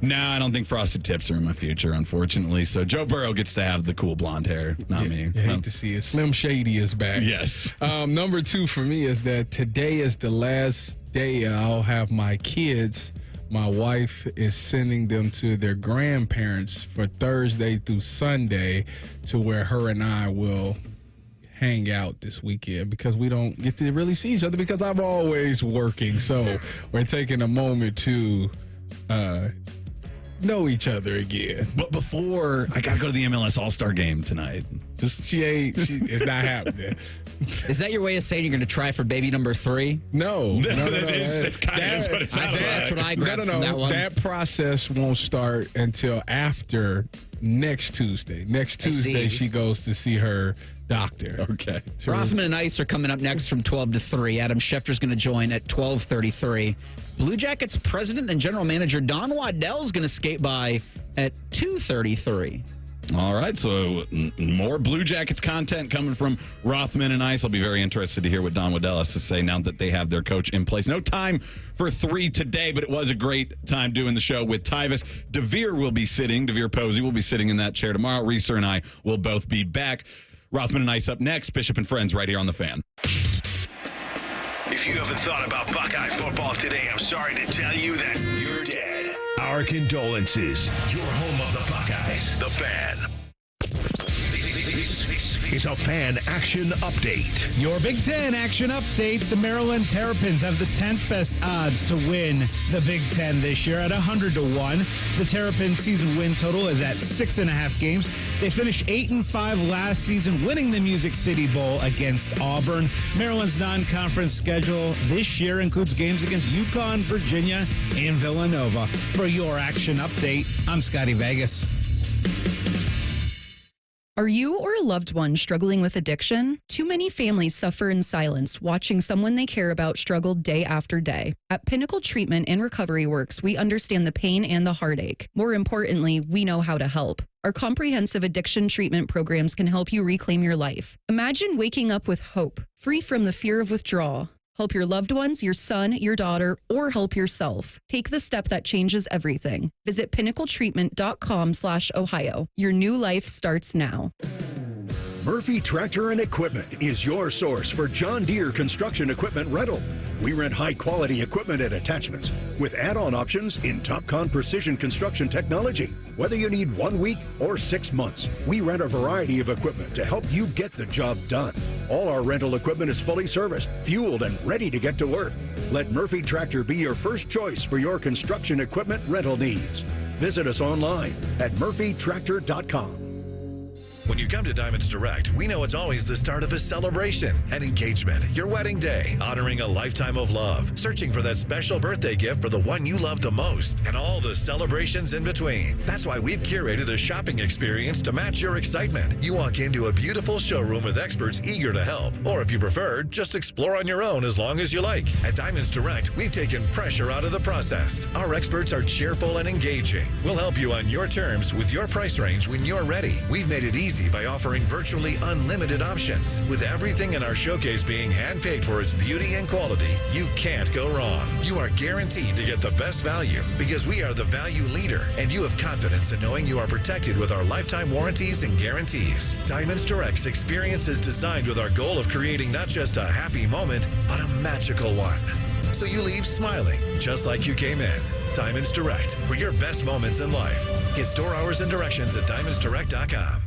S4: no, I don't think frosted tips are in my future, unfortunately. So Joe Burrow gets to have the cool blonde hair, not me.
S6: You hate to see it. Slim Shady is back.
S4: Yes.
S6: Number 2 for me is that today is the last day I'll have my kids. My wife is sending them to their grandparents for Thursday through Sunday to where her and I will hang out this weekend because we don't get to really see each other because I'm always working. So we're taking a moment to know each other again.
S4: But before, I got to go to the MLS All-Star game tonight.
S6: It's not happening.
S16: Is that your way of saying you're going to try for baby number 3?
S6: No.
S4: That's what it sounds like.
S16: That's what I grabbed from that one.
S6: That process won't start until after next Tuesday. Next Tuesday, she goes to see her doctor.
S4: Okay.
S16: Rothman and Ice are coming up next from 12 to 3. Adam Schefter's going to join at 12:33. Blue Jackets president and general manager Don Waddell's going to skate by at 2:33.
S4: All right, so more Blue Jackets content coming from Rothman and Ice. I'll be very interested to hear what Don Waddell has to say now that they have their coach in place. No time for 3 today, but it was a great time doing the show with Tyvis. DeVere Posey will be sitting in that chair tomorrow. Reeser and I will both be back. Rothman and Ice up next. Bishop and Friends right here on The Fan.
S1: If you haven't thought about Buckeye football today, I'm sorry to tell you that you're dead. Our condolences. Your home of the Buckeyes, The Fan. This is a Fan Action Update.
S10: Your Big Ten action update. The Maryland Terrapins have the 10th best odds to win the Big Ten this year at 100-1. The Terrapins season win total is at 6.5 games. They finished 8-5 last season, winning the Music City Bowl against Auburn. Maryland's non-conference schedule this year includes games against UConn, Virginia, and Villanova. For your action update, I'm Scotty Vegas.
S17: Are you or a loved one struggling with addiction? Too many families suffer in silence, watching someone they care about struggle day after day. At Pinnacle Treatment and Recovery Works, we understand the pain and the heartache. More importantly, we know how to help. Our comprehensive addiction treatment programs can help you reclaim your life. Imagine waking up with hope, free from the fear of withdrawal. Help your loved ones, your son, your daughter, or help yourself. Take the step that changes everything. Visit pinnacletreatment.com/Ohio. Your new life starts now.
S20: Murphy Tractor and Equipment is your source for John Deere construction equipment rental. We rent high-quality equipment and attachments with add-on options in TopCon precision construction technology. Whether you need 1 week or 6 months, we rent a variety of equipment to help you get the job done. All our rental equipment is fully serviced, fueled, and ready to get to work. Let Murphy Tractor be your first choice for your construction equipment rental needs. Visit us online at murphytractor.com.
S22: When you come to Diamonds Direct, we know it's always the start of a celebration, an engagement, your wedding day, honoring a lifetime of love, searching for that special birthday gift for the one you love the most, and all the celebrations in between. That's why we've curated a shopping experience to match your excitement. You walk into a beautiful showroom with experts eager to help, or if you prefer, just explore on your own as long as you like. At Diamonds Direct, we've taken pressure out of the process. Our experts are cheerful and engaging. We'll help you on your terms with your price range when you're ready. We've made it easy by offering virtually unlimited options. With everything in our showcase being hand-picked for its beauty and quality, you can't go wrong. You are guaranteed to get the best value because we are the value leader, and you have confidence in knowing you are protected with our lifetime warranties and guarantees. Diamonds Direct's experience is designed with our goal of creating not just a happy moment, but a magical one. So you leave smiling just like you came in. Diamonds Direct, for your best moments in life. Get store hours and directions at diamondsdirect.com.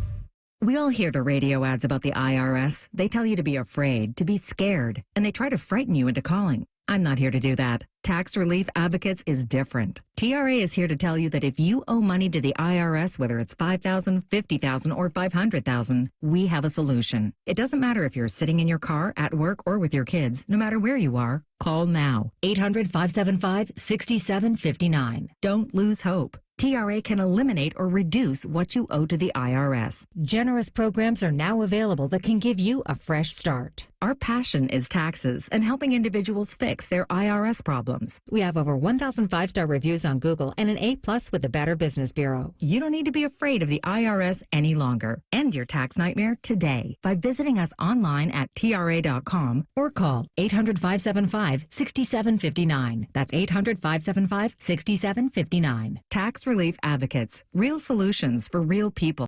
S23: We all hear the radio ads about the IRS. They tell you to be afraid, to be scared, and they try to frighten you into calling. I'm not here to do that. Tax Relief Advocates is different. TRA is here to tell you that if you owe money to the IRS, whether it's $5,000, $50,000, or $500,000, we have a solution. It doesn't matter if you're sitting in your car, at work, or with your kids. No matter where you are, call now. 800-575-6759. Don't lose hope. TRA can eliminate or reduce what you owe to the IRS. Generous programs are now available that can give you a fresh start. Our passion is taxes and helping individuals fix their IRS problems. We have over 1,000 5-star reviews on Google and an A+ with the Better Business Bureau. You don't need to be afraid of the IRS any longer. End your tax nightmare today by visiting us online at TRA.com or call 800-575-6759. That's 800-575-6759. Tax Relief Advocates. Real solutions for real people.